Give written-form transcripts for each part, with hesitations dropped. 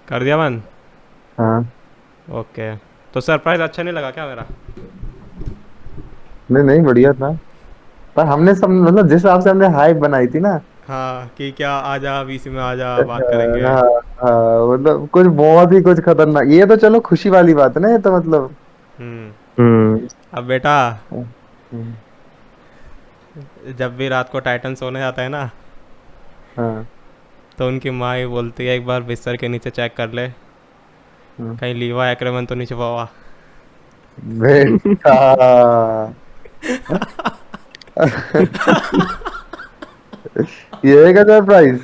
कर दिया मन। हाँ। ओके। तो सरप्राइज अच्छा नहीं लगा क्या मेरा? नहीं नहीं, बढ़िया था। पर हमने सब मतलब जिस हिसाब से हमने हाइप बनाई थी ना। हाँ कि क्या आजा वीसी में आजा बात करेंगे। हाँ। हाँ, मतलब कुछ बहुत ही कुछ खतरनाक, ये तो चलो खुशी वाली बात है ना, ये तो मतलब। हम्म। हम्म। अब बेटा, हम्म, जब भी रात को टाइटन सोने जाता है ना, हाँ। तो उनकी माँ ही बोलती है एक बार बिस्तर के नीचे चेक कर ले, हाँ। कहीं लीवा एक्रेमन तो नहीं छुपा हुआ। बेटा। ये है क्या सरप्राइज?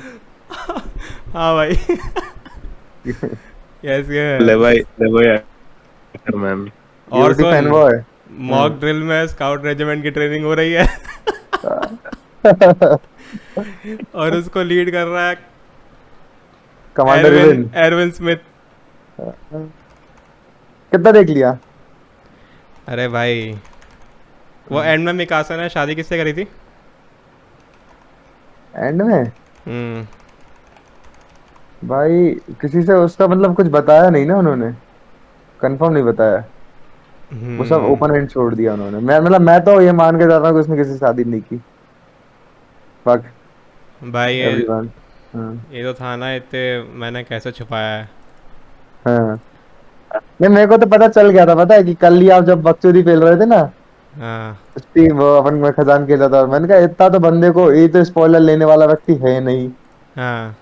हाँ भाई। यस ले यस। भाई मैन। और यूटी सुन, फैन बॉय। मॉक ड्रिल में स्काउट रेजिमेंट की ट्रेनिंग हो रही है। और उसको लीड कर रहा है commander Erwin even. Erwin Smith. कितना देख लिया? अरे भाई, वो एंड में मिकासा ने शादी किससे करी थी? एंड में? हम्म। भाई, किसी से उसका मतलब कुछ बताया नहीं ना उन्होंने। कंफर्म नहीं बताया। वो सब हम्म। ओपन एंड छोड़ दिया उन्होंने। मैं तो ये मान के जाता हूँ कि उसने किसी से शादी नहीं की। फक भाई एवरीवन। हाँ। ये तो था ना, इतने मैंने कैसे छुपाया है। हाँ। नहीं, मेरे को तो पता चल गया था, पता है कि कल ही आप जब बकचोदी पेल रहे थे ना। हाँ स्टीव वो अपन में खजान खेला था, मैंने कहा इतना तो बंदे को, ये तो स्पॉइलर लेने वाला व्यक्ति है नहीं। हाँ।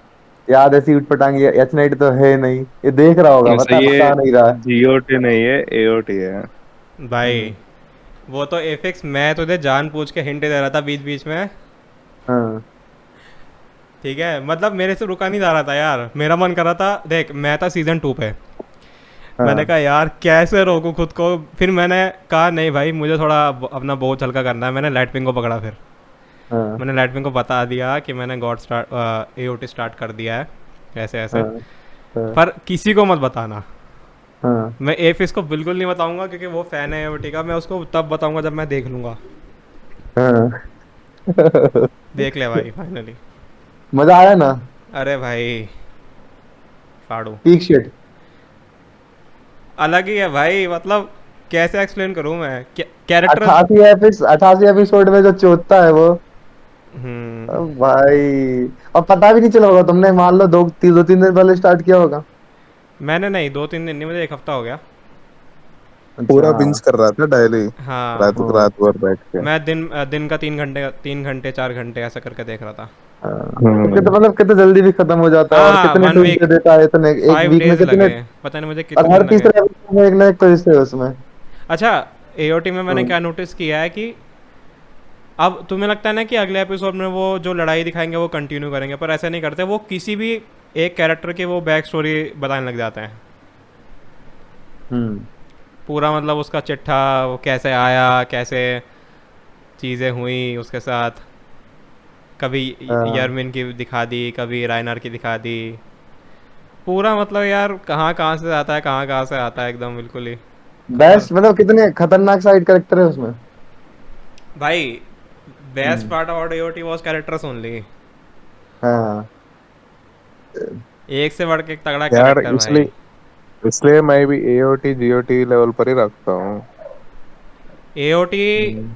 याद ऐसी उठ पटांगी एच नाइट तो है नहीं, ये देख रहा होगा, वैसे पता ये बता नहीं रहा है। जीओटी नहीं है, एओटी है। भाई हम्म, वो तो एफिक्स, मैं तुझे जान पूछ के हिंट दे रहा था बीच बीच में। हाँ। ठीक है, मतलब मेरे से रुका नहीं जा रहा था यार, मेरा मन कर रहा था। देख मैं था सीजन 2 पे, मैंने हाँ। कहा यार कैसे रोकूं खुद को। फिर मैंने कहा नहीं भाई, मुझे थोड़ा अपना बोझ हल्का करना है। मैंने लाइटविंग को पकड़ा, फिर हाँ। मैंने लाइटविंग को बता दिया कि मैंने गॉड स्टार्ट एओटी स्टार्ट कर दिया है, ऐसे ऐसे। हाँ। हाँ। पर किसी को मत बताना। हाँ। मैं एफ इसको बिल्कुल नहीं बताऊंगा, क्योंकि वो फ़ैन है एओटी का। मैं उसको तब बताऊंगा जब मैं देख लूँगा। हाँ। देख ले भाई फाइनली। मजा आया ना? अरे भाई, फाड़ू पीक शिट। अलग ही है भाई, मतलब कैसे एक्सप्लेन करूँ मैं, कैरेक्टर। 88 एपिसोड में जो चोदता है वो। हम्म। अब भाई, और पता भी नहीं चला होगा तुमने, मान लो 2 3 दिन पहले स्टार्ट किया होगा। मैंने नहीं, 2-3 दिन नहीं, मुझे एक हफ्ता हो गया। अच्छा। पूरा बिंज कर रहा था डेली। हाँ। रात हाँ। रात भर बैठ के। मैं दिन का 3 घंटे, 3 घंटे 4 घंटे ऐसा करके देख रहा था। हाँ। तो कितना हम्म। मतलब कितने जल्दी भी खत्म हो जाता है, हाँ और हाँ, कितने 1 वीक, ट्विस्ट देता है इतने। एक 5 डेज वीक में कितने। लगे, पता नहीं मुझे और कितने हर दिन लगे। तीसरे एपिसोड में एक ना एक ट्विस्ट है उसमें। अच्छा, एओटी में मैंने हम्म। क्या नोटिस किया है कि अब तुम्हें लगता है ना कि अगले एपिसोड में वो जो लड़ाई दिखाएंगे वो कंटिन्यू करेंगे, पर ऐसा नहीं करते। वो किसी भी एक कैरेक्टर की वो बैक स्टोरी बताने लग जाते हैं। हम्म। पूरा मतलब उसका चिट्ठा, वो कैसे आया, कैसे चीज़ें हुई उसके साथ। कभी हाँ। यरमिन की दिखा दी, कभी रायनर की दिखा दी। पूरा मतलब यार कहाँ कहाँ से आता है, कहाँ कहाँ से आता है, एकदम बिल्कुल ही खतर। बेस्ट मतलब कितने खतरनाक साइड कैरेक्टर है उसमें। भाई best hmm. Part about AOT was characters only. हाँ। एक से बढ़ के एक तगड़ा यार कैरेक्टर भाई। इसलिए इसलिए मैं भी एओटी जीओटी लेवल पर ही रखता हूँ। एओटी हम्म।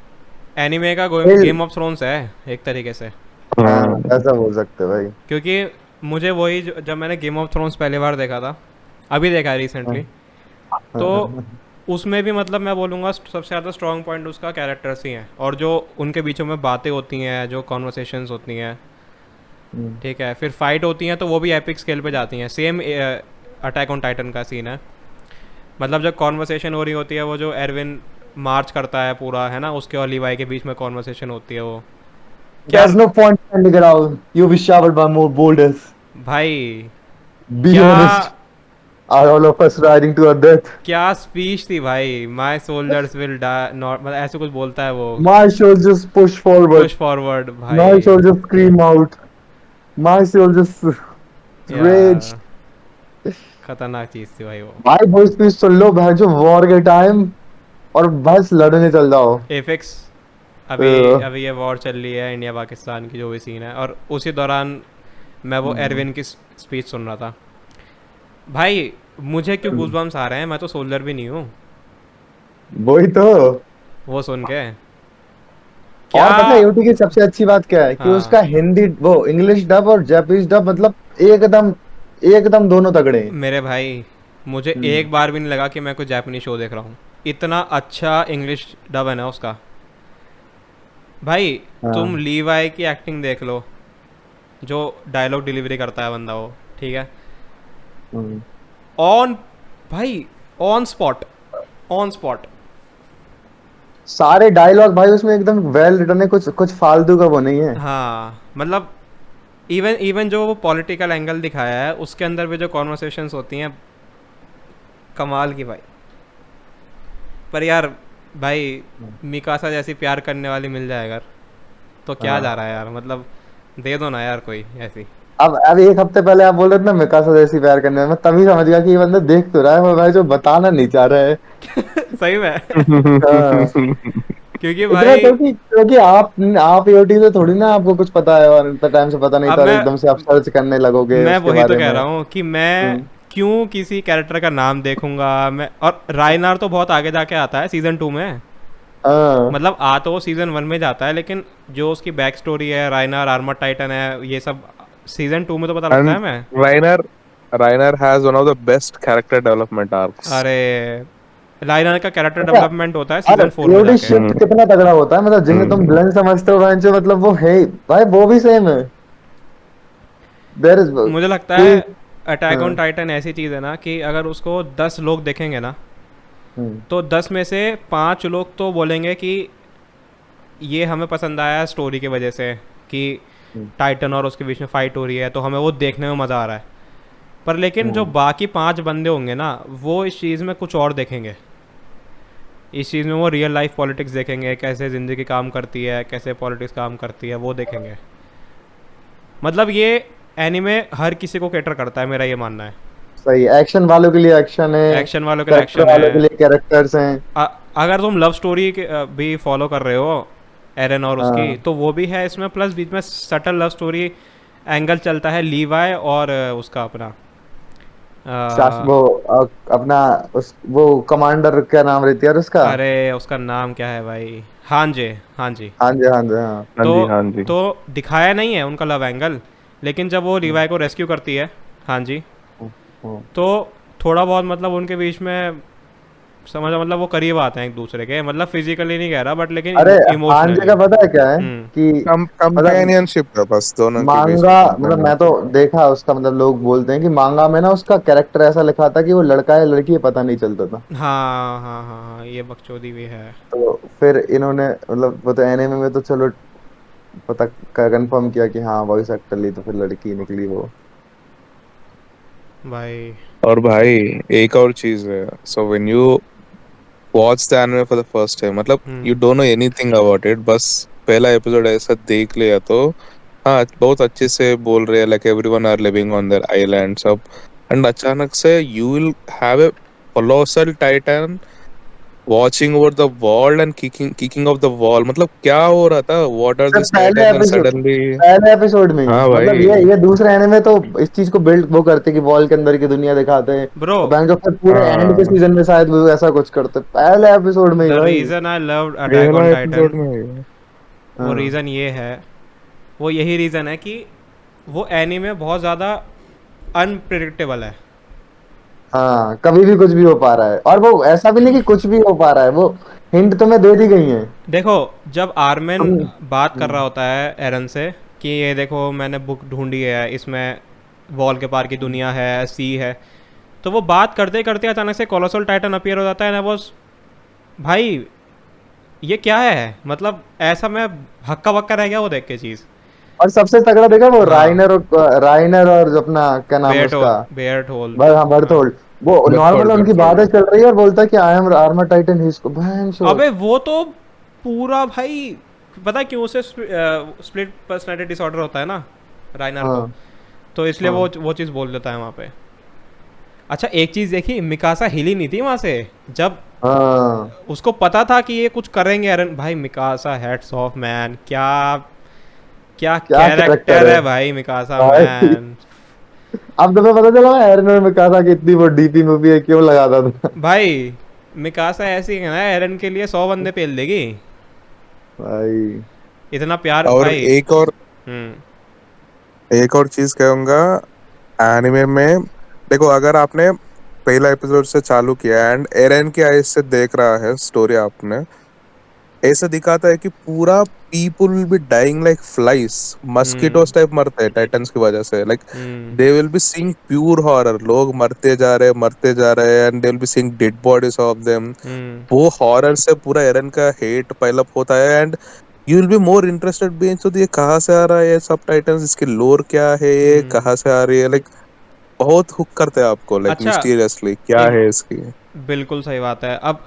एनिमे का Well, गेम ऑफ थ्रोन्स है एक तरीके से। हाँ, हम्म। ऐसा बोल सकते हैं भाई। क्योंकि मुझे वही जब मैंने गेम ऑफ थ्रोन्स पहली बार देखा था, अभी देखा है हाँ। रिसेंटली, तो हाँ। उसमें भी मतलब मैं बोलूँगा सबसे ज़्यादा स्ट्रॉन्ग पॉइंट उसका कैरेक्टर्स ही हैं, और जो उनके बीचों में बातें होती हैं, जो कॉन्वर्सेशंस होती हैं। हम्म। ठीक है, फिर फाइट होती हैं तो वो भी एपिक स्केल पे जाती हैं। सेम अटैक ऑन टाइटन का सीन है। मतलब जब कॉन्वर्सेशन हो रही होती है, वो जो एरविन मार्च करता है पूरा, है ना, उसके और लीवाई के बीच में कॉन्वर्सेशन होती है वो। क्या There's no point standing around. You'll be showered by more boulders. भाई, Be क्या honest. Are all of us riding to our death? क्या स्पीच थी भाई। माई सोल्जर्स विल डाई नॉट, मतलब ऐसे कुछ बोलता है वो। My soldiers push forward. Push forward My भाई। soldiers scream out. My soldiers rage. यार खतरनाक चीज़ थी भाई वो। भाई वो स्पीच सुन लो भाई, जो वॉर के टाइम, और बस लड़ने चल जाओ। एफेक्स, अभी अ, अभी ये वॉर चल रही है इंडिया पाकिस्तान की, जो भी सीन है, और उसी दौरान मैं वो हम्म। एरविन की स्पीच सुन रहा था। भाई मुझे क्यों गूज़बम्प्स आ रहे हैं, मैं तो सोल्जर भी नहीं हूँ वही तो। वो सुन के। क्या? और पता है यूटी की सबसे अच्छी बात क्या है कि हाँ उसका हिंदी वो इंग्लिश डब और जापानीज डब मतलब एकदम एकदम दोनों तगड़े हैं। मेरे भाई, मुझे हम्म। एक बार भी नहीं लगा कि मैं कोई जापानी शो देख रहा हूँ। इतना अच्छा इंग्लिश डब है ना उसका। भाई तुम हाँ। लीवाई की एक्टिंग देख लो, जो डायलॉग डिलीवरी करता है बंदा वो, ठीक है, हम्म। ऑन, भाई ऑन स्पॉट, ऑन स्पॉट। सारे डायलॉग भाई उसमें एकदम वेल रिटन है, कुछ कुछ फालतू का वो नहीं है। हाँ मतलब इवन इवन जो वो पॉलिटिकल एंगल दिखाया है उसके अंदर भी जो कॉन्वर्सेशंस होती हैं, कमाल की भाई। पर यार भाई, मिकासा जैसी प्यार करने वाली मिल जाए अगर, तो क्या जा हाँ। रहा है यार, मतलब दे दो ना यार कोई ऐसी। अब एक हफ्ते पहले आप बोल रहे थे ना मिकासा जैसी प्यार करने में, मैं तभी समझ गया कि ये बंदा देख तो रहा है, भाई जो बताना नहीं चाह रहा है। सही में। हाँ। क्योंकि इतना भाई क्योंकि क्योंकि आप यूटी से थोड़ी ना आपको कुछ पता है, और इतना टाइम से पता नहीं अब था और एकदम से आप सर्च करने लगोगे मैं उसके वही तो बारे कह में। रहा हूँ कि मैं हम्म। क्यों किसी कैरेक्टर का नाम देखूंगा मैं। और रायनार तो बहुत आगे जाके आता है सीजन 2 में, हाँ। मतलब आ तो वो सीजन 1 में जाता है, लेकिन जो उसकी बैक स्टोरी है, रायनार आर्मर टाइटन है, ये सब सीजन 2 में तो पता लगता है And हमें। Reiner Reiner has one of the best character development arcs. अरे रायनार का कैरेक्टर अच्छा। डेवलपमेंट होता है और सीजन 4 में यूटी जाके। शिफ्ट कितना तगड़ा होता है, मतलब जिन्हें तुम Hmm. ब्लेंड समझते हो बहन, मतलब वो है भाई, वो भी सेम है। देयर इज मुझे लगता कोई। है अटैक ऑन हाँ। टाइटन ऐसी चीज़ है ना कि अगर उसको 10 लोग देखेंगे ना, हम्म। तो 10 में से 5 लोग तो बोलेंगे कि ये हमें पसंद आया स्टोरी की वजह से, कि हम्म। टाइटन और उसके बीच में फाइट हो रही है तो हमें वो देखने में मज़ा आ रहा है। पर लेकिन जो हम्म। बाकी 5 बंदे होंगे ना, वो इस चीज़ में कुछ और देखेंगे। इस चीज़ में वो रियल लाइफ पॉलिटिक्स देखेंगे, कैसे ज़िंदगी काम करती है, कैसे पॉलिटिक्स काम करती है, वो देखेंगे। मतलब ये एनीमे हर किसी को कैटर करता है, मेरा ये मानना है। सही, एक्शन वालों के लिए एक्शन है, एक्शन वालों के लिए कैरेक्टर एक्शन वालों के है। लिए कैरेक्टर्स हैं। अगर तुम लव स्टोरी भी फॉलो कर रहे हो एरन और उसकी, हाँ। तो वो भी है इसमें, प्लस बीच में सटल लव स्टोरी एंगल चलता है लीवाई और उसका अपना वो अपना उस वो कमांडर क्या नाम रहती है यार उसका। अरे उसका नाम क्या है भाई, हाँ जी, हाँ जी। हाँ जी, हाँ जी, हाँ। हाँ तो जी, हाँ जी। तो दिखाया नहीं है उनका लव एंगल, लेकिन जब वो हम्म। लीवाई को रेस्क्यू करती है, हाँ जी, हम्म। तो थोड़ा बहुत मतलब उनके बीच में समझ, मतलब वो करीब आते हैं एक दूसरे के, मतलब फिजिकली नहीं कह रहा बट लेकिन अरे हांजे इमोशनली। का पता है क्या है हम्म। कि मतलब कंपेनियनशिप था बस, दोनों के बीच मांगा, में मतलब मैं तो कंपेनियनशिप। देखा उसका, मतलब लोग बोलते हैं कि मांगा में ना उसका कैरेक्टर ऐसा लिखा था कि वो लड़का है लड़की है पता नहीं चलता था। हाँ हाँ हाँ हाँ, ये बकचोदी भी है। तो फिर इन्होंने मतलब वो तो एनिमे में तो चलो पता कंफर्म किया कि हाँ वॉइस एक्टर ली, तो फिर लड़की निकली वो। भाई। और भाई एक और चीज है, so when you watch the anime for the first time, मतलब hmm. You don't know anything about it, बस पहला एपिसोड ऐसा देख लिया तो हाँ बहुत अच्छे से बोल रहे हैं, like everyone are living on their island सब, एंड अचानक से you will have a colossal titan watching over the wall and kicking off the wall, मतलब क्या हो रहा था, व्हाट आर सिर्फ दिस टाइटन एंड सडनली। पहले एपिसोड में ही हाँ मतलब भाई। ये दूसरे एनिमे तो इस चीज को बिल्ड वो करते कि वॉल के अंदर की दुनिया दिखाते हैं, ब्रो, और बैंक फिर पूरे एंड के हाँ सीजन में शायद वो ऐसा कुछ करते पहले एपिसोड में ही द भाई। रीज़न आई लव अटैक पहला ऑन एपिसोड टाइटन, में ही। वो हाँ। रीज़न ये है, वो यही रीज़न है कि वो एनीमे बहुत ज़्यादा अनप्रिडिक्टेबल है। हाँ, कभी भी कुछ भी हो पा रहा है, और वो ऐसा भी नहीं कि कुछ भी हो पा रहा है, वो हिंट तुम्हें दे दी गई है। देखो, जब आर्मेन तुम। बात कर रहा होता है एरन से कि ये देखो मैंने बुक ढूंढी है, इसमें वॉल के पार की दुनिया है, सी है, तो वो बात करते करते अचानक से कोलोसल टाइटन अपीयर हो जाता है ना, बस भाई ये क्या है, मतलब ऐसा मैं हक्का बक्का रह गया वो देख के चीज़। और सबसे तगड़ा देखा वो हाँ, राइनर और अपना क्या नाम है उसका, बेयर होल। हाँ हाँ। बर्थोल्ड। वो नॉर्मल उनकी बातें बर्थोल्ड। चल रही है और बोलता है कि आई एम आर्मर टाइटन, ही इसको बहन चोद। अबे वो तो पूरा भाई, पता है क्यों उसे स्प्लिट पर्सनैलिटी डिसऑर्डर होता है ना राइनर को, हाँ। तो इसलिए हाँ। वो चीज़ बोल देता है वहाँ पे। अच्छा एक चीज़ देखी, मिकासा हिली नहीं थी वहाँ से, जब हाँ। उसको पता था कि ये कुछ करेंगे एरन, भाई मिकासा हेड्स ऑफ मैन, क्या क्या क्या कैरेक्टर कैरेक्टर है है भाई मिकासा भाई। मैन। अब तुम्हें पता चला एरन और मिकासा की इतनी वो डीपी मूवी है, क्यों लगाता था? भाई मिकासा ऐसी है ना, एरन के लिए 100 बंदे पेल देगी, भाई इतना प्यार और भाई। हम्म। एक और चीज कहूंगा एनिमे में। देखो, अगर आपने पहला एपिसोड से चालू किया एंड एरन की आइज से देख रहा है स्टोरी, आपने ऐसा दिखाता है कि पूरा people will be dying like flies, hmm. Mosquitoes type मरते हैं टाइटन्स की वजह से। Like hmm. They will be seeing pure horror, लोग मरते जा रहे हैं and they will be seeing dead bodies of them. Hmm. वो हॉरर से पूरा एरन का हेट पाइल अप होता है and you will be more interested being, तो ये कहाँ से आ रहा है, ये सब टाइटन्स, इसकी लोर क्या है, ये हम्म। कहाँ से आ रही है। लाइक बहुत हुक करते हैं आपको, लाइक अच्छा, मिस्टीरियसली क्या एक है इसकी। बिल्कुल सही बात है। अब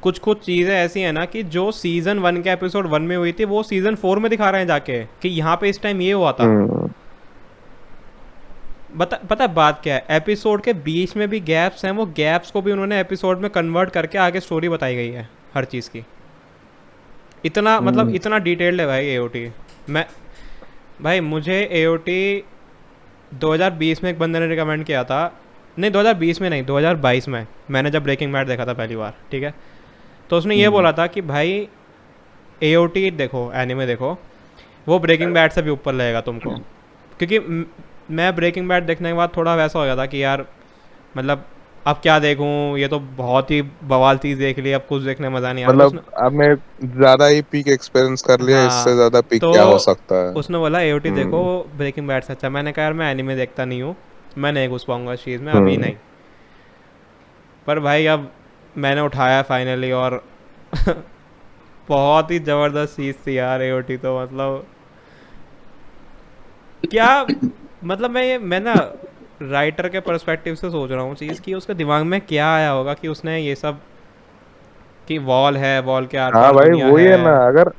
कुछ कुछ चीज़ें ऐसी हैं ना कि जो सीज़न 1 के एपिसोड 1 में हुई थी वो सीज़न 4 में दिखा रहे हैं जाके, कि यहाँ पे इस टाइम ये हुआ था। हम्म। पता है बात क्या है, एपिसोड के बीच में भी गैप्स हैं, वो गैप्स को भी उन्होंने एपिसोड में कन्वर्ट करके आगे स्टोरी बताई गई है हर चीज़ की। इतना मतलब हम्म। इतना डिटेल्ड है भाई एओटी। मैं भाई मुझे एओटी 2020 में एक बंदे ने रिकमेंड किया था, नहीं 2020 में नहीं, 2022 में मैंने जब ब्रेकिंग बैड देखा था पहली बार, ठीक है। तो उसने ये हम्म। बोला था कि भाई एओटी देखो, एनिमे देखो, वो ब्रेकिंग बैड से भी ऊपर लगेगा तुमको। क्योंकि मैं ब्रेकिंग बैड देखने के बाद थोड़ा वैसा हो गया था कि यार मतलब अब क्या देखूं, ये तो बहुत ही बवाल चीज़ देख ली, अब कुछ देखने मज़ा नहीं आ रहा। तो मतलब उसने, आपने ज्यादा ही पीक एक्सपीरियंस कर लिया, इससे हाँ, ज्यादा पीक तो क्या हो सकता है। उसने बोला एओटी देखो, हम्म। ब्रेकिंग बैड से अच्छा। मैंने कहा यार मैं एनिमे देखता नहीं हूँ, मैं नहीं घुस पाऊंगा इस चीज़ में अभी हम्म। नहीं। पर भाई अब मैंने उठाया फाइनली, और बहुत ही ज़बरदस्त चीज़ थी यार एओटी तो, मतलब क्या, मतलब मैं ना राइटर के पर्सपेक्टिव से सोच रहा हूँ चीज़ की, उसके दिमाग में क्या आया होगा कि उसने ये सब, कि वॉल है, वॉल के आर हाँ पार भाई, दुनिया वही है ना। है। अगर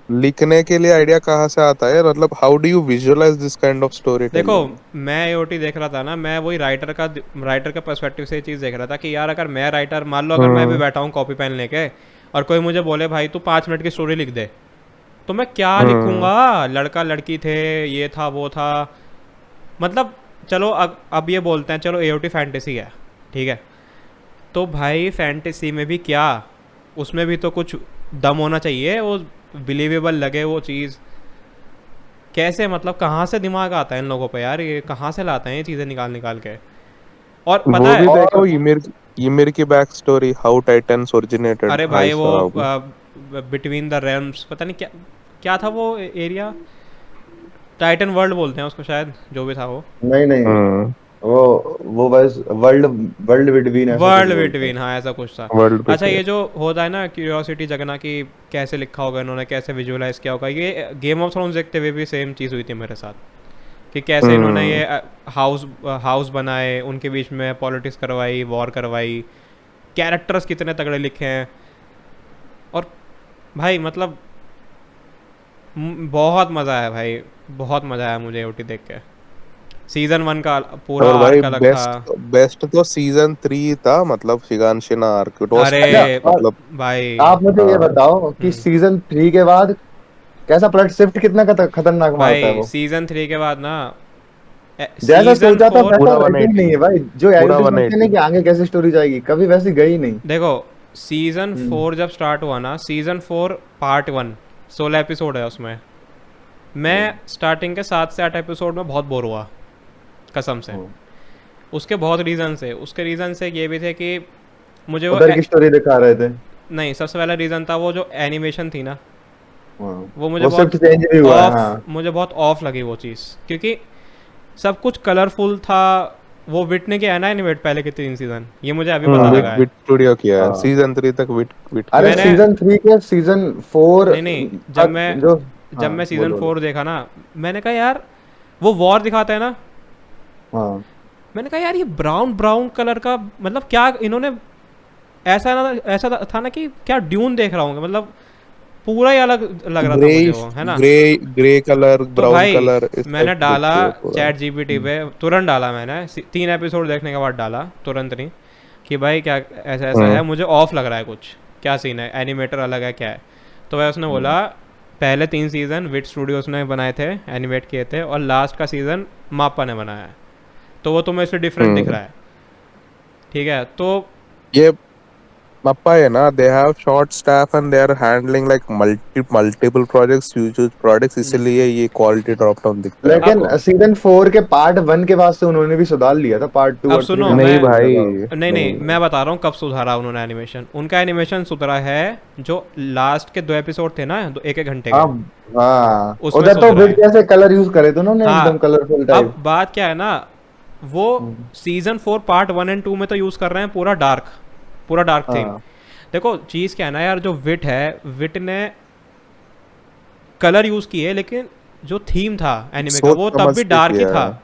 लिखने के लिए आइडिया कहाँ से आता है, मतलब how do you visualize this kind of story देखो टेलिंग। मैं एओटी देख रहा था ना, मैं वही राइटर का पर्सपेक्टिव से ये चीज़ देख रहा था कि यार अगर मैं राइटर, मान लो अगर मैं भी हम्म। बैठा हूँ कॉपी पेन लेके, और कोई मुझे बोले भाई तू 5 मिनट की स्टोरी लिख दे, तो मैं क्या हम्म। लिखूंगा, लड़का लड़की थे, ये था वो था, मतलब चलो अब ये बोलते हैं चलो एओटी फैंटेसी है, ठीक है, तो भाई फैंटेसी में भी क्या, उसमें भी तो कुछ दम होना चाहिए, वो बिलीवेबल लगे वो चीज़। कैसे, मतलब कहाँ से दिमाग आता है इन लोगों पे यार, ये कहाँ से लाते हैं ये चीज़ें निकाल निकाल के। और पता वो है, भी देखो, ymir की back story, how titans originated, अरे भाई भाई वो साहब। बिटवीन द रेल्म्स, पता नहीं क्या क्या था वो एरिया, टाइटन वर्ल्ड बोलते हैं उसको शायद, जो भी था वो, नहीं नहीं, हम्म। वो बस वर्ल्ड वर्ल्ड बिटवीन ऐसा कुछ वर्ल्ड बोलते हैं। बिटवीन, हाँ ऐसा कुछ था। वर्ल्ड अच्छा, पे। ये जो होता है ना क्यूरियोसिटी जगना कि कैसे लिखा होगा इन्होंने, कैसे विजुअलाइज किया होगा, ये गेम ऑफ थ्रोन्स देखते हुए भी सेम चीज़ हुई थी मेरे साथ, कि कैसे इन्होंने हम्म। ये हाउस हाउस बनाए, उनके बीच में पॉलिटिक्स करवाई, वॉर करवाई, कैरेक्टर्स कितने तगड़े लिखे हैं। और भाई मतलब बहुत मज़ा आया भाई, बहुत मज़ा आया मुझे ओटी देख के। सीज़न 1 का पूरा और भाई आर्क अलग था। बेस्ट बेस्ट तो सीजन 3 था, मतलब शिगानशिना आर्क, इट वाज अरे अच्छा, और मतलब। भाई। आप मुझे ये हाँ। बताओ कि हम्म। सीजन 3 के बाद कैसा प्लॉट शिफ्ट, कितना खतरनाक मारता है भाई वो। सीज़न 3 के बाद ना, जैसा सीज़न सोचा था 4, वैसा पूरा वैसे ही 180, नहीं है भाई, जो पूरा एडिट सोचते हैं ना 180। कि आगे कैसे स्टोरी जाएगी, कभी वैसी गई नहीं। देखो सीज़न हम्म। 4 जब स्टार्ट हुआ ना, सीज़न 4 पार्ट 1, 16 एपिसोड है उसमें, मैं हम्म। स्टार्टिंग के 7 से 8 एपिसोड में बहुत बोर हुआ, कसम से। हम्म। उसके बहुत रीज़न से, उसके रीज़न से ये भी थे कि मुझे वो उधर की स्टोरी दिखा रहे थे। नहीं, सबसे पहला रीज़न था वो जो एनिमेशन थी ना, हाँ, वो मुझे वो शिफ्ट बहुत चेंज भी हुआ है, हाँ। मुझे बहुत ऑफ लगी वो चीज़, क्योंकि सब कुछ कलरफुल था। वो विट ने किया है ना एनिमेट पहले के 3 सीज़न, ये मुझे अभी पता विट लगा है। विट स्टूडियो किया है, हाँ, सीजन 3 तक विट विट अरे किया है। मैंने सीजन 3 के सीजन 4 नहीं नहीं, तक जो, जब हाँ मैं सीज़न बोलो बोलो। 4 देखा ना, मैंने कहा यार वो वॉर दिखाता है ना, हाँ। मैंने कहा यार ये ब्राउन ब्राउन कलर का, मतलब क्या इन्होंने, ऐसा था ना कि क्या ड्यून देख रहा हूँ, मतलब पूरा ही अलग लग रहा था ग्रे मुझे वो, है ना। ग्रे ग्रे कलर, तो ब्राउन भाई कलर, इस मैंने टाइप लुक डाला किया पूरा। चैट जीपीटी पे, तुरंत डाला मैंने, 3 एपिसोड देखने के बाद डाला, तुरंत नहीं, कि भाई क्या ऐसा ऐसा है, हम्म। मुझे ऑफ लग रहा है कुछ, क्या सीन है, एनिमेटर अलग है क्या है। तो वह उसने हम्म। बोला पहले 3 सीज़न विट स्टूडियोज ने बनाए थे, एनिमेट किए थे, और लास्ट का सीज़न मापा ने बनाया है। तो वो तुम्हें इसलिए डिफरेंट दिख रहा है, ठीक है। तो ये मप्पा है ना, they have short staff and they are handling like multiple projects, huge projects, इसीलिए ये क्वालिटी ड्रॉप डाउन दिखता है लेकिन आपको। सीजन 4 के पार्ट 1 के बाद से उन्होंने भी सुधार लिया था, पार्ट 2 अब और 3 सुनो, में नहीं मैं मुझे भाई, लगा। नहीं, मैं बता रहा हूँ कब सुधारा उन्होंने एनिमेशन। उनका एनिमेशन सुधरा है जो लास्ट के 2 एपिसोड थे ना, 1-1 घंटे हाँ के, हाँ, उसमें उधर तो सुधरा विद है। जैसे कलर यूज करे थे उन्होंने, एकदम हाँ, कलरफुल अब टाइप। बात क्या है ना, वो सीजन 4 पार्ट 1 एंड 2 में तो यूज़ कर रहे हैं पूरा डार्क, पूरा डार्क थीम। हाँ देखो चीज़ क्या है ना यार, जो विट है, विट ने कलर यूज़ किए, लेकिन जो थीम था एनिमे का सोच वो तब समझ भी के डार्क ही किया था, है,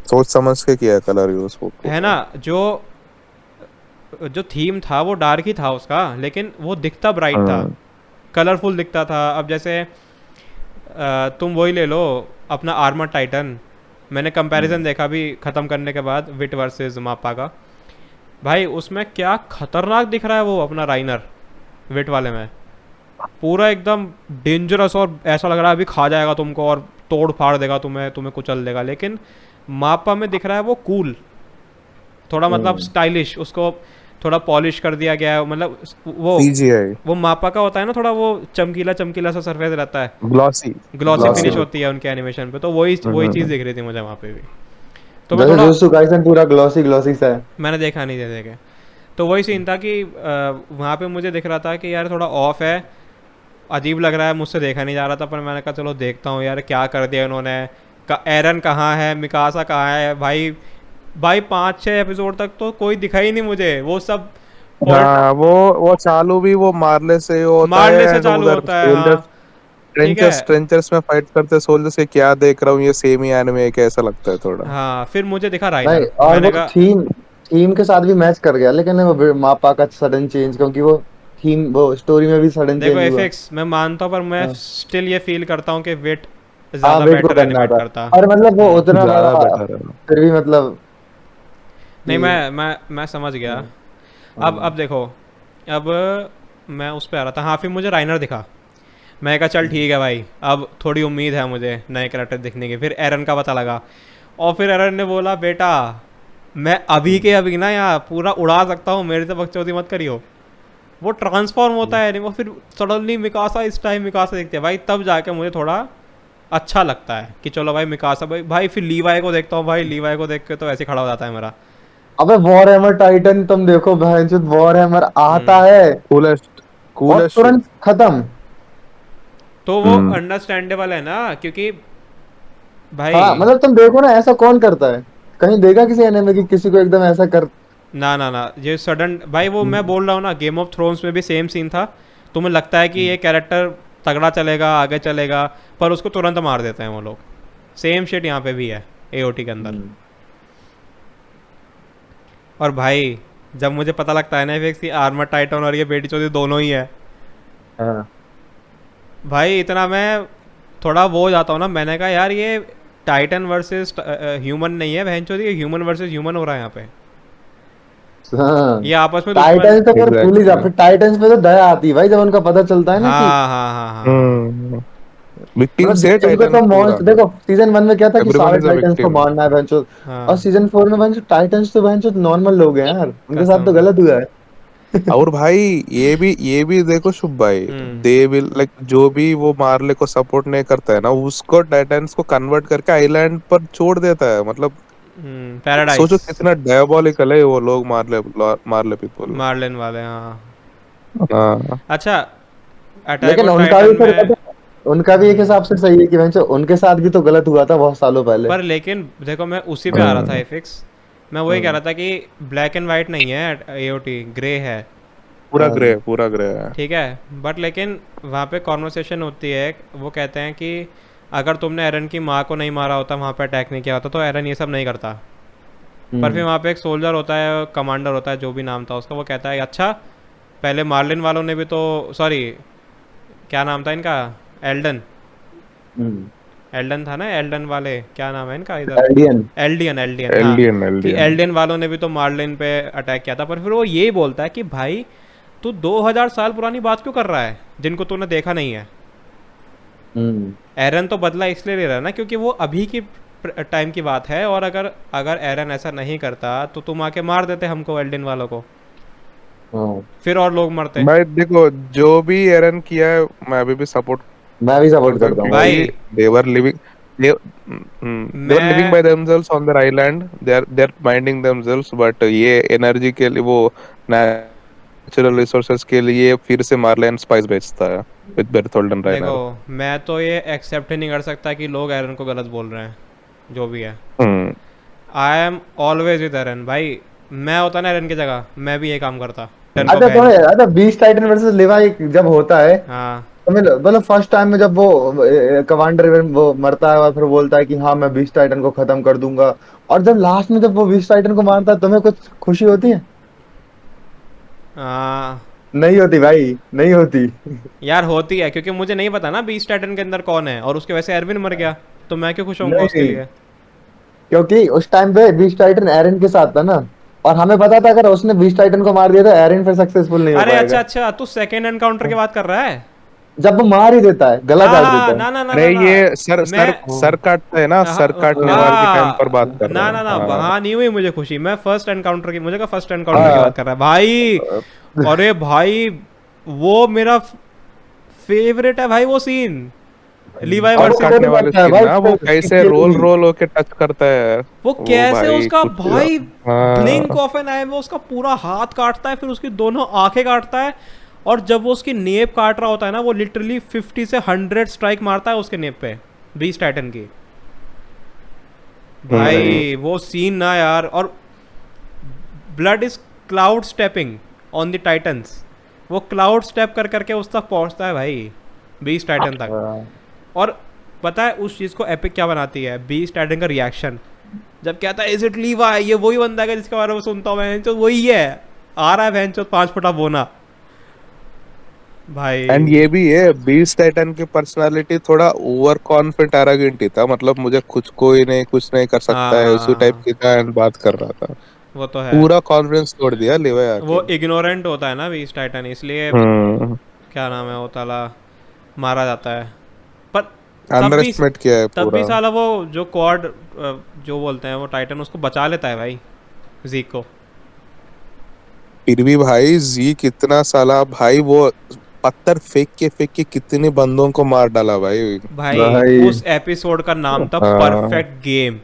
सोच समझ के किया है कलर यूज वो है ना। जो जो थीम था वो डार्क ही था उसका, लेकिन वो दिखता ब्राइट था, हम्म कलरफुल दिखता था। अब जैसे तुम वही ले लो अपना आर्मर टाइटन, मैंने कंपैरिजन देखा भी ख़त्म करने के बाद विट वर्सेस मापा का। भाई उसमें क्या खतरनाक दिख रहा है वो अपना राइनर, विट वाले में पूरा एकदम डेंजरस, और ऐसा लग रहा है अभी खा जाएगा तुमको और तोड़ फाड़ देगा तुम्हें, तुम्हें कुचल देगा। लेकिन मापा में दिख रहा है वो कूल, थोड़ा मतलब स्टाइलिश, उसको थोड़ा पॉलिश कर दिया गया है, मतलब सीजीआई वो मापा का होता है ना, थोड़ा वो चमकीला चमकीला सा सरफेस रहता है, glossy glossy glossy finish glossy होती है उनके एनिमेशन पे, तो वही चीज़ दिख रही थी मुझे वहाँ पे भी। तो मैं जैसे थोड़ा, जुजुत्सु काइसन पूरा ग्लॉसी ग्लॉसी सा है। मैंने देखा नहीं दे देखे, तो वही सीन था कि वहाँ पे मुझे दिख रहा था कि यार थोड़ा ऑफ है, अजीब लग रहा है, मुझसे देखा नहीं जा रहा था। पर मैंने कहा चलो देखता हूँ यार क्या कर दिया उन्होंने, एरन कहाँ है, मिकासा कहाँ है भाई। भाई 5-6 एपिसोड तक तो कोई दिखा ही नहीं मुझे, वो सब हाँ वो चालू भी वो मारने से होता है, मारने से एंड चालू उधर होता है, हाँ सोल्जर्स ठीक है। ट्रेंचर्स ट्रेंचर्स में फाइट करते सोल्जर्स के, क्या देख रहा हूँ ये सेम ही एनिमे कैसा लगता है थोड़ा। हाँ फिर मुझे दिखा नहीं, राइनर, और मैंने वो कहा थीम थीम के साथ भी मैच कर गया, लेकिन वो मापा का सडन चेंज, क्योंकि वो थीम वो स्टोरी में भी सडन देखो चेंज हुआ। एफएक्स मैं मानता हूँ, पर मैं हाँ स्टिल ये फील करता हूँ कि वेट हाँ, ज़्यादा वेट को बेटर करना एनिमेट था, करता। और मतलब वो उतना ज्यादा बड़ा, बेटर है। फिर भी मतलब नहीं, कि मैं समझ गया। हाँ अब देखो, अब मैं उस पे आ रहा था, हाँ फिर मुझे राइनर दिखा, मैं कहा चल ठीक है भाई, अब थोड़ी उम्मीद है मुझे नए कैरेक्टर दिखने की। फिर एरन का पता लगा, और फिर एरन ने बोला बेटा मैं अभी के अभी ना यहाँ पूरा उड़ा सकता हूँ, मेरे से बकचोदी मत करियो। वो ट्रांसफॉर्म होता है नहीं, वो फिर सडनली मिकासा, इस टाइम मिकासा दिखते हैं भाई, तब जाके मुझे थोड़ा अच्छा लगता है कि चलो भाई मिकासा भाई फिर लीवाई को देखता हूँ, भाई लीवाई को देख के तो ऐसे खड़ा हो जाता है मेरा। अबे वॉर हैमर टाइटन तुम देखो, भैंचोद वॉर हैमर आता हम्म है कूलेस्ट और कूलेस्ट शिट। तुरंत खत्म। तो वो हम्म अंडरस्टैंडेबल है ना, क्योंकि हाँ भाई मतलब तुम देखो ना, ऐसा कौन करता है, कहीं देखा किसी एनिमे की किसी को एकदम ऐसा कर। ना ना ना, ये सडन भाई, वो मैं बोल रहा हूँ ना, गेम ऑफ थ्रोन्स में भी सेम सीन था। तुम्हें लगता है कि ये कैरेक्टर तगड़ा चलेगा, आगे चलेगा, पर उसको तुरंत मार देते हैं वो लोग। सेम शिट यहाँ पे भी है एओटी के अंदर। और भाई जब मुझे पता लगता है ना FX की आर्मर टाइटन और ये बेटी चौधरी दोनों ही है, हाँ भाई इतना मैं थोड़ा वो हो जाता हूँ ना। मैंने कहा यार ये टाइटन वर्सेस ह्यूमन नहीं है बहन चौधरी, ये ह्यूमन वर्सेस ह्यूमन हो रहा है यहाँ पे, हाँ, ये आपस में दुश्मन। टाइटन्स तो फिर भूल ही जा, एग्जैक्टली। फिर टाइटन्स पे तो दया आती है भाई, जब उनका पता चलता है ना कि हाँ हाँ हाँ हाँ हाँ। विक्टिम मतलब से जिनको टाइटन तो पूरा, मॉन्स्टर देखो, सीजन 1 में क्या था कि एवरीवन सारे इज अ टाइटन्स को विक्टिम। मारना है भैंचोद, और हाँ सीजन 4 में भैंचोद टाइटन्स तो भैंचोद नॉर्मल लोग हैं यार, उनके साथ तो कसम। गलत हुआ है। और भाई ये भी देखो शुभ भाई, हम्म दे विल लाइक जो भी वो मार्ले को सपोर्ट नहीं करता है ना, उसको टाइटन्स को कन्वर्ट करके आइलैंड पर छोड़ देता है। मतलब पैराडाइज। सोचो कितना डायबॉलिकल है वो लोग, मार्ले पीपल। मार्लिन वाले, हाँ। हाँ अच्छा, अटैक लेकिन ऑन उनका भी टाइटन फिर में। पता है, उनका भी एक हम्म, हिसाब से सही है कि भैंचो उनके साथ भी तो गलत हुआ था बहुत सालों पहले। पर लेकिन देखो मैं उसी पे आ रहा था हम्म, एफिक्स, मैं वही कह हाँ रहा था कि ब्लैक एंड वाइट नहीं है एओटी, ग्रे है, हाँ पूरा ग्रे है। ठीक है। बट लेकिन वहाँ पे कॉन्वर्सेशन होती है, वो कहते हैं कि अगर तुमने एरन की माँ को नहीं मारा होता, वहाँ पे अटैक नहीं किया होता, तो एरन ये सब नहीं करता। पर फिर हम्म वहाँ पे एक सोल्जर होता है, कमांडर होता है, जो भी नाम था उसका, वो कहता है अच्छा पहले मार्लिन वालों ने भी तो, सॉरी क्या नाम था इनका, एल्डन, हम्म एल्डन था ना, एल्डन वाले क्या नाम है इनका इधर, एल्डियन। एल्डियन, एल्डियन, हाँ। एल्डियन कि एल्डियन एल्डियन वालों ने भी तो मार्लिन पे अटैक किया था। पर फिर वो यही बोलता है कि भाई तू 2000 साल पुरानी बात क्यों कर रहा है जिनको तूने देखा नहीं है। हम्म एरन तो बदला इसलिए ले रहा है ना, क्योंकि वो अभी की टाइम की बात है, और अगर अगर एरन ऐसा नहीं करता तो तुम आके मार देते हमको, एल्डिन वालों को, हाँ, फिर और लोग मरते। भाई देखो, जो भी एरन किया है मैं अभी भी सपोर्ट मैं भी सपोर्ट करूंगा, करता हूँ भाई। क्योंकि भाई they were living they they were living मैं by themselves on their island, they are minding themselves, but ये एनर्जी के लिए, वो नेचुरल रिसोर्सेज के लिए फिर से मार्लेन स्पाइस बेचता है विद बेर्थोल्डन देखो, राइनर। मैं तो ये एक्सेप्ट ही नहीं कर सकता कि लोग एरन को गलत बोल रहे हैं, जो भी है। हम्म आई एम ऑलवेज विद एरन भाई। मैं होता ना एरन की जगह, मैं भी ये काम करता, एरन को अच्छा बैन। तुम्हें, अच्छा बीस्ट टाइटन वर्सेस लिवाई जब होता है, हाँ तो मतलब फर्स्ट टाइम में जब वो कमांडर वो मरता है और फिर बोलता है कि हाँ मैं बीस्ट टाइटन को खत्म कर दूंगा, और जब लास्ट में जब वो बीस्ट टाइटन को मारता है, तुम्हें कुछ खुशी होती है? हाँ नहीं होती भाई, नहीं होती। यार होती है, क्योंकि मुझे नहीं पता ना बीस्ट टाइटन के अंदर कौन है, और उसके वैसे एरविन मर गया, तो मैं क्यों खुश होऊंगा उसके नहीं, लिए। क्योंकि उस टाइम पे बीस्ट टाइटन एरन के साथ था ना, और हमें पता था अगर उसने बीस्ट टाइटन को मार दिया तो एरन फिर सक्सेसफुल नहीं हो अरे अच्छा पाएगा। अच्छा, तू सेकेंड एनकाउंटर की बात कर रहा है। जब वो मार ही देता है, गला हाँ काट हाँ, देता है। ना ना ना अरे ना ना, ये सर मैं सर सर काटता है ना, सर काटने वाले के टाइम पर बात कर रहा ना हूँ। ना ना, हाँ वहाँ नहीं हुई मुझे खुशी, मैं फर्स्ट एनकाउंटर की, मुझे का फर्स्ट एनकाउंटर की हाँ, बात कर रहा है भाई। अरे भाई, वो मेरा फेवरेट है भाई, वो सीन लीवाई और सर वो वर्सेस, काटने बोल वाले करता है सीन भाई ना, वो कैसे रोल रोल होके टच करता है वो वो, कैसे भाई उसका कुछ। भाई ब्लिंक हाँ ऑफ एन आई में उसका पूरा हाथ काटता है, फिर उसकी दोनों आंखें काटता है, और जब वो उसकी नेप काट रहा होता है ना, वो लिटरली 50 से 100 स्ट्राइक मारता है उसके नेप पे, बीस्ट टाइटन की। हम्म, भाई वो सीन ना यार, और blood is cloud stepping on the titans, वो क्लाउड स्टेप कर करके उस तक पहुंचता है भाई, बीस्ट टाइटन तक। हाँ। और पता है उस चीज़ को एपिक क्या बनाती है, बीस्ट टाइटन का रिएक्शन, जब कहता है इज इट लीवाई, ये वही बंदा है जिसके बारे में सुनता हूँ मैं, तो वही है, आ रहा है बहन चो 5 फुटा बोना भाई। एंड ये भी है, बीस्ट टाइटन की पर्सनालिटी थोड़ा ओवर कॉन्फिडेंट एरोगेंट ही था, मतलब मुझे खुद कोई नहीं कुछ नहीं कर हाँ सकता है, उसी टाइप हाँ, की था एंड बात कर रहा था। वो तो है। पूरा कॉन्फिडेंस तोड़ दिया लिवे वो आके। इग्नोरेंट होता है ना बीस्ट टाइटन, इसलिए हम्म, क्या नाम है वो ताला मारा जाता है। पर तब अंडर भी एस्टिमेट किया है तब भी पूरा। साला वो जो क्वाड जो बोलते हैं वो टाइटन उसको बचा लेता है भाई, जीक को। फिर भी भाई जी कितना साला भाई, वो पत्थर फेंक के कितने बंदों को मार डाला भाई। भाई भाई उस एपिसोड का नाम था हाँ, परफेक्ट गेम।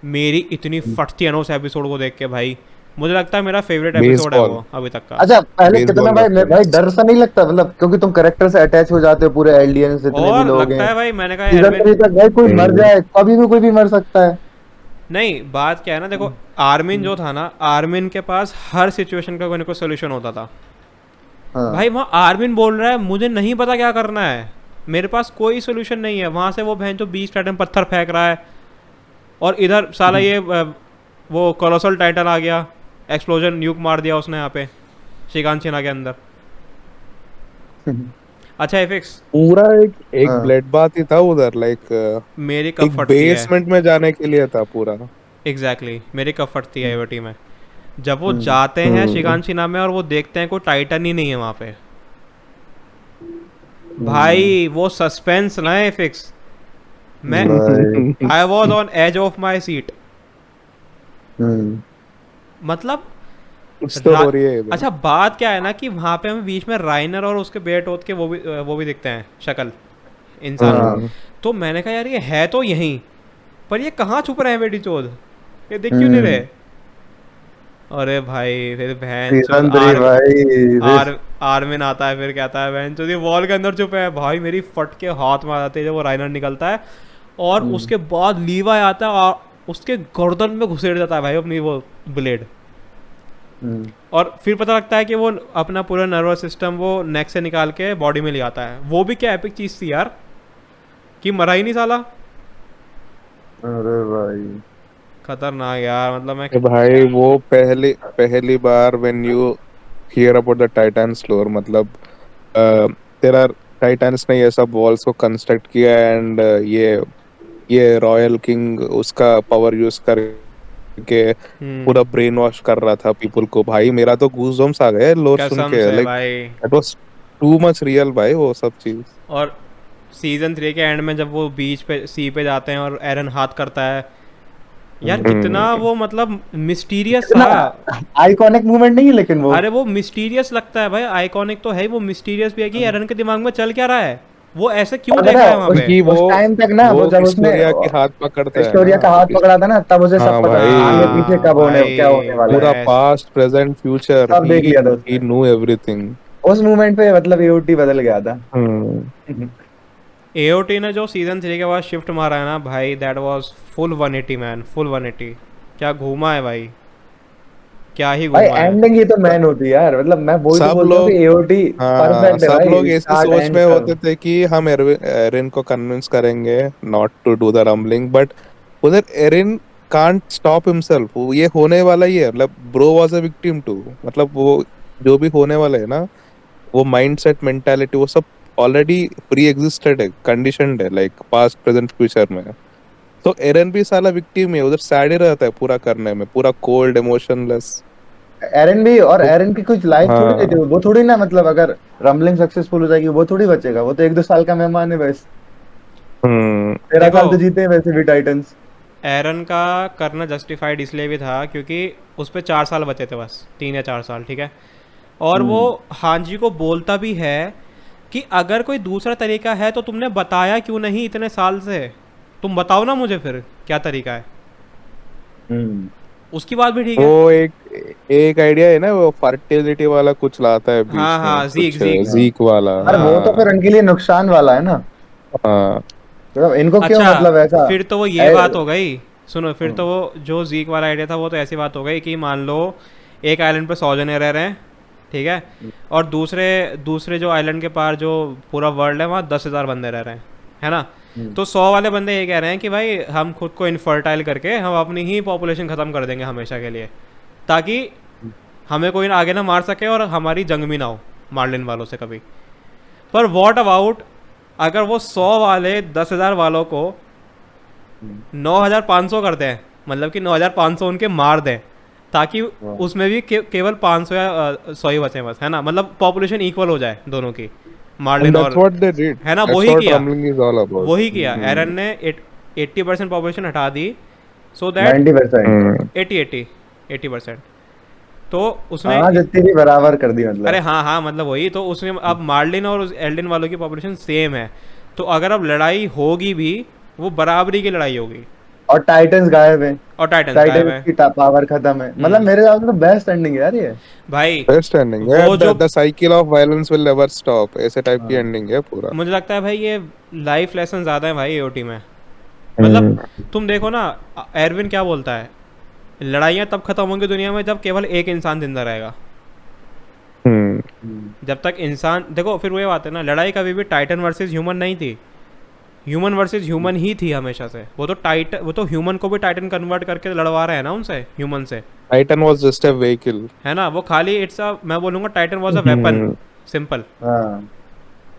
मेरी इतनी फटती है ना उस एपिसोड को देख के भाई, मुझे लगता है मेरा फेवरेट एपिसोड है बेसबॉल वो अभी तक का। अच्छा, पहले कितना बेसबॉल भाई भाई रेफरेंस। डर सा नहीं लगता, मतलब क्योंकि तुम करेक्टर से अटैच हो जाते हो, पूरे एलियंस जितने भी और लोग लगता हैं। है भाई, मैंने कहा सीजन एरविन, 3 तक भाई कोई मर हम्म, जाए, कभी भी कोई भी मर सकता है। नहीं बात क्या है ना, देखो आर्मिन जो था ना, आर्मिन के पास हर सिचुएशन का कोई ना कोई सोल्यूशन होता था हाँ। भाई। वहाँ आर्मिन बोल रहा है मुझे नहीं पता क्या करना है, मेरे पास कोई सोल्यूशन नहीं है, वहाँ से वो बहन जो 20 टाइटन पत्थर फेंक रहा है, और इधर साला ये वो कोलोसल टाइटन आ गया, एक्सप्लोजन न्यूक मार दिया उसने यहाँ पे शिगानशिना के अंदर। अच्छा एफिक्स, पूरा एक एक हाँ। ब्लड बाथ ही था उधर, लाइक मेरी कब एक फटती है, बेसमेंट में जाने के लिए था पूरा। एग्जैक्टली मेरी कब फटती है एवटी में, जब वो हम्म। जाते हैं हम्म, शिगानशिना में और वो देखते हैं कोई टाइटन ही नहीं है वहाँ पे। हम्म। भाई वो सस्पेंस ना है फिक्स, मैं भाई। I was on edge of my seat, hmm. मतलब कुछ तो हो रही है इधर। अच्छा बात क्या है ना कि वहाँ पे हमें बीच में राइनर और उसके बेट ओथ के वो भी दिखते हैं शक्ल इंसानों, हाँ। हम्म, तो मैंने कहा यार ये है तो यहीं, पर ये कहाँ छुप रहे हैं बेटी चोद, ये दिख क्यों नहीं रहे। हम्म। अरे भाई फिर बहन चोद सीजन 3 भाई आर्मिन आता है, फिर कहता है बहन चोद ये वॉल के अंदर छुपे हैं भाई, मेरी फट के हाथ में आ जाते हैं जब वो राइनर निकलता है, और हम्म। उसके बाद लीवा आता है और उसके गर्दन में घुसेड़ जाता है भाई अपनी वो ब्लेड, हम्म। और फिर पता लगता है कि वो अपना पूरा नर्वस सिस्टम वो नेक से निकाल के बॉडी में ले आता है। वो भी क्या एपिक चीज़ थी यार, कि मरा ही नहीं साला, अरे भाई खतरनाक यार, मतलब मैं कि भाई वो पहली पहली बार when you hear about the titans lore, मतलब देयर आर टाइटन्स ने ये सब वॉल्स को कंस्ट्रक्ट किया, एंड ये रॉयल किंग उसका पावर यूज करके पूरा ब्रेन वॉश कर रहा था पीपल को। भाई मेरा तो गूज़बम्स आ गए लोर सुन कसम के, से लाइक भाई। That was too much real भाई वो सब चीज। और सीजन 3 के एंड में जब वो बीच पे सी पे जाते हैं और एरन हाथ करता है, यार कितना वो मतलब मिस्टीरियस इतना था। आइकॉनिक मूवमेंट नहीं है लेकिन वो अरे वो मिस्टीरियस लगता है भाई, आइकॉनिक तो है, वो मिस्टीरियस भी है कि एरन के दिमाग में चल क्या रहा है, वो ऐसे क्यों और देख पता रहा है है वहाँ पे। कि उस टाइम तक ना वो वो जब उसने विक्टोरिया के हाथ पकड़ता है विक्टोरिया ना का हाथ पकड़ा था ना, तब उसे सब हाँ पता था आगे भाई, पीछे हाँ कब होने क्या होने भाई वाला है, पूरा बस। पास्ट प्रेजेंट फ्यूचर सब देख लिया था ही उसने। New everything. उस मूवमेंट पे मतलब एओटी बदल गया था। हम्म। एओटी ने जो सीजन 3 के बाद शिफ्ट मारा है ना भाई, that was full 180 man, full 180। क्या घूमा है भाई, क्या ही भाई घूमा है। एंडिंग ही तो मैन होती है यार, मतलब मैं वही तो सब बोलता हूँ कि लोग एओटी हाँ परफेक्ट है सब लोग भाई, ऐसे स्टार्ट सोच एंड में होते सब। थे कि हम एरिन को कन्विंस करेंगे not to do the rumbling, but उधर एरिन कांट स्टॉप हिमसेल्फ, ये होने वाला ही है, मतलब bro was a victim too, मतलब वो जो भी होने वाला है ना, वो माइंडसेट मेंटालिटी वो सब ऑलरेडी प्री एग्जिस्टेड है, कंडीशनड है, लाइक पास्ट प्रेजेंट फ्यूचर में। तो एरन भी साला विक्टिम है, उधर सैड ही रहता है पूरा करने में, पूरा कोल्ड इमोशनलेस। एरन भी, और तो एरन की कुछ लाइफ थोड़ी देती है हाँ। वो थोड़ी ना, मतलब अगर रमलिंग सक्सेसफुल हो जाएगी वो थोड़ी बचेगा, वो तो 1-2 साल का मेहमान है बस। हम्म। 13 साल देखो तो जीते हैं वैसे भी टाइटंस। एरन का करना जस्टिफाइड इसलिए भी था क्योंकि उस पर 4 साल बचे थे, बस 3 या 4 साल, ठीक है। और वो हम्म। हांजी को बोलता भी है कि अगर कोई दूसरा तरीका है तो तुमने बताया क्यों नहीं इतने साल से, तुम बताओ ना मुझे फिर क्या तरीका है। हम्म। उसकी बात भी ठीक है। वो एक एक आइडिया है ना, वो फर्टिलिटी वाला कुछ लाता है हाँ बीच में, हाँ, जीक कुछ जीक। हाँ। जीक वाला। अरे वो तो हाँ। फिर उनके लिए नुकसान वाला है ना, हाँ। मतलब इनको क्यों अच्छा, मतलब ऐसा। फिर तो वो ये ए, बात हो गई। सुनो, फिर तो हम्म। वो जो जीक वाला आइडिया था वो तो ऐसी बात हो गई कि मान लो एक आइलैंड पे 100 जने रह रहे हैं, ठीक है। और दूसरे दूसरे जो आइलैंड के पार जो पूरा वर्ल्ड है वहाँ 10,000 बंदे रह रहे हैं, है ना। हम्म। तो 100 वाले बंदे ये कह रहे हैं कि भाई हम खुद को इनफर्टाइल करके हम अपनी ही पॉपुलेशन ख़त्म कर देंगे हमेशा के लिए, ताकि हमें कोई आगे ना मार सके और हमारी जंग भी ना हो मार्लिन वालों से कभी। पर वॉट अबाउट अगर वो 100 वाले 10,000 वालों को 9,500 कर दें, मतलब कि 9,500 उनके मार दें, ताकि हाँ। उसमें भी केवल 500 या 100 ही बचे बस, है ना। मतलब पॉपुलेशन इक्वल हो जाए दोनों की, And मार्लिन that's और, what they did. है ना। That's वही what किया, Rumbling is all about. वही किया हम्म। एरन ने। 80% पॉपुलेशन हटा दी, सो दैट 90%। हम्म। 80% तो उसने, हाँ जितनी भी बराबर कर दी अरे मतलब। हाँ हाँ, मतलब वही तो उसने। अब मार्लिन और उस एल्डिन वालों की पॉपुलेशन सेम है, तो अगर अब लड़ाई होगी भी वो बराबरी की लड़ाई होगी। और टाइटंस गायब है, और टाइटन्स गायब टाइटंस है। की पावर खत्म है, मतलब हम्म। मेरे हिसाब से तो बेस्ट एंडिंग है यार ये। भाई Best ending. Yeah, वो जो, the cycle of violence will never stop. ऐसे टाइप की हाँ। एंडिंग है पूरा। मुझे लगता है भाई ये लाइफ लेसन ज़्यादा है भाई एओटी में। मतलब हम्म। तुम देखो ना, एरविन क्या बोलता है, लड़ाइयाँ तब खत्म होंगी दुनिया में जब केवल एक इंसान जिंदा रहेगा। हम्म। जब तक इंसान, देखो फिर वही बात है ना, लड़ाई कभी भी टाइटन वर्सेस ह्यूमन नहीं थी, ह्यूमन वर्सेस ह्यूमन ही थी हमेशा से। वो तो ह्यूमन को भी टाइटन कन्वर्ट करके लड़वा रहे हैं ना उनसे, ह्यूमन से, Titan was just a vehicle. है ना। वो खाली इट्स अ, मैं बोलूँगा Titan was a weapon, hmm. Simple. हाँ।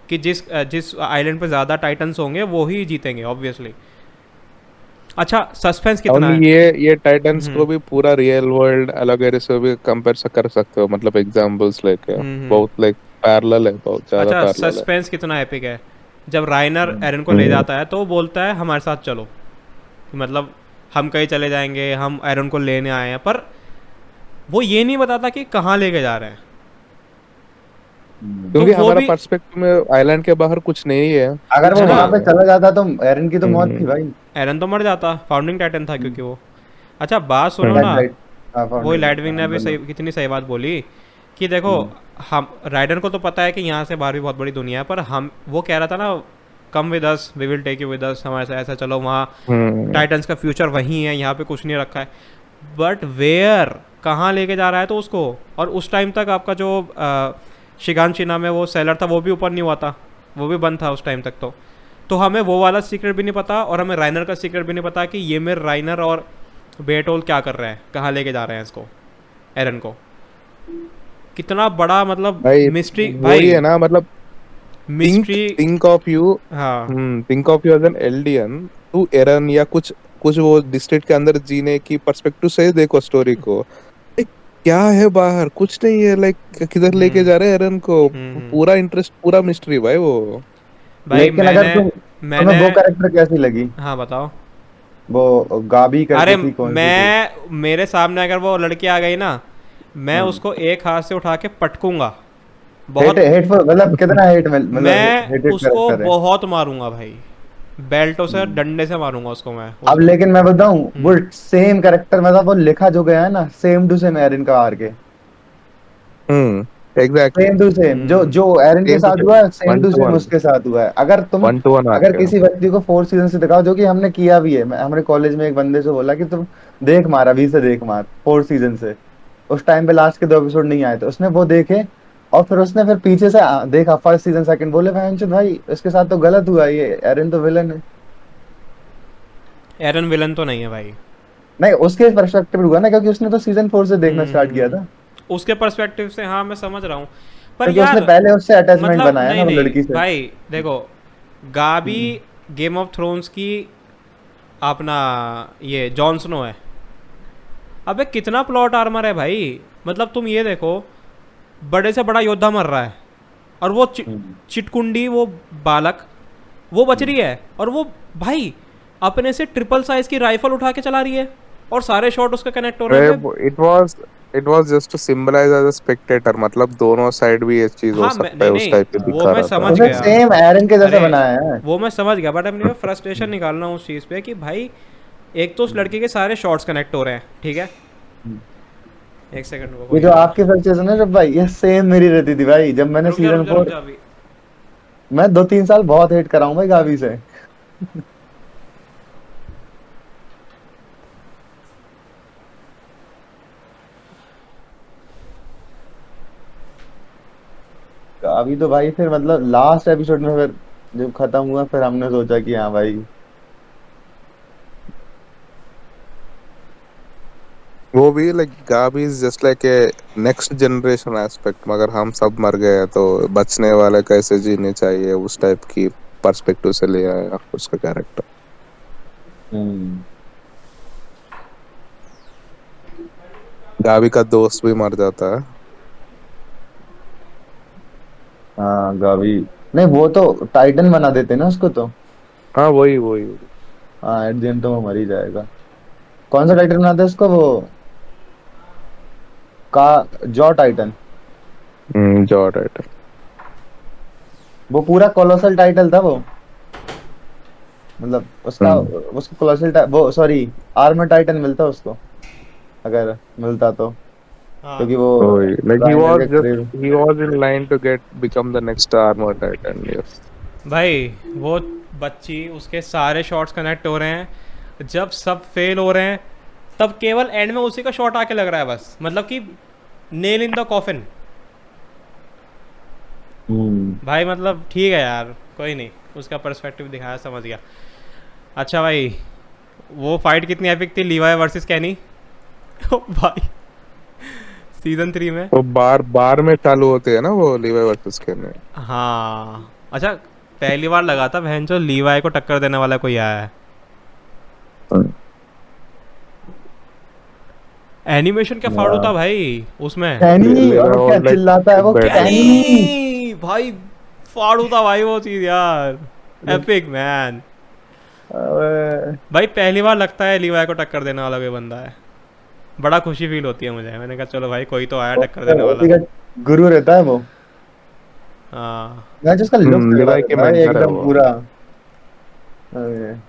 कि जिस आइलैंड पे ज़्यादा टाइटन्स होंगे वो ही जीतेंगे ऑब्वियसली। अच्छा, सस्पेंस कितना और है। ये टाइटन्स हम्म को भी पूरा रियल वर्ल्ड अलग से भी कंपेयर कर सकते हो, मतलब एग्जांपल्स लेके हम्म। बहुत लाइक पैरेलल है, बहुत ज्यादा अच्छा, पैरेलल है। सस्पेंस कितना एपिक है। जब राइनर हम्म। एरन को ले हम्म। जाता है तो वो बोलता है हमारे साथ चलो, कि मतलब हम कहीं चले जाएंगे, हम एरन को लेने आए हैं। पर वो ये नहीं बताता कि कहाँ लेके जा रहे हैं। तो क्योंकि वो हमारा भी, पर्सपेक्टिव में आइलैंड के बाहर कुछ नहीं है, अगर कुछ वो है ना। वहां नहीं पे है। चला जाता तो एरन की तो मौत थी हम्म। भाई। एरन तो मर जाता, फाउंडिंग टाइटन था क्योंकि वो। अच्छा बात सुनो हम्म। ना, राइट। हाँ वही फाउंडेशन लाइटविंग ने हाँ भी बोलो। सही, कितनी सही बात बोली कि देखो, हम राइडर को तो पता है कि यहाँ से बाहर भी बहुत बड़ी दुनिया है, पर हम, वो कह रहा था ना, come with us, we will take you with us, हमारे साथ ऐसा चलो वहाँ, हम्म। टाइटन्स का फ्यूचर वहीं है, यहाँ पे कुछ नहीं रखा है। बट वेयर, कहाँ लेके जा रहा है तो उसको। और उस टाइम तक आपका जो शिगानशी नाम है वो सेलर था, वो भी ऊपर नहीं हुआ था, वो भी बंद था उस टाइम तक। तो हमें वो वाला सीक्रेट भी नहीं पता, और हमें राइनर का सीक्रेट भी नहीं पता कि ये मेरे राइनर और बेटोल क्या कर रहे हैं, कहाँ लेके जा रहे हैं इसको, एरन को। कितना बड़ा मतलब भाई मिस्ट्री वही भाई, है ना, मतलब think mystery. Think of you हाँ। Think of you as an Eldian to Eren, या कुछ कुछ वो डिस्ट्रिक्ट के अंदर जीने की पर्सपेक्टिव से देखो स्टोरी को। एक क्या है बाहर, कुछ नहीं है, लाइक किधर लेके हम्म जा रहे हैं एरन को, हम्म। पूरा इंटरेस्ट, पूरा मिस्ट्री भाई वो। भाई लेकिन अगर मैंने तुम्हें वो कैरेक्टर कैसी लगी? हाँ बताओ। वो गाबी अरे करके थी, कौन सी थी? मेरे सामने अगर वो लड़की आ गई ना, मैं हाँ। उसको एक हाथ से उठा के पटकूंगा हेट बहुत। हेटफुल, मतलब कितना हेट, मतलब मैं हेटेड उसको कैरेक्टर है। बहुत मारूंगा भाई, बेल्टों से हम्म। डंडे से मारूंगा उसको मैं अब उसको। लेकिन मैं बताऊं, वो हम्म। सेम कैरेक्टर, मतलब वो लिखा जो गया है ना, सेम टू सेम एरिन का आर के। एग्जैक्टली। सेम टू सेम जो हम्म। जो एरिन के सेम टू साथ हुआ सेम, है, same one two two same one, उसके साथ हुआ है। अगर तुम, 1 to 1 अगर आके। किसी व्यक्ति को 4 सीजन से दिखाओ, जो कि हमने किया भी है, हमारे कॉलेज में एक बंदे से बोला कि तुम देख मार, अभी से देख मार 4 सीजन से। उस टाइम पे लास्ट के 2 एपिसोड नहीं आए थे, उसने वो देखे, और फिर उसने फिर पीछे से देखा फर्स्ट सीजन सेकंड, बोले भाई इसके साथ तो गलत हुआ, ये एरिन तो विलन है। एरन विलन तो नहीं है भाई। नहीं, उसके पर्सपेक्टिव हुआ ना, क्योंकि उसने तो सीजन 4 से देखना स्टार्ट किया था। उसके पर्सपेक्टिव से हाँ मैं समझ रहा हूँ, पर क्योंकि उसने यार पहले उससे अटैचमेंट मतलब बनाया ना नहीं वो नहीं लड़की से। भाई, देखो गाबी हम्म। गेम ऑफ थ्रोन्स की अपना ये जॉन स्नो है। अबे कितना प्लॉट आर्मर है भाई, मतलब तुम ये देखो, बड़े से बड़ा योद्धा मर रहा है और वो हम्म। चिटकुंडी वो बालक वो बच हम्म। रही है, और वो भाई अपने से ट्रिपल साइज की राइफल उठा के चला रही है और सारे शॉट उसके कनेक्ट हो रहे हैं बे। It was just to symbolize as a spectator, मतलब दोनों साइड भी ये चीज हो हाँ मैं सकता नहीं है, उस नहीं टाइप के वो दिखा मैं रहा था। समझ तो फिर गया। सेम एरन के जैसा अरे बनाया है। वो मैं समझ गया, बट अपनी फ्रस्ट्रेशन निकाल रहा हूँ उस चीज़ पे कि भाई एक तो उस लड़के के सारे शॉट्स कनेक्ट हो रहे हैं, ठीक है। एक सेकंड को ये कोई जो आ रहा आपकी फ्रस्ट्रेशन है जब भाई, ये सेम मेरी रहती थी भाई, जब है। मैंने रुक जा रुक सीजन जा रुक 4, जा अभी। मैं 2-3 साल बहुत हेट करा हूं भाई गावी से। गावी तो भाई फिर मतलब लास्ट एपिसोड में फिर जब खत्म हुआ, फिर हमने सोचा कि हाँ भाई। वो भी लाइक गाबी is just like A next generation aspect, मगर हम सब मर गए हैं तो बचने वाले कैसे जीने चाहिए उस टाइप की पर्सपेक्टिव से ले आया उसका कैरेक्टर। हम्म। गाबी का दोस्त भी मर जाता है। हाँ गावी, नहीं वो तो टाइटन बना देते ना उसको तो। हाँ वही वही। हाँ, एट द एंड तो वो मर ही जाएगा। कौन सा टाइटन बनाते हैं उसको, वो का जॉ टाइटन। जॉर्ड राइटर। वो पूरा कोलोसल टाइटल था वो, मतलब उसका, हम्म, उसको कोलोसल वो सॉरी, आर्मर टाइटन मिलता उसको, अगर मिलता तो। हाँ क्योंकि वो वही लाइक राइनर के करीब। he was in line to get become the next armor titan, yes. भाई वो बच्ची उसके सारे शॉट्स कनेक्ट हो रहे हैं, जब सब फेल हो रहे हैं तब केवल एंड में उसी का शॉट आके लग रहा है बस, मतलब कि नेल इन द कॉफिन। हम्म। भाई मतलब ठीक है यार, कोई नहीं, उसका पर्सपेक्टिव दिखाया, समझ गया। अच्छा भाई, वो फाइट कितनी एपिक थी, लीवाई वर्सेस कैनी। ओ भाई, सीजन 3 में। वो बार बार में चालू होते हैं ना वो लीवाई वर्सेस केन में। हाँ अच्छा, पहली बार लगा था बहन जो लीवाई को टक्कर देने वाला कोई आया है। एनिमेशन क्या फाड़ू था भाई उसमें। कैनी, और लीवाई वो क्या वाज लाइक चिल्लाता है वो, बैटमैन। कैनी। कैनी भाई, फाड़ू था भाई वो चीज़ यार, एपिक मैन। अबे, भाई पहली बार लगता है लीवाई को टक्कर देने वाला कोई बंदा है, बड़ा खुशी फील होती है मुझे, मैंने कहा चलो भाई कोई तो आया टक्कर देने वाला। उसी का गुरु रहता है वो। हाँ। मैं जिसका लुक तगड़ा लीवाई के रहता है मेंटर है एकदम वो। पूरा।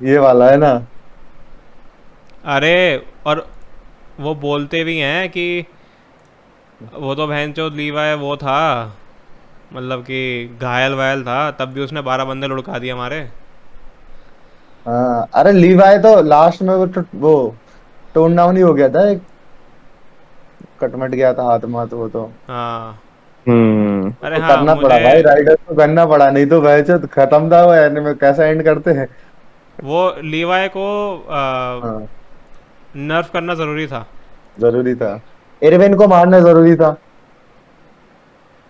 ये वाला है ना। अरे और वो बोलते भी हैं कि वो तो बहन चो लीवाई वो था, मतलब कि घायल वायल था तब भी उसने 12 बंदे लुढ़का दिए हमारे। हाँ, अरे लीवाई तो लास्ट में वो टोन डाउन ही हो गया था, एक कटमट गया था हाथ में तो वो तो। हाँ। हम्म। अरे तो हाँ करना मुझे पड़ा भाई, राइडर को करना पड़ा, नहीं तो वैसे तो खत्म था वो एनिमे, कैसा एंड करते हैं। वो लीवाई को हाँ, नर्फ करना ज़रूरी था, जरूरी था, एरविन को मारना जरूरी था।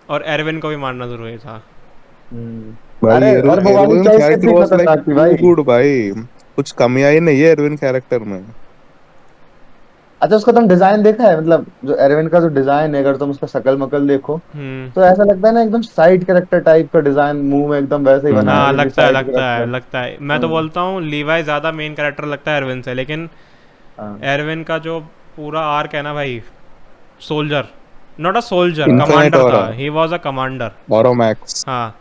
और एरविन को भी मारना ज़रूरी था। हम्म। भाई अरे और वो वाली एरविन चॉइस कैरेक्टर कितनी वाज लाइक खतरनाक थी टू भाई। गुड भाई। कुछ कमी आई नहीं है एरविन कैरेक्टर में। अच्छा उसका तुम डिजाइन देखा है, मतलब जो एरविन का जो डिजाइन है, अगर तुम उसका शकल मकल देखो हम्म। तो ऐसा लगता है ना एकदम साइड कैरेक्टर टाइप का डिजाइन, मुंह में एकदम वैसे ही बनाया हाँ है कि लगता है, साइड लगता है, कैरेक्टर। लगता है। मैं तो हाँ बोलता हूँ लीवाई ज़्यादा मेन कैरेक्टर लगता है एरविन से, लेकिन हाँ एरविन का जो पूरा आर्क है ना भाई, soldier, not a soldier, infinite commander और था, ही वॉज अ कमांडर। ऑरोमैक्स। हाँ,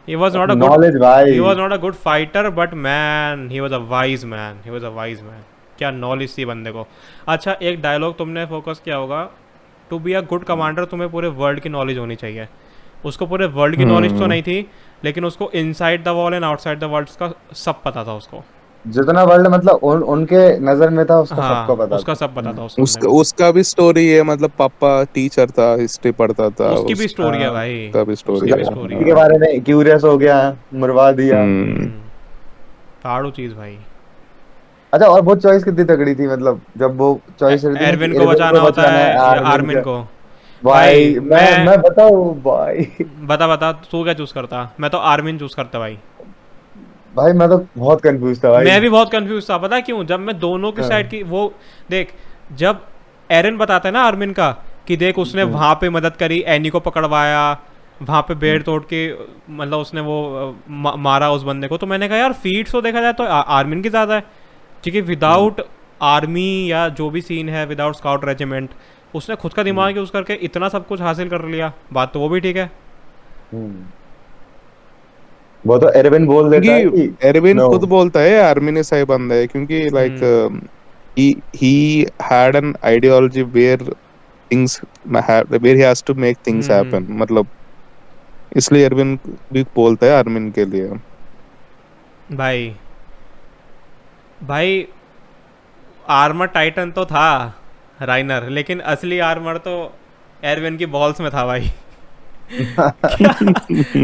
he was not a good knowledge he भाई। was not a good fighter but man he was a wise man, he was a wise man। क्या knowledge थी बंदे को। अच्छा एक डायलॉग तुमने फोकस किया होगा, to be a good commander तुम्हें पूरे वर्ल्ड की नॉलेज होनी चाहिए। उसको पूरे वर्ल्ड की नॉलेज तो हम्म। नहीं थी, लेकिन उसको inside the wall and outside the world का सब पता था उसको। जितना वर्ल्ड मतलब उनके नजर में था उसका सबको हाँ पता उसका था। सब पता था उस बंदे उसका को। उसका भी स्टोरी है, मतलब पापा टीचर था, हिस्ट्री पढ़ता था, उसकी भी स्टोरी है हाँ, भाई, उसका भी स्टोरी उसकी भी है। स्टोरी लड़की के है। हाँ। बारे में क्यूरियस हो गया, मरवा दिया। हम्म। फाड़ू चीज़ भाई। अच्छा और वो चॉइस कितनी तगड़ी थी, मतलब जब वो चॉइस रहती ना कि एरविन को एरविन बचाना को होता बचाना है है या आर्मिन आर्मिन का। को। भाई भाई मैं बताऊं भाई। बता बता तू क्या चूज करता। मैं तो आर्मिन चूज करता भाई। भाई मैं तो बहुत कंफ्यूज था भाई। मैं भी बहुत कंफ्यूज था, पता है क्यों, जब मैं दोनों की साइड हाँ, की वो देख, जब एरन बताता है ना आर्मिन का कि देख उसने हम्म, वहां पे मदद करी, एनी को पकड़वाया, वहां पे बेड़ तोड़ के, मतलब उसने वो मारा उस बंदे को, तो मैंने कहा यार फीट्स तो देखा जाए तो आर्मिन की ज़्यादा है, क्योंकि हम्म, विदाउट आर्मी या जो भी सीन है, विदाउट स्काउट रेजिमेंट, उसने खुद का हम्म, दिमाग यूज़ करके इतना सब कुछ हासिल कर लिया, बात तो वो भी ठीक है। हम्म। वो तो एरविन बोल देता है कि क्योंकि एरविन नो। खुद बोलता है आर्मी ने सही बंदा है, क्योंकि like hmm. he he had an ideology things where he has to make things hmm. happen, मतलब इसलिए एरविन भी बोलता है आर्मिन के लिए। भाई भाई आर्मर टाइटन तो था राइनर, लेकिन असली आर्मर तो एरविन की बॉल्स में था भाई। क्या?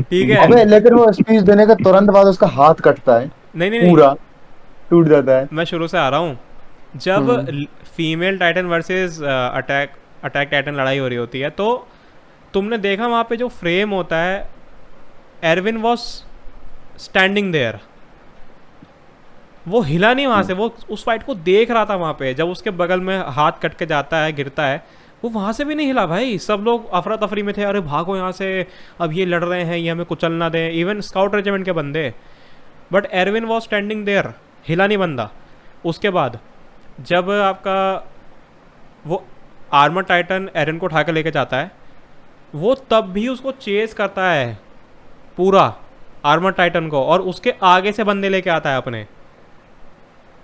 ठीक है। अबे लेकिन वो स्पीच देने के तुरंत बाद उसका हाथ कटता है, नहीं नहीं नहीं, पूरा टूट जाता है। मैं शुरू से आ रहा हूँ। जब हम्म, female titan versus attack attack titan लड़ाई हो रही होती है, तो तुमने देखा वहाँ पे जो फ्रेम होता है, एरविन वॉज स्टैंडिंग देयर, वो हिला नहीं वहाँ से, वो उस फाइट को देख रहा था वहाँ पे। जब उसके बगल में हाथ कट के जाता है, गिरता है, वो वहाँ से भी नहीं हिला भाई। सब लोग अफरा तफरी में थे, अरे भागो यहाँ से, अब ये लड़ रहे हैं, ये हमें कुचल ना दें, इवन स्काउट रेजिमेंट के बंदे। But Erwin was standing there, हिला नहीं बंदा। उसके बाद जब आपका वो आर्मर टाइटन एरन को उठा के लेके जाता है, वो तब भी उसको चेस करता है पूरा आर्मर टाइटन को, और उसके आगे से बंदे लेके आता है अपने।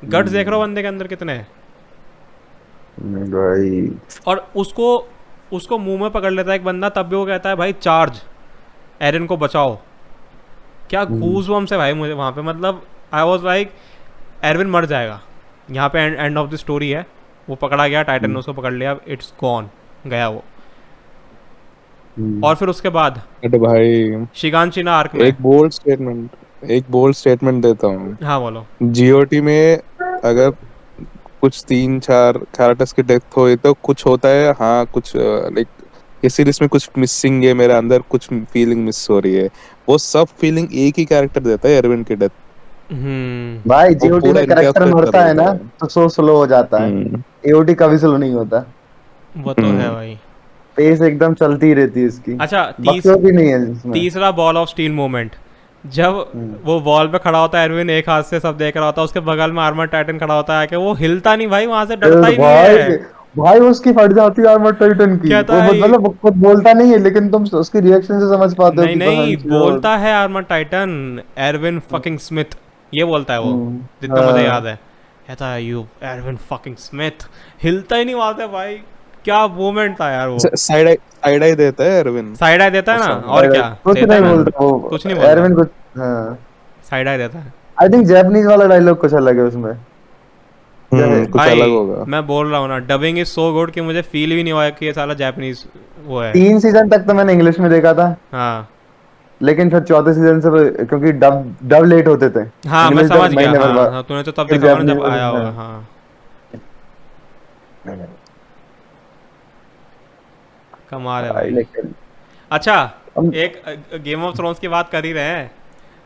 गट्स देख रहे हो बंदे के अंदर कितने हैं। भाई और उसको उसको मुंह में पकड़ लेता है एक बंदा, तब भी वो कहता है भाई चार्ज, एरन को बचाओ। क्या घूस बम से भाई मुझे वहाँ पे, मतलब आई वॉज लाइक एरविन मर जाएगा यहाँ पे, एंड ऑफ द स्टोरी है। वो पकड़ा गया, टाइटन ने उसको पकड़ लिया, इट्स गॉन, गया वो। और फिर उसके बाद अरे भाई, शिगानशिना आर्क में। एक बोल्ड स्टेटमेंट देता हूँ। हाँ बोलो। जीओटी में अगर कुछ 3-4 कैरेक्टर्स की डेथ हुई तो कुछ होता है, हाँ कुछ लाइक इस सीरीज में कुछ मिसिंग है, मेरे अंदर कुछ फीलिंग मिस हो रही है, वो सब फीलिंग एक ही कैरेक्टर देता है, एरविन की डेथ। हम्म। भाई वो जीओटी पूरा में करेक्टर इनकैप्सुलेट कर मरता है देता ना है। तो सो स्लो हो जाता है, हम्म। एओटी कभी स्लो नहीं होता। वो तो है हम्म। भाई। पेस एकदम चलती ही रहती है इसकी, अच्छा बकचोद भी नहीं है इसमें। तीसरा बॉल ऑफ स्टील मोमेंट, जब हम्म। वो वॉल पे खड़ा होता है एरविन, एक हाथ से सब देख रहा होता है, उसके बगल में आर्मर टाइटन खड़ा होता है कि वो हिलता नहीं भाई, वहां से डरता ही नहीं भाई है। भाई उसकी फट जाती है आर्मर टाइटन की, कहता वो है मतलब वो खुद बोलता नहीं है लेकिन तुम उसकी रिएक्शन से समझ पाते हो नहीं कि नहीं, पसंद और। बोलता है armour titan, Erwin fucking Smith, ये बोलता है वो, जितना मुझे याद हाँ। है। कहता है यू एरविन फकिंग स्मिथ, हिलता ही नहीं वहां से भाई। क्या मोमेंट था यार वो। साइड आई देता है एरविन साइड आई देता है उस ना, समय। और क्या कुछ देता है नहीं ना, बोलता वो, कुछ नहीं बोलता, एरविन कुछ। हाँ, साइड आई देता है। आई थिंक जैपनीज वाला डायलॉग कुछ अलग है उसमें, क्या है। कुछ अलग भाई होगा। मैं बोल रहा हूँ ना, डबिंग इज सो गुड कि मुझे फील भी नहीं हुआ कि ये साला जापानीज वो है। 3 सीजन तक तो मैंने इंग्लिश में देखा था, हाँ लेकिन फिर चौथे सीजन से क्योंकि डब डब लेट होते थे, हाँ मैं इंग्लिश समझ डब गया, महीने भर हाँ बाद, हाँ, तूने तो तब फिर देखा होगा ना जापानीज जब आया वर्जन। होगा, हाँ हाँ। कमाल है भाई भाई। लेकिन अच्छा हम। एक गेम ऑफ थ्रोन्स की बात कर ही रहे हैं,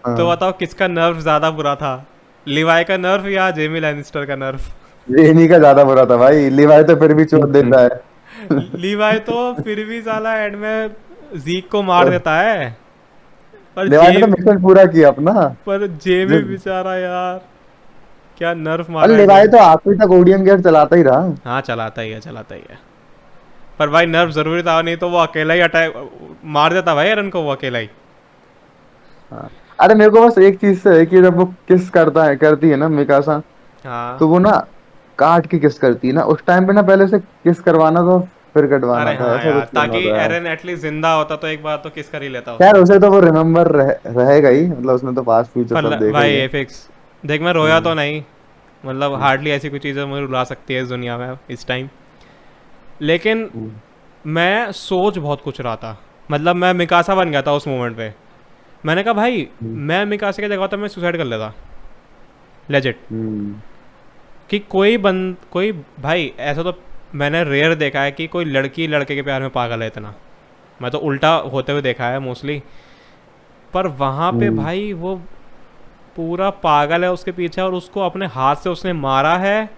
तो हाँ। बताओ किसका नर्व ज्यादा बुरा था, लिवाई का नर्व या जेमी लैनिस्टर का नर्व। जेमी का ज्यादा बुरा था भाई, लिवाई तो फिर भी चोट देता है। लीवाई तो फिर भी साला एंड में जीक को मार देता है, पर लिवाई ने जे तो मिशन पूरा किया अपना। पर जेमी जब बेचारा यार, क्या नर्फ और मारा है लिवाई जेमी। तो आखिरी तक ओडीएम गेयर चलाता ही रहा। हाँ चलाता ही है, चलाता ही है। पर भाई नर्फ जरूरी था, नहीं तो वो अकेला ही अटैक मार देता भाई एरन को, वो अकेला ही। हाँ। अरे मेरे को बस एक चीज से है कि जब वो किस करती है ना मिकासा, हाँ। तो वो ना काट के किस करती है ना, उस टाइम पे ना पहले से किस करवाना था फिर कटवाना अरे था, हाँ ऐसा कुछ यार, करना ताकि था यार। एरन एटलीस्ट जिंदा होता तो एक बार तो किस कर ही लेता यार उसको। उसे तो वो रहेगा ही, मतलब उसने तो पास्ट फ्यूचर पर सब देखा भाई ही है। एफिक्स, देख मैं रोया हम्म, तो नहीं, मतलब हम्म, हार्डली ऐसी कोई चीज़ें मुझे रुला सकती है इस दुनिया में इस टाइम, लेकिन हम्म, मैं सोच बहुत कुछ रहा था। मतलब मैं मिकासा बन गया था उस मोमेंट पे। मैंने कहा भाई, हम्म, मैं मिकासा की जगह होता मैं सुसाइड कर लेता, लेजिट। हम्म, कि कोई भाई ऐसा तो मैंने रेयर देखा है कि कोई लड़की लड़के के प्यार में पागल है इतना। मैं तो उल्टा होते हुए देखा है मोस्टली। पर वहाँ पे हम्म, भाई वो पूरा पागल है उसके पीछे, और उसको अपने हाथ से उसने मारा है।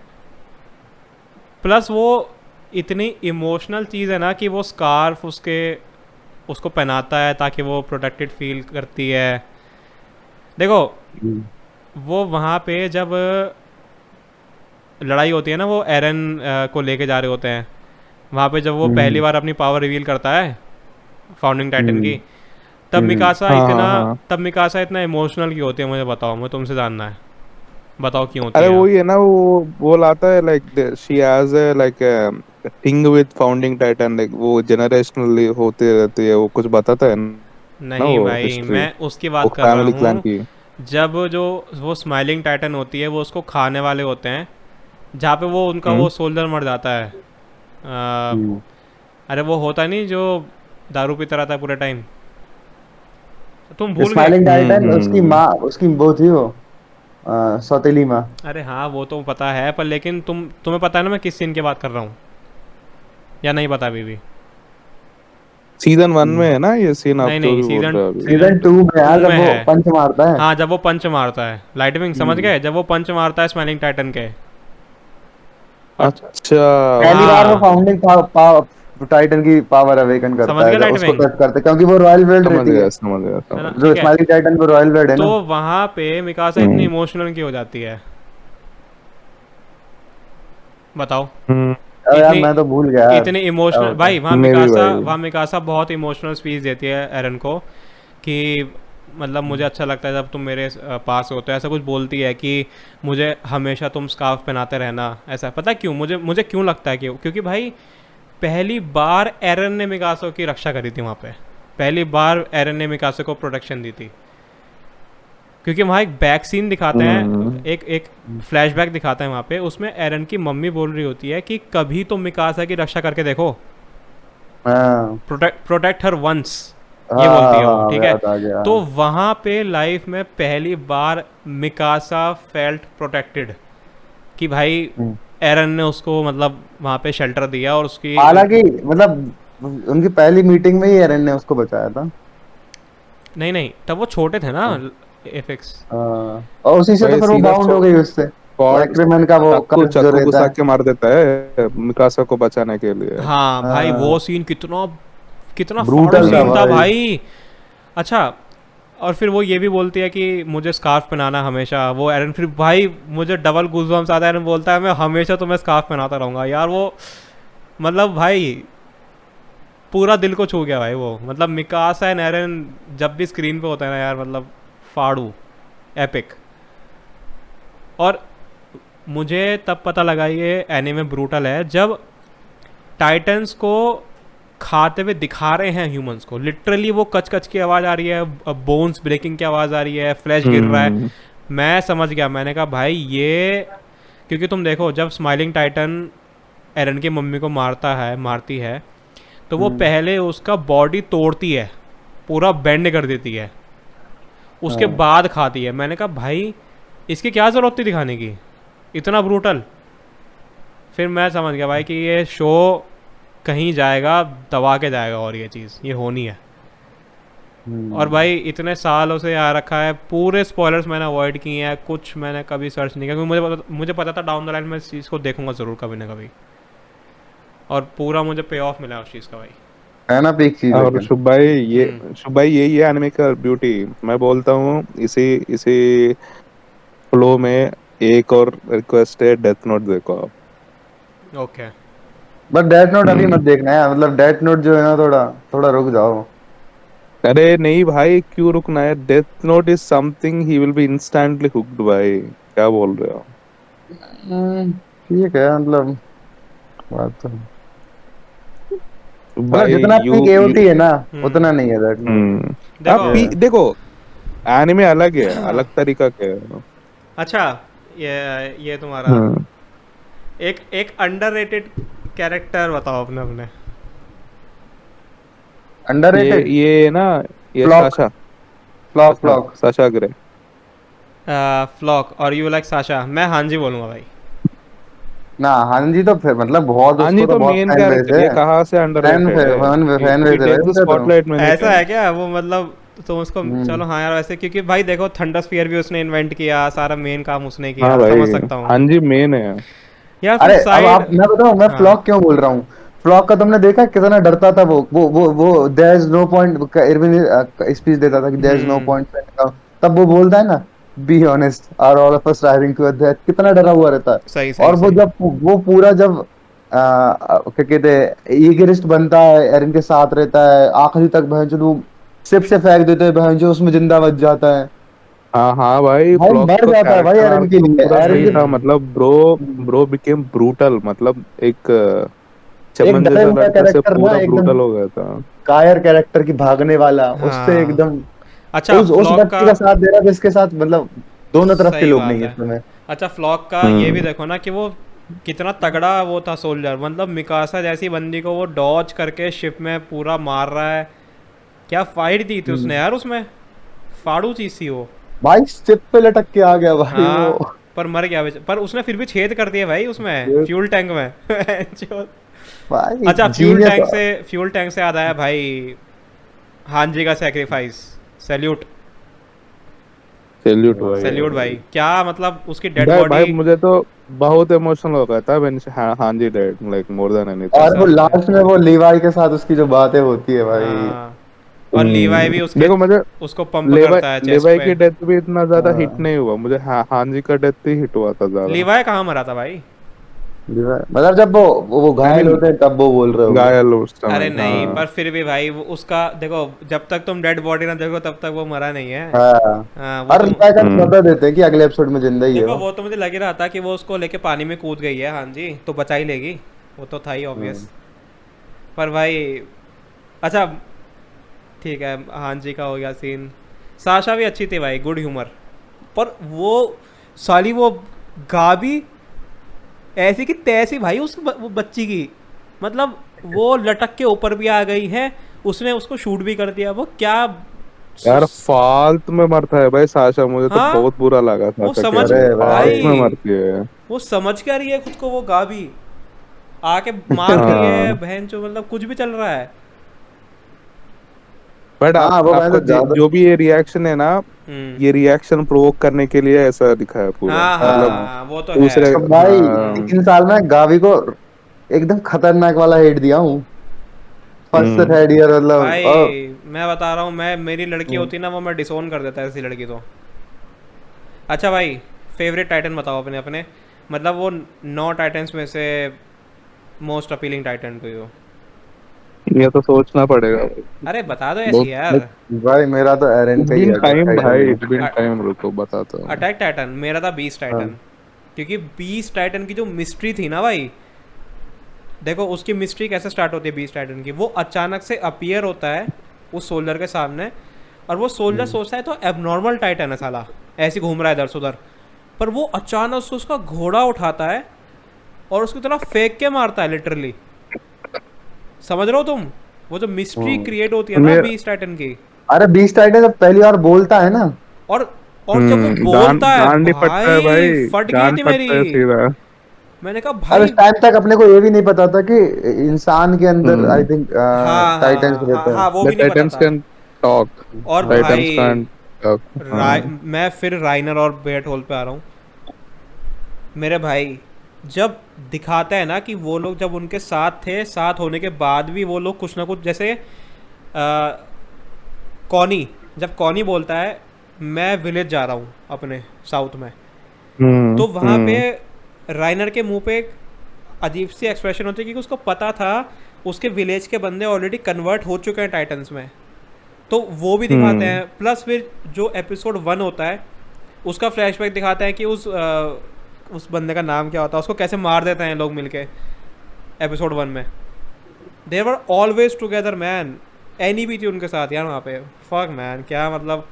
प्लस वो इतनी इमोशनल चीज़ है ना कि वो स्कार्फ उसको पहनाता है ताकि वो प्रोटेक्टेड फील करती है। देखो, हम्म, वो वहाँ पे जब लड़ाई होती है ना, वो एरन को लेके जा रहे होते हैं वहाँ पे, जब वो पहली हम्म, बार अपनी पावर रिवील करता है फाउंडिंग टाइटन हम्म, की, तब हम्म, मिकासा हाँ इतना हाँ हाँ। तब मिकासा इतना इमोशनल क्यों होती है, मुझे बताओ, मुझे तुमसे जानना है। बताओ क्यों होती अरे है। वही है ना, वो बोल आता है like she has a like thing with founding Titan, like वो जनरेशनली होते रहती है, वो कुछ बताता है ना नहीं वो भाई, हिस्ट्री, मैं उसकी वो बात कर रहा फैमिली क्लैन हूँ। की। जब जो वो स्माइलिंग टाइटन होती है वो उसको खाने वाले होते हैं, जहाँ पे वो उनका हम्म। वो सोल्जर मर जाता है। हम्म। अरे वो होता नहीं जो दारू पीता रहता है पूरे टाइम, तुम भूल गए। स्माइलिंग टाइटन उसकी हम्म। माँ, उसकी वो थी वो सौतेली माँ। अरे हाँ वो तो पता है, पर लेकिन तुम्हें पता है ना मैं किस सीन की बात कर रहा हूँ, या नहीं पता अभी भी। सीजन 1 में है ना ये सीन, आप नहीं जो नहीं, भी बोल सीजन रहे हो अभी? सीजन सीजन 2 में यार टू जब में वो है। पंच मारता है। हाँ, जब वो पंच मारता है लाइटविंग, समझ हम्म। गए, जब वो पंच मारता है स्माइलिंग टाइटन के। और अच्छा। पहली बार वो हाँ, फाउंडिंग टाइटन की पावर अवेकन समझ करता है गया जब उसको लाइटविंग, टच करते, क्योंकि वो रॉयल ब्लड समझ रहती है। गया समझ गया है ना, समझ जो ठीक है। स्माइलिंग टाइटन वो रॉयल ब्लड है तो ना। वहाँ पे मिकासा इतनी हम्म। इमोशनल की हो जाती है, बताओ। अरे यार इतनी मैं तो भूल गया यार इतनी क्या इमोशनल होता भाई, है। मैं भी भाई। वहाँ मिकासा बहुत इमोशनल स्पीच देती है एरन को कि मतलब मुझे अच्छा लगता है जब तुम मेरे पास होते हो, ऐसा कुछ बोलती है कि मुझे हमेशा तुम स्कार्फ पहनाते रहना। ऐसा पता है क्यों, मुझे मुझे क्यों लगता है कि क्योंकि भाई पहली बार एरन ने मिकासो की रक्षा करी थी वहाँ पे। पहली बार एरन ने मिकासो को प्रोटेक्शन दी थी, क्योंकि वहाँ एक बैक सीन दिखाते हैं, हम्म। एक एक फ्लैशबैक दिखाते हैं वहाँ पे, उसमें एरन की मम्मी बोल रही होती है कि कभी तुम मिकासा की रक्षा करके देखो, हाँ प्रोटेक्ट हर वंस, हाँ ये बोलती हाँ है वो, हाँ, ठीक है। याद आ गया। तो वहाँ पे लाइफ में पहली बार मिकासा फेल्ट प्रोटेक्टेड, कि भाई हम्म। एरन ने उसको मतलब वहाँ पे शेल्टर दिया, और उसकी हालांकि मतलब उनकी पहली मीटिंग में ही एरन ने उसको बचाया था। नहीं नहीं, तब वो छोटे थे ना, हाँ। एफेक्स। और उसी से तो भाई फिर वो सीधा बाउंड हो गई उससे, वो स्कॉट एक्रीमेंट का वो चाकू कर्ज जो चाकू रहता घुसा है। के मार देता है मिकासा को बचाने के लिए। हाँ भाई, वो हाँ सीन कितना कितना फाड़ू ब्रूटल था सीन था भाई। भाई। अच्छा, और फिर वो ये भी बोलती है कि मुझे स्कार्फ पहनाना हमेशा, वो एरन फिर भाई मुझे डबल गूज़बम्स आता है, एरन बोलता है मैं हमेशा तुम्हें स्कार्फ पहनाता रहूँगा यार। वो मतलब भाई पूरा दिल को छू गया भाई वो, मतलब मिकासा एंड एरन जब भी स्क्रीन पे होता है ना यार, मतलब फाड़ू, एपिक। और मुझे तब पता लगा ये एनीमे ब्रूटल है जब टाइटन्स को खाते हुए दिखा रहे हैं ह्यूमंस को, लिटरली वो कच कच की आवाज़ आ रही है, बोन्स ब्रेकिंग की आवाज़ आ रही है, फ्लैश गिर रहा है। हम्म। मैं समझ गया, मैंने कहा भाई ये, क्योंकि तुम देखो जब स्माइलिंग टाइटन एरन की मम्मी को मारती है, तो वो हम्म, पहले उसका बॉडी तोड़ती है, पूरा बेंड कर देती है, उसके हाँ बाद खाती है। मैंने कहा भाई इसकी क्या ज़रूरत थी दिखाने की, इतना ब्रूटल। फिर मैं समझ गया भाई कि ये शो कहीं जाएगा, दबा के जाएगा, और ये चीज़ ये होनी है। और भाई इतने सालों से आ रखा है, पूरे स्पॉयलर्स मैंने अवॉइड किए हैं, कुछ मैंने कभी सर्च नहीं किया क्योंकि मुझे पता था डाउन द लाइन मैं इस चीज़ को देखूंगा ज़रूर कभी ना कभी, और पूरा मुझे पे ऑफ मिला उस चीज़ का भाई। है ना पीक चीज और लेकिन। शुभ भाई यही है एनिमे का ब्यूटी। मैं बोलता हूँ इसी इसी फ्लो में एक और रिक्वेस्ट है, डेथ नोट देखो आप। ओके। बट डेथ नोट अभी मत हम्म। देखना है, मतलब डेथ नोट जो है ना, थोड़ा थोड़ा रुक जाओ। अरे नहीं भाई, क्यों रुकना है? Death note is something he will be instantly hooked भाई, क्या बोल रहे हो? ठीक है, मतलब बात तो मतलब भाई जितना यू पीक यू एओटी है ना, हम्म। उतना नहीं है डेथ नोट। आप देखो। ये देखो, एनिमे अलग है, अलग तरीका के है। अच्छा, ये तुम्हारा हम्म। एक एक अंडररेटेड कैरेक्टर बताओ अपने अपने। अंडररेटेड। ये ना, ये Floch. Sasha. Floch Sasha Floch. Sasha Grey. Floch और यू लाइक साशा, मैं हाँ जी बोलूँगा भाई। ना हाँ जी, तो फिर मतलब बहुत, हाँ जी उसको तो तो बहुत मेन फैन बेस कैरेक्टर, है। ये कहाँ से फैन अंडररेटेड है? फैन फैन ही बेस है भाई टेक्स द उनका तो। स्पॉटलाइट मेनी ऐसा है टाइम्स। क्या वो, मतलब तो उसको हम्म। चलो हाँ यार वैसे, क्योंकि भाई देखो थंडर स्फीयर भी उसने इन्वेंट किया, सारा मेन काम उसने हाँ किया, समझ भाई, सकता हूँ। हाँ जी मेन है। या फिर अरे अब साइड। आप, मैं बताऊं मैं हाँ। फ्लॉक क्यों बोल रहा हूँ। फ्लॉक का तुमने देखा कितना डरता था वो there is no point, Erwin speech देता था कि there is no hmm. Point, तब वो बोलता है ना, be honest are all of us driving to death, कितना डरा हुआ रहता है। सही सही और वो सही। जब वो पूरा जब क्या कहते हैं ईगरिस्ट बनता है, एरन के साथ रहता है आखिरी तक, बहन जो वो शिप से फेंक देते हैं, बहन जो उसमें जिंदा बच जाता है। हाँ हाँ भाई, भाई फ्लॉक मर का जाता है भाई कैरेक्टर एरन आर्क के तो लिए, पूरा एरन सही के। था, हम्म। मतलब ब्रो बिकेम ब्रूटल, मतलब एक एक चमन डरे जैसा हुआ लड़का से कैरेक्टर ना पूरा एकदम, ब्रूटल हो गया था। कायर कैरेक्टर की भागने वाला, उससे हाँ। एकदम अच्छा उस फ्लॉक का। बच्चे का साथ दे रहा है जिसके साथ मतलब दोनों तरफ के सही लोग बात नहीं है है। इसमें। अच्छा फ्लॉक का ये भी हम्म। देखो ना कि वो कितना तगड़ा वो था सोल्जर, मतलब मिकासा जैसी बंदी को वो डॉज करके शिप में पूरा मार रहा है। क्या फाइट दी थी उसने हम्म। यार उसमें, फाड़ू चीज थी वो। भाई शिप पे लटक के आ गया भाई वो। हाँ। पर मर गया पर उसने फिर भी छेद कर दिया भाई उसमें ये फ्यूल टैंक में जो- भाई अच्छा जीनियस। फ्यूल टैंक से याद आया भाई, हांजी का सेक्रीफाइस, सैल्यूट। सैल्यूट भाई। सैल्यूट भाई, क्या मतलब उसकी डेड भाई बॉडी। भाई मुझे तो बहुत इमोशनल हो गया था व्हेन हाँ जी dead, like more than anything. और वो कसम से। लास्ट में वो लीवाई के साथ उसकी जो बातें होती है भाई। हाँ। और लीवाई भी उसके देखो मुझे उसको पंप लेवाई करता है चेस्ट लेवाई पे। की डेथ भी इतना ज्यादा हिट हाँ, नहीं हुआ मुझे, हाँ हाँ जी का डेथ ही हिट हुआ था ज्यादा। लीवाई कहाँ मरा था भाई? लीवाई मतलब जब वो आई घायल मीन होते हैं तब वो बोल रहे होगे। घायल उस अरे समय, नहीं, हाँ। पर फिर भी भाई वो उसका देखो, जब तक तुम डेड बॉडी ना देखो तब तक वो मरा नहीं है। हाँ। हाँ वो और तो। लीवाई का तो हम्म। बता देते हैं कि अगले एपिसोड में जिंदा ही है देखो वो। वो तो मुझे लग ही रहा था कि वो उसको लेके पानी में कूद गई है, हाँ जी तो बचा ही लेगी, वो तो था ही ऑब्वियस। हम्म। पर भाई अच्छा ठीक है, हाँ जी का हो गया सीन। साशा भी अच्छी थी भाई, गुड ह्यूमर। पर वो साली वो गाबी ऐसी की तैसी भाई वो बच्ची की, मतलब वो लटक के ऊपर भी आ गई है, उसने उसको शूट भी कर दिया, वो क्या यार सुस, फालतू में मरता है भाई साशा, मुझे तो हाँ बहुत बुरा लगा वो साशा के समझ लिए, अरे फालतू में भाई, भाई। मरती है। वो समझ क्या रही है खुद को, वो गाबी आके मार रही है हाँ। बहन जो, मतलब कुछ भी चल रहा है। बट हाँ वो मैं आपको तो ज्यादा। जो भी ये रिएक्शन है ना, हम्म। ये रिएक्शन प्रोवोक करने के लिए ऐसा दिखा है पूरा, हाँ हाँ मतलब हाँ वो तो है। दूसरे। तो भाई हम्म। 3 साल में गावी को एकदम खतरनाक वाला हेट दिया हूँ, फर्स्ट से हम्म। थर्ड ईयर मतलब। और भाई मैं बता रहा हूँ, मैं मेरी लड़की होती ना वो मैं डिसोन कर देता ऐसी लड़की तो। अच्छा भाई, फेवरेट टाइटन बताओ अपने अपने, मतलब वो 9 टाइटन्स में से मोस्ट अपीलिंग टाइटन कोई हो। ये तो सोचना पड़ेगा। अरे बता दो ऐसी बहुत। यार। भाई मेरा तो एरन का ही बिन है टाइम टाइटन भाई, में। इट्स बिन टाइम, रुको बताता हूँ। अटैक टाइटन मेरा था, बीस टाइटन। हाँ। क्योंकि बीस टाइटन की जो मिस्ट्री थी ना भाई, देखो उसकी मिस्ट्री कैसे स्टार्ट होती है बीस टाइटन की, वो अचानक से अपीयर होता है उस सोल्जर के सामने, और वो सोल्जर हम्म। सोचता है तो एबनॉर्मल टाइटन है साला, ऐसे घूम रहा है इधर से उधर, पर वो अचानक से उसका घोड़ा उठाता है और उसकी तरफ फेंक के मारता है लिटरली। समझ रहे हो तुम, वो जो मिस्ट्री क्रिएट होती है ना मेरा बीस टाइटन की। अरे बीस टाइटन जब पहली बार बोलता है ना, और और जब वो गांड बोलता है गांड ही फटता है भाई, भाई, फट गई गांड थी मेरी। फटता है सीधा। मैंने कहा अब इस भाई। टाइम तक अपने को ये भी नहीं पता था कि इंसान के अंदर आई हम्म। थिंक हाँ टाइटन्स हाँ हाँ रहता है। हाँ वो द भी नहीं पता टाइटंस था। Can talk. और हाँ Titans भाई can't talk. मैं फिर राइनर और बेट होल पे आ रहा हूँ मेरे भाई। जब दिखाता है ना कि वो लोग जब उनके साथ थे, साथ होने के बाद भी वो लोग कुछ ना कुछ, जैसे कॉनी, जब कॉनी बोलता है मैं विलेज जा रहा हूँ अपने साउथ में, तो वहाँ पे राइनर के मुंह पे एक अजीब सी एक्सप्रेशन होती है क्योंकि उसको पता था उसके विलेज के बंदे ऑलरेडी कन्वर्ट हो चुके हैं टाइटन्स में, तो वो भी दिखाते हैं। प्लस फिर जो एपिसोड 1 होता है उसका फ्लैशबैक दिखाता है कि उस बंदे का नाम क्या होता है, उसको कैसे मार देते हैं लोग मिलके एपिसोड 1 में। They were always together man. Annie भी थी उनके साथ यार वहाँ पे। फक मैन, क्या मतलब,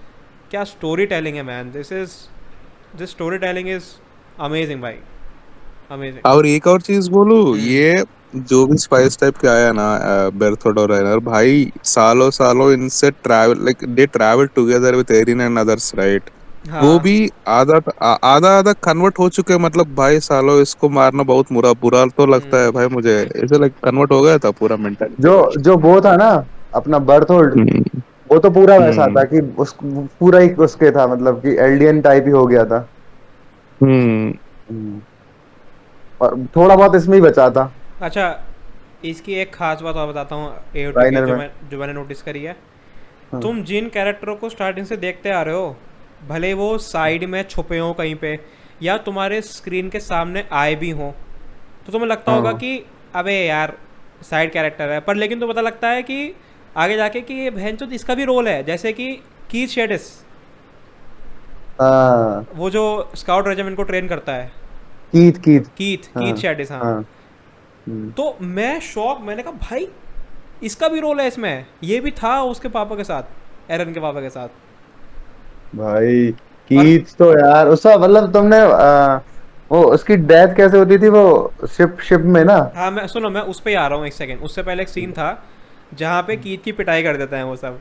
क्या स्टोरी टेलिंग है man. This story telling is amazing भाई, अमेजिंग। और एक और चीज बोलूं, ये जो भी स्पाइस टाइप के आया ना, बेर्थोड और राइनर भाई, सालों सालों इनसे travel, like they travel together with Erin and others, right? वो हाँ। भी आधा आधा आधा कन्वर्ट हो चुके हैं, मतलब भाई सालों इसको मारना बहुत बुरा बुरा तो लगता है भाई मुझे, ऐसे लाइक कन्वर्ट हो गया था पूरा जो मेंटालिटी। जो वो था ना, अपना बर्थोल्ड, हम्म। वो तो पूरा वैसा था हम्म। कि उस पूरा ही उसके था, मतलब कि एल्डियन टाइप ही हो गया था। हम्म। हम्म। और थोड़ा बहुत इसमें ही बचा था अच्छा, इसकी एक खास बात और बताता हूँ एओटी की, राइनर में। जो मैंने नोटिस करी है। हाँ। तुम जिन कैरेक्टरों को स्टार्टिंग से देखते आ रहे हो, भले वो साइड में छुपे हों कहीं पे या तुम्हारे स्क्रीन के सामने आए भी हों, तो तुम्हें लगता होगा हाँ। कि अबे यार साइड कैरेक्टर है, पर लेकिन तो पता लगता है कि आगे जाके कि ये बहन चोद इसका भी रोल है। जैसे कि कीथ शेडिस, हाँ। वो जो स्काउट रेजिमेंट को ट्रेन करता है, कीथ कीथ। कीथ हाँ। कीथ शेडिस, हाँ। हाँ। हम्म। तो मैं शॉक, मैंने कहा भाई इसका भी रोल है इसमें। ये भी था उसके पापा के साथ, एरन के पापा के साथ। भाई और कीथ तो यार उसका मतलब तुमने वो उसकी डेथ कैसे होती थी, वो शिप शिप में ना। हाँ, मैं सुनो, मैं उस पर ही आ रहा हूँ एक सेकंड। उससे पहले एक सीन था जहाँ पे कीथ की पिटाई कर देते हैं वो सब।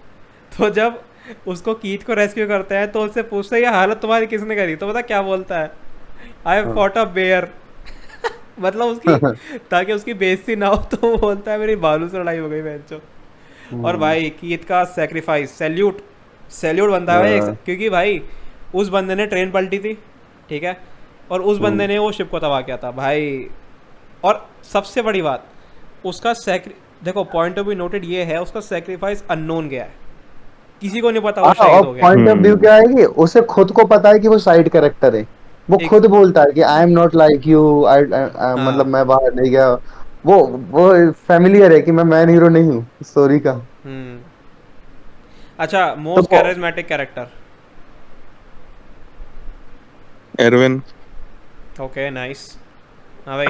तो जब उसको कीथ को रेस्क्यू करते हैं तो उससे पूछते हैं ये हालत तुम्हारी किसने करी, तो पता क्या बोलता है? आई हाँ। Fought a bear. मतलब उसकी, ताकि उसकी बेइज्जती ना हो, तो वो बोलता है मेरी भालू से लड़ाई हो गई बहनचोद। और हम्म। भाई कीथ का सेक्रीफाइस, सैल्यूट, सैल्यूट बनता है भाई हाँ। क्योंकि भाई उस बंदे ने ट्रेन पलटी थी, ठीक है, और उस बंदे हम्म। ने वो शिप को तबाह किया था भाई। और सबसे बड़ी बात, उसका देखो पॉइंट ऑफ व्यू नोटेड ये है, उसका सेक्रीफाइस अननोन गया है, किसी को नहीं पता वो हाँ, शहीद और हो गया। पॉइंट ऑफ व्यू क्या है कि उसे खुद को पता है कि वो साइड कैरेक्टर है। वो एक, खुद बोलता है कि I am not like you, I मतलब हाँ। मैं बाहर नहीं गया। वो फेमिलियर है कि मैं मैन हीरो नहीं हूँ स्टोरी का। हम्म। अच्छा, तो मोस्ट वो charismatic character. Erwin. Okay, nice. हाँ भाई।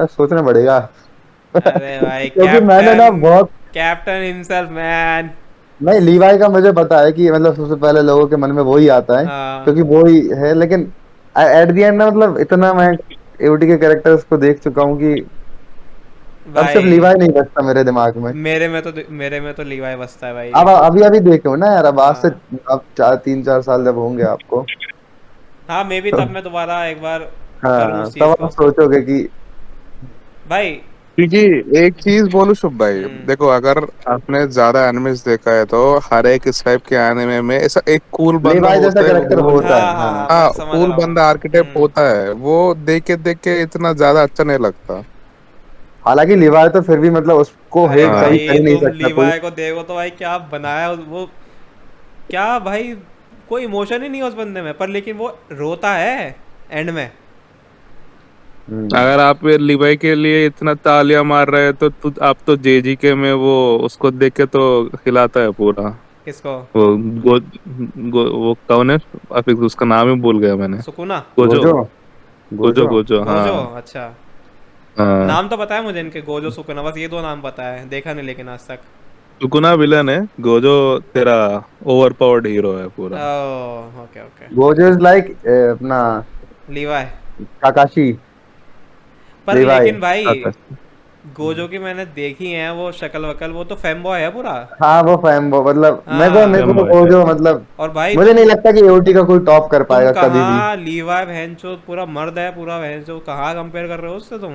सोचना पड़ेगा अरे भाई क्योंकि मैंने कैप्टन, ना बहुत, कैप्टन हिमसेल्फ मैन। नहीं लीवाई का मुझे पता है कि मतलब सबसे पहले लोगों के मन में वो ही आता है हाँ क्योंकि वो ही है, लेकिन एट द एंड ना मतलब इतना मैं एओटी के कैरेक्टर्स को देख चुका हूँ कि अब सिर्फ भाई, लीवाई नहीं बचता मेरे दिमाग में। मेरे में तो लीवाई बसता है भाई। अब अभी अभी देखे हो ना यार, अब आज से हाँ अब 4 3 4 साल जब होंगे आपको हाँ, मे भी तो तब मैं दोबारा एक बार करूँ हाँ उस तब चीज़ आप को सोचोगे कि भाई। क्योंकि एक चीज बोलूं शुभ भाई, हम्म। देखो अगर आपने ज्यादा एनिमेस देखा है तो हर एक इस टाइप के एनिमे में ऐसा एक कूल बंदा लीवाई जैसा होता है, कैरेक्टर कूल, होता हाँ है। हाँ हाँ। हाँ, मैं हाँ समझ कूल रहा हूँ। बंदा आर्किटेक्ट होता है, वो देख के इतना ज्यादा अच्छा नहीं लगता। हालांकि लीवाई तो फिर भी मतलब उसको अरे हेट कभी कर भाई ही नहीं तुम सकता कोई। लीवाई को देखो तो भाई क्या बनाया वो, क्या भाई, कोई इमोशन ही नहीं है उस बंदे में, पर लेकिन वो रोता है एंड में। हम्म। अगर आप लिवाई के लिए इतना तालियां मार रहे हैं तो आप तो जेजीके में वो उसको देख के तो हिलाता है पूरा। किसको? वो वो कौन है, आप उसका नाम ही भूल गया मैंने। Sukuna? Gojo. Gojo. Gojo Gojo. Gojo, Gojo? हाँ। अच्छा। हाँ। नाम तो पता है मुझे इनके, गोजो सुकुना, बस ये दो नाम पता है, देखा नहीं लेकिन आज तक। सुकुना विलन है, गोजो तेरा ओवर पावर्ड हीरो है पूरा। Oh okay okay. Gojo is like अपना लीवाई। काकाशी। पर लीवाई। लेकिन भाई आकाश। गोजो की मैंने देखी है वो शक्ल वकल, वो तो फेम बॉय है पूरा। हाँ वो फैम वो मतलब मेरे को हाँ। गोजो मतलब और भाई मुझे नहीं लगता कि एओटी का कोई टॉप कर तुम पाएगा कभी भी। कहाँ लीवाई भैंचो पूरा मर्द है, पूरा भैंचो कहाँ कंपेयर कर रहे हो उससे तुम?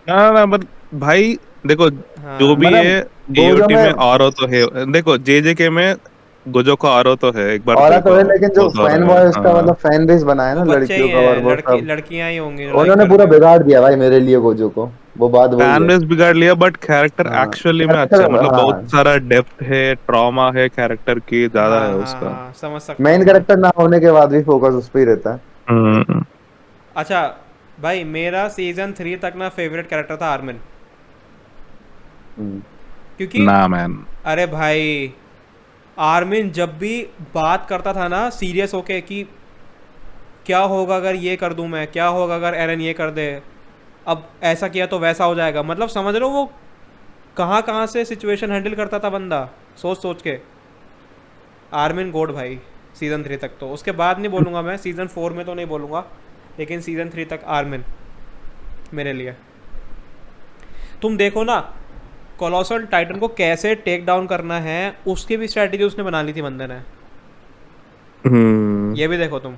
ना ना बट भाई देखो हाँ जो भी मतलब है, गोजो एओटी में में आरो तो है, देखो जेजेके में गोजो का आरो तो है, एक बार ऑरा तो देखो है, आप, लेकिन जो बहुत फैन सारा है। बॉय उसका हाँ। मतलब फैन बेस बना है वो ना बच्चे ही लड़कियों का और हैं, वो लड़की सब, लड़कियां ही होंगी जो लाइक उन्होंने पूरा करती होंगी। बिगाड़ दिया भाई मेरे लिए गोजो को। वो बात वही फैन है। बेस बिगाड़ लिया, बट कैरेक्टर हाँ एक्चुअली में अच्छा कैरेक्टर, है, मतलब बहुत हाँ सारा डेप्थ है, ट्रॉमा है, कैरेक्टर की ज्यादा है हाँ हाँ उसका। हाँ, समझ सकता मेन हूँ मैं। कैरेक्टर ना होने के बाद भी फोकस उस पर ही रहता है। हम्म। अच्छा भाई, मेरा सीजन 3 तक ना फेवरेट कैरेक्टर था आर्मिन। हम्म। क्योंकि ना मैन। अरे भाई, आर्मिन जब भी बात करता था ना सीरियस होके कि क्या होगा अगर ये कर दूं मैं, क्या होगा अगर एरन ये कर दे, अब ऐसा किया तो वैसा हो जाएगा, मतलब समझ रहे हो वो कहाँ कहाँ से सिचुएशन हैंडल करता था बंदा, सोच सोच के। आर्मिन गोड भाई, सीज़न 3 तक तो। उसके बाद नहीं बोलूँगा मैं, सीज़न 4 में तो नहीं बोलूँगा, लेकिन सीज़न 3 तक आर्मिन मेरे लिए। तुम देखो ना, कोलोसल टाइटन को कैसे टेक डाउन करना है, उसकी भी स्ट्रैटेजी उसने बना ली थी बंदे ने। हम्म। ये भी देखो तुम,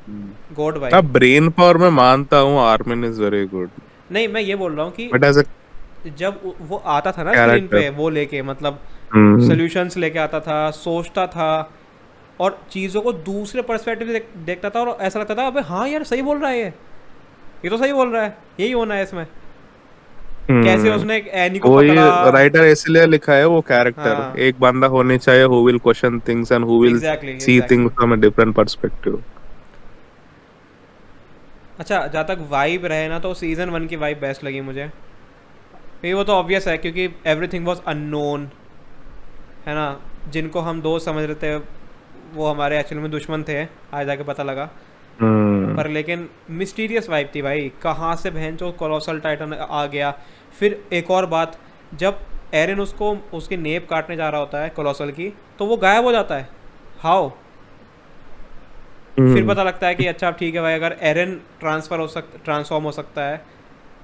हम्म। गोड भाई। अब ब्रेन पावर में मानता हूँ आर्मिन इज वेरी गुड, नहीं, मैं ये बोल रहा हूँ कि बट एज अ जब वो आता था ना स्क्रीन कैरेक्टर। पे, वो लेके मतलब हम्म। सोल्यूशंस लेके आता था, सोचता था और चीज़ों को दूसरे पर्सपेक्टिव से देखता था, और ऐसा लगता था अबे हाँ यार सही बोल रहा है ये तो सही बोल रहा है, यही होना है इसमें। कैसे हम्म। उसने एनी को वो पकड़ा। ये राइटर इसलिए लिखा है, वो कैरेक्टर हाँ, एक बंदा होने चाहिए who will question things and who will exactly see exactly. Things from a different perspective. अच्छा, जहाँ तक वाइब रहे ना, तो सीज़न 1 की वाइब बेस्ट लगी मुझे। क्योंकि वो तो ऑब्वियस है, क्योंकि एवरीथिंग वॉज अननोन, है ना। जिनको हम दोस्त समझ रहे थे, वो हमारे एक्चुअल में दुश्मन थे, आज जाके पता लगा। हम्म। पर लेकिन मिस्टीरियस वाइब थी भाई, कहाँ से बहन चो कोलोसल टाइटन आ गया। फिर एक और बात, जब एरन उसको उसकी नेप काटने जा रहा होता है कोलोसल की, तो वो गायब हो जाता है। हाउ? फिर हम्म। पता लगता है कि अच्छा ठीक है भाई, अगर एरन ट्रांसफॉर्म हो सकता है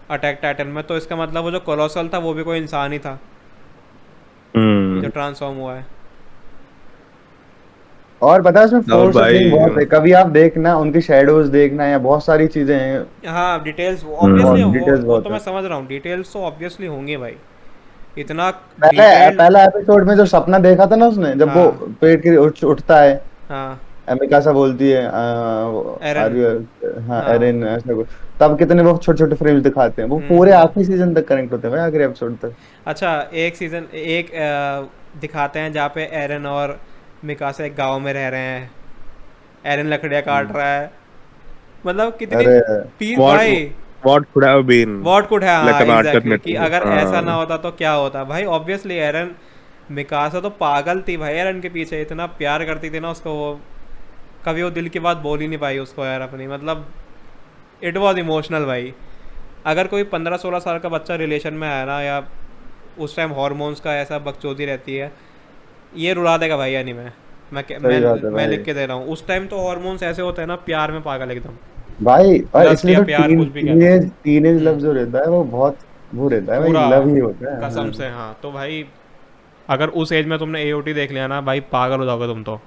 अटैक टाइटन में, तो इसका मतलब वो जो कोलोसल था वो भी कोई इंसान ही था जो हम्म। ट्रांसफॉर्म हुआ है। और पता है उसमें और फोर्स भाई। थिंग बहुत है, कभी आप देखना उनकी शेडोज देखना, या बहुत सारी चीजें हैं। हाँ, डिटेल्स ऑब्वियसली, बहुत हम्म। डिटेल्स वो बहुत तो है। मैं समझ रहा हूँ, डिटेल्स तो ऑब्वियसली होंगे भाई, इतना पहले डिटेल्ड। पहला एपिसोड में जो सपना देखा था ना उसने, जब वो हाँ पेट की उठता है, हाँ, अमिका सा बोलती है एरन। आर यू, हाँ हाँ। एरिन ऐसा कुछ, तब कितने वो छोटे छोटे फ्रेम्स दिखाते हैं, वो पूरे हम्म। आखिरी सीजन तक कनेक्ट होते हैं भाई, आखिरी एपिसोड तक। अच्छा, एक सीजन एक दिखाते हैं जहाँ पे एरन और मिकासा एक गांव में रह रहे हैं, एरन लकड़ियाँ काट हम्म। रहा है, मतलब कितनी अरे पीस व्हाट भाई। What could have been what could है, लाइक हाँ एन एग्जैक्टली, कि अल्टरनेटिव। अगर ऐसा ना होता तो क्या होता भाई। ऑब्वियसली एरन, मिकासा तो पागल थी भाई एरन के पीछे, इतना प्यार करती थी ना उसको वो, कभी वो दिल की बात बोल ही नहीं पाई उसको यार अपनी, मतलब इट वॉज इमोशनल भाई। अगर कोई 15-16 साल का बच्चा रिलेशन में आया ना, या उस टाइम हॉर्मोन्स का ऐसा बकचोदी रहती है, ये रुला देगा भाई एनीमे। सही बात है मैं भाई। लिख के दे रहा हूँ, उस टाइम तो हॉर्मोन्स ऐसे होते हैं ना, प्यार में पागल एकदम। भाई और लस्ट इसलिए या तो प्यार, कुछ भी कह लो। टीनेज लव जो रहता है वो बहुत वो रहता है भाई, पूरा, लव ही होता है, कसम हाँ। से हाँ। तो भाई अगर उस एज में तुमने एओटी देख लिया ना भाई, पागल हो जाओगे तुम तो।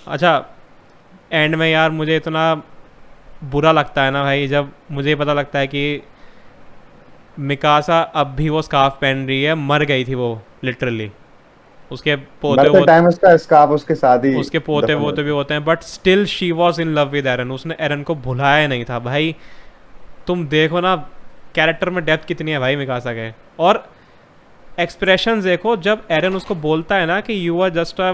अच्छा, एंड में यार मुझे इतना बुरा लगता है ना भाई, जब मुझे पता लगता है कि मिकासा अब भी वो स्कार्फ पहन रही है, मर गई थी वो लिटरली। उसके पोते मरते वो टाइम उसका स्कार्फ उसके साथ ही उसके पोते दफन वोते भी होता है। होते हैं, but still she was in love with Eren, उसने एरन को भुलाया नहीं था भाई। तुम देखो ना, कैरेक्टर में डेप्थ कितनी है भाई मिकासा के। और एक्सप्रेशन देखो, जब एरन उसको बोलता है ना कि यू आर जस्ट अ,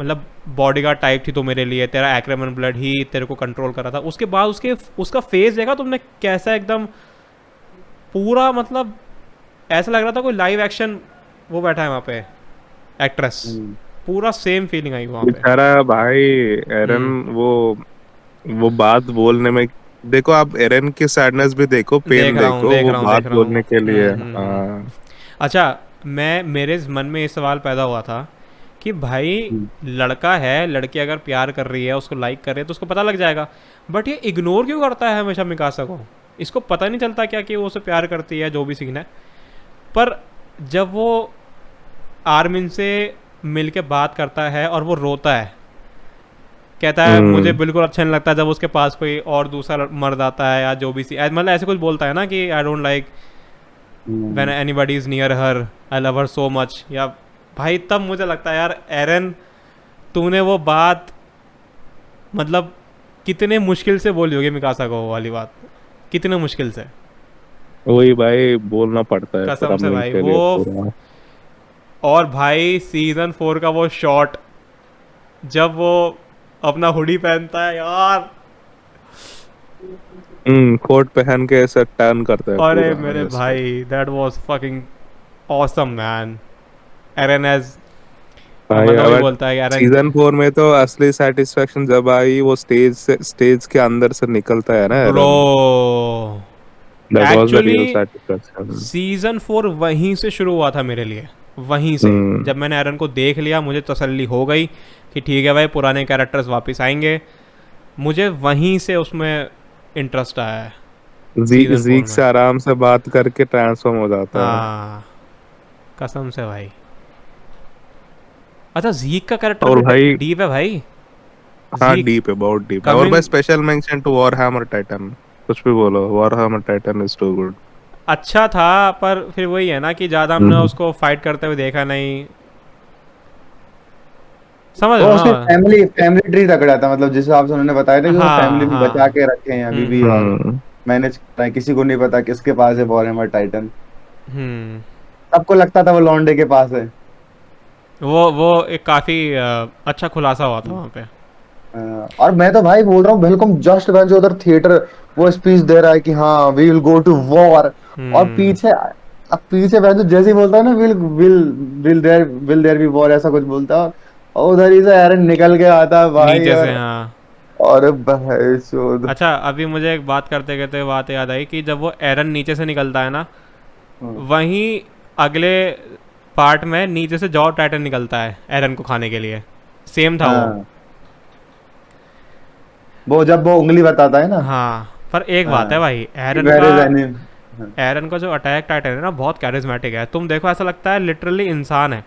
मतलब बॉडीगार्ड टाइप थी तो मेरे लिए, तेरा एक्रेमन ब्लड ही तेरे को कंट्रोल कर रहा था, उसके बाद उसका फेस देखा तुमने कैसा एकदम पूरा, मतलब ऐसा लग रहा था कोई लाइव एक्शन वो बैठा है वहाँ पे, एक्ट्रेस। हम्म। पूरा सेम फीलिंग आई वहाँ पे। बेचारा भाई एरन, हम्म। वो बात बोलने में, देखो आप एरन की सैडनेस भी देखो, पेन देख रहा हूँ देखो, देख वो रहा हूँ बात देख रहा हूँ। बोलने के लिए। हम्म। हाँ। अच्छा, मेरे मन में ये सवाल पैदा हुआ था कि भाई, लड़का है, लड़की अगर प्यार कर रही है, उसको लाइक कर रही है, तो उसको पता लग जाएगा, बट ये इग्नोर क्यों करता है हमेशा मिकासा को? इसको पता नहीं चलता क्या कि वो उसे प्यार करती है, जो भी सीन है। पर जब वो आर्मिन से मिल के बात करता है और वो रोता है, कहता है मुझे बिल्कुल अच्छा नहीं लगता जब उसके पास कोई और दूसरा मर्द आता है या जो भी सी, मतलब ऐसे कुछ बोलता है ना कि I don't like when anybody is near her, I love her so much. या भाई तब मुझे लगता है यार एरन, तूने वो बात मतलब कितने मुश्किल से बोली होगी मिकासा को, वो वाली बात कितने मुश्किल से। वही भाई बोलना पड़ता है कसम पूरा से मीम भाई के लिए वो। पूरा। और भाई सीजन 4 का वो शॉट जब वो अपना हुडी पहनता है यार, कोट पहन के ऐसा टर्न करता है अरे पूरा मेरे ऐसे। भाई that was fucking awesome man. Eren age, भाई मतलब वही अब बोलता है कि एरन, सीजन 4 में तो असली सेटिस्फेक्शन जब आई वो स्टेज के अंदर से निकलता है ना bro Eren. That was the actually real satisfaction. Season 4 वहीं से शुरू हुआ था मेरे लिए, वहीं से हम्म। जब मैंने एरन को देख लिया मुझे तसल्ली हो गई कि ठीक है भाई पुराने कैरेक्टर्स वापस आएंगे। मुझे वहीं से उसमें इंटरेस्ट आया है सीजन 4 जीक में। से आराम से बात करके ट्रांसफॉर्म हो जाता है। हाँ कसम से भाई। अच्छा जीक का कैरेक्टर और भी भाई डीप है भाई। हाँ जीक डीप है, बहुत डीप है। और भाई coming, special mention to war hammer titan. कुछ भी बोलो, war hammer titan is too good. अच्छा था पर फिर वही है ना कि ज़्यादा हमने उसको फाइट करते हुए देखा नहीं, समझ रहे वो हो उसकी ना। फैमिली फैमिली ट्री तगड़ा था, मतलब जिस हिसाब से उन्होंने बताया था कि वो फैमिली हाँ भी बचा हाँ। के रखे हैं अभी भी, और हम्म। मैनेज कर रहे हैं, किसी को नहीं पता किसके पास है वॉरहेमर टाइटन। हम्म। सबको लगता था वो लॉन्डे के पास है। वो एक काफ़ी अच्छा खुलासा हुआ था वहाँ पे। और मैं तो भाई बोल रहा हूँ वेलकम जस्ट बेंच उधर थिएटर वो स्पीच दे रहा है कि हाँ we will go to war, और हम्म। पीछे अब पीछे बेंच जैसे ही बोलता है ना will will will there be war ऐसा कुछ बोलता है, और उधर ही से एरन निकल के आता है भाई, नीचे से हाँ। और भाई चोद। अच्छा अभी मुझे एक बात करते करते बात याद आई कि जब वो एरन नीचे से निकलता है ना, हाँ वहीं अगले पार्ट में नीचे से जॉ टाइटन निकलता है एरन को खाने के लिए, सेम था वो। हाँ, वो जब वो उंगली बताता है ना। हाँ पर एक बात है हाँ भाई, एरन वेयर का, इज एनी। एरन का जो अटैक टाइटन है ना बहुत कैरिज्मेटिक है। तुम देखो ऐसा लगता है लिटरली इंसान है,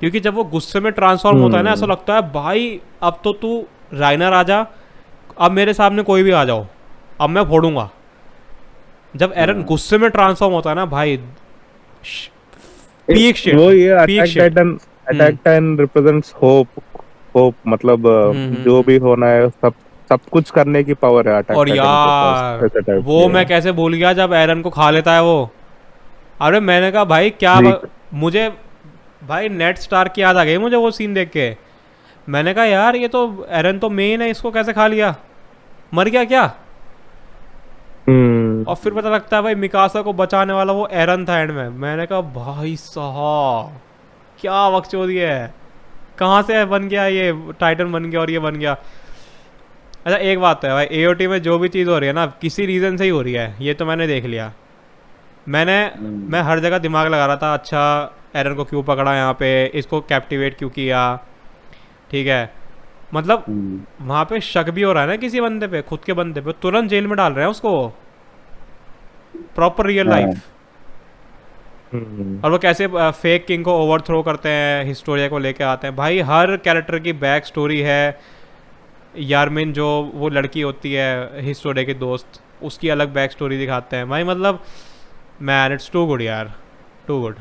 क्योंकि जब वो गुस्से में ट्रांसफॉर्म होता है ना ऐसा हम्म। लगता है भाई अब तो तू राइनर आ जा, अब मेरे सामने कोई भी आ जाओ, अब मैं फोड़ूंगा। जब एरन हाँ गुस्से में ट्रांसफॉर्म होता है ना भाई, पीक शिट, वो ये peak attack shit. Titan, attack Titan represents hope. Hope मतलब जो हम्म। भी होना है सब सब कुछ करने की पावर है अटैक और टाइटन के पास, यार ऐसा टाइप वो की मैं है। कैसे भूल गया जब एरन को खा लेता है वो। अरे मैंने कहा भाई क्या जी। मुझे भाई नेट स्टार की याद आ गई मुझे वो सीन देख के। मैंने कहा यार ये तो एरन तो मेन है, इसको कैसे खा लिया, मर गया क्या। हम्म। और फिर पता लगता है भाई मिकासा को बचाने वाला वो एरन था एंड में। मैंने कहा भाई साहब क्या बकचोदी है, कहाँ से बन गया ये टाइटन बन गया और ये बन गया। अच्छा एक बात तो है भाई, एओटी में जो भी चीज़ हो रही है ना किसी रीज़न से ही हो रही है, ये तो मैंने देख लिया। मैंने मैं हर जगह दिमाग लगा रहा था, अच्छा एरन को क्यों पकड़ा यहाँ पे, इसको कैप्टिवेट क्यों किया, ठीक है, मतलब वहाँ पे शक भी हो रहा है ना किसी बंदे पे, खुद के बंदे पे तुरंत जेल में डाल रहे हैं उसको, प्रॉपर रियल हाँ लाइफ। और वो कैसे फेक किंग को ओवरथ्रो करते हैं, हिस्टोरिया को लेके आते हैं। भाई हर कैरेक्टर की बैक स्टोरी है। यारमिन जो वो लड़की होती है हिस्टोरिया की दोस्त, उसकी अलग बैक स्टोरी दिखाते हैं भाई, मतलब मैन इट्स टू गुड यार, टू गुड।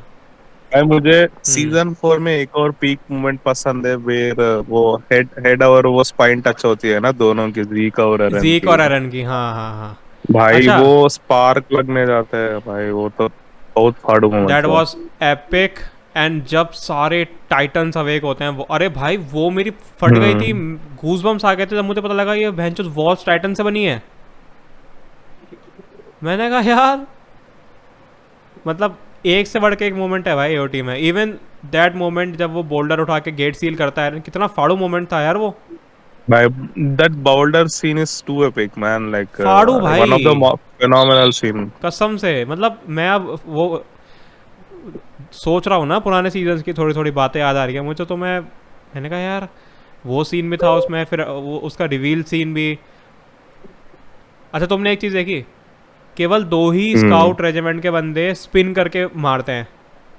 भाई मुझे सीजन 4 में एक और पीक मोमेंट पसंद है, वेर वो हेड हेड और वो स्पाइन टच होती है ना दोनों की, जीक और एरन जीक की। और एरन की, हाँ हाँ हाँ। भाई अच्छा वो स्पार्क लगने जाते हैं भाई, वो तो बहुत फाड़ू मोमेंट दैट था। Was epic. एंड जब सारे टाइटन्स अवेक होते हैं वो, अरे भाई वो मेरी फट गई थी, हम्म। गूज़बम्स आ गए थे जब मुझे पता लगा ये भैंचोद वॉल्स टाइटन से बनी है। मैंने कहा यार मतलब एक से बढ़ के एक मोमेंट है भाई एओटी में। इवन दैट मोमेंट जब वो बोल्डर उठा के गेट सील करता है, कितना फाड़ू मोमेंट था यार वो। भाई that boulder scene is too epic man, like फाड़ू one of the भाई phenomenal scene। कसम से, मतलब मैं अब वो सोच रहा हूँ ना पुराने सीजन्स की थोड़ी थोड़ी बातें याद आ रही है मुझे, तो मैंने कहा यार वो सीन भी था उसमें, फिर वो उसका रिवील सीन भी। अच्छा तुमने एक चीज़ देखी, केवल 2 ही हम्म। स्काउट रेजिमेंट के बंदे स्पिन करके मारते हैं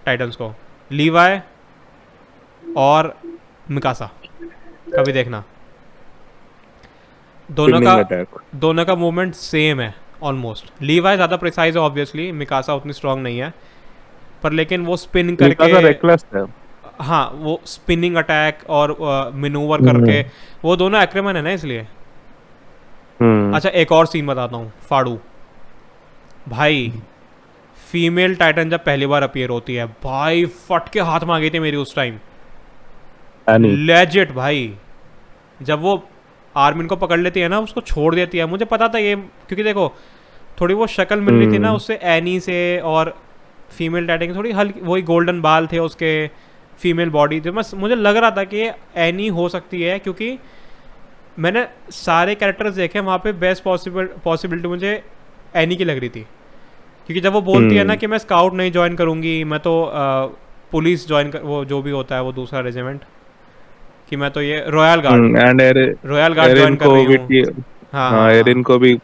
टाइटन्स को, लीवाई और मिकासा। कभी देखना दोनों spinning का attack. दोनों का मूवमेंट सेम है ऑलमोस्ट. लीवाई ज़्यादा प्रिसाइज है ऑब्वियसली, मिकासा उतनी स्ट्रांग नहीं है, पर लेकिन वो स्पिन करके, Mikasa reckless है. हाँ वो स्पिनिंग अटैक और मिनूवर करके, हम्म। वो दोनों एक्रेमन है ना इसलिए. हम्म. अच्छा एक और सीन बताता हूँ, फाड़ू भाई, फीमेल टाइटन जब पहली बार अपीयर होती है भाई, फट के हाथ मांगी थी मेरी उस टाइम. Annie. लेजिट भाई, जब वो आर्मिन को पकड़ लेती है ना, उसको छोड़ देती है, मुझे पता था ये, क्योंकि देखो थोड़ी वो शक्ल मिल रही थी ना उससे एनी से, और फीमेल टाइटन की थोड़ी हल्की वही गोल्डन बाल थे उसके, फीमेल बॉडी थी, बस मुझे लग रहा था कि ये एनी हो सकती है, क्योंकि मैंने सारे कैरेक्टर्स देखे वहाँ पे बेस्ट पॉसिबिलिटी मुझे एनी की लग रही थी. क्योंकि जब वो बोलती है ना कि मैं स्काउट नहीं ज्वाइन करूँगी, मैं तो पुलिस ज्वाइन कर, वो जो भी होता है वो दूसरा रेजिमेंट, कि मैं तो ये royal guard, And royal guard join Erin कर को रही भी हूँ. हाँ हाँ, हाँ हाँ एरिन को भी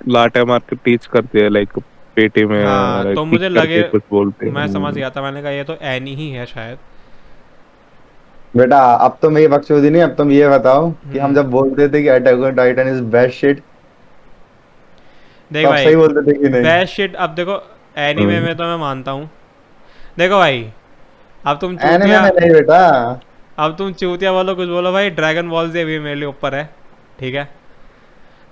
लाटे मार के टीच करती है, लाइक पेटी में हाँ, लाइक तो किक मुझे लगे, करके कुछ बोलते हैं. मैं समझ गया था, मैंने कहा ये तो एनी ही है शायद. बेटा अब तुम ये बकचोदी नहीं, अब तुम ये बताओ कि हम हम्म. जब बोलते थे कि attack on Titan is best shit, देख तो अब भाई, सही बोलते थे कि नहीं? बेस्ट शिट, अब देखो एनीमे हम्म. में तो मैं मानता हूँ. देखो भाई, अब तुम एनिमे चूतिया, में नहीं बेटा। अब तुम चूतिया बोलो कुछ बोलो भाई, ड्रैगन बॉल से अभी मेरे लिए ऊपर है, ठीक है.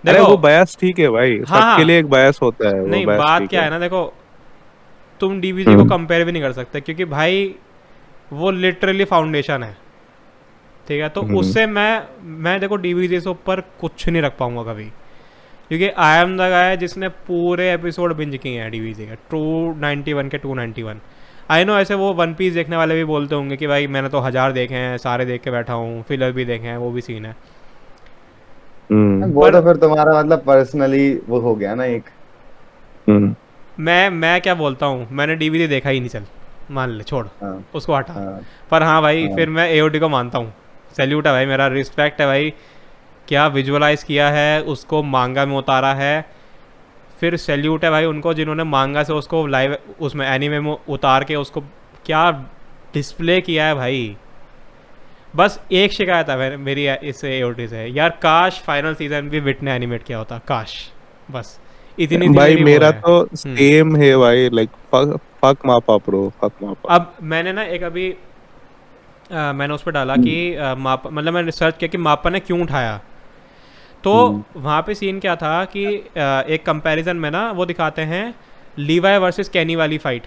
अरे देखो, वो बयास ठीक है भाई, हाँ सबके लिए हाँ, एक बयास होता है, वो नहीं बयास बात ठीक क्या है. है ना, देखो तुम डीबीजी को हम्म. कंपेयर भी नहीं कर सकते, क्योंकि भाई वो लिटरली फाउंडेशन है, ठीक है. तो हम्म. उससे मैं देखो डीबीजी से ऊपर कुछ नहीं रख पाऊंगा कभी, क्योंकि आई एम द गाय जिसने पूरे एपिसोड बिंज किए हैं डीबीजी के, 291 के 291. आई नो ऐसे वो वन पीस देखने वाले भी बोलते होंगे कि भाई मैंने तो 1000 देखे हैं, सारे देख के बैठा हूँ, फिलर भी देखे हैं, वो भी सीन है. हम्म. वो पर तो फिर तुम्हारा मतलब पर्सनली वो हो गया ना एक। हम्म. मैं क्या बोलता हूँ, मैंने डीवीडी देखा ही नहीं, चल मान ले, छोड़ हाँ उसको, हटा. हाँ पर हाँ भाई, हाँ। फिर मैं एओडी को मानता हूँ. सैल्यूट है भाई, मेरा रिस्पेक्ट है भाई, क्या विजुअलाइज किया है उसको, मांगा में उतारा है. फिर सैल्यूट है भाई उनको जिन्होंने मांगा से उसको लाइव उसमें एनीमे में उतार के उसको क्या डिस्प्ले किया है भाई. बस एक शिकायत है मेरी इस एओडी से यार, काश फाइनल सीजन भी विट ने एनिमेट किया होता, काश. बस इतनी सी भाई मेरी वो मेरा है. तो सेम है भाई, लाइक फक मापा ब्रो, फक मापा. अब मैंने ना एक अभी मैंने उस पर डाला कि मापा, मतलब मैंने रिसर्च किया कि मापा ने क्यों उठाया. तो वहाँ पे सीन क्या था कि एक कंपैरिजन में ना वो दिखाते हैं लीवाई वर्सेस कैनी वाली फाइट,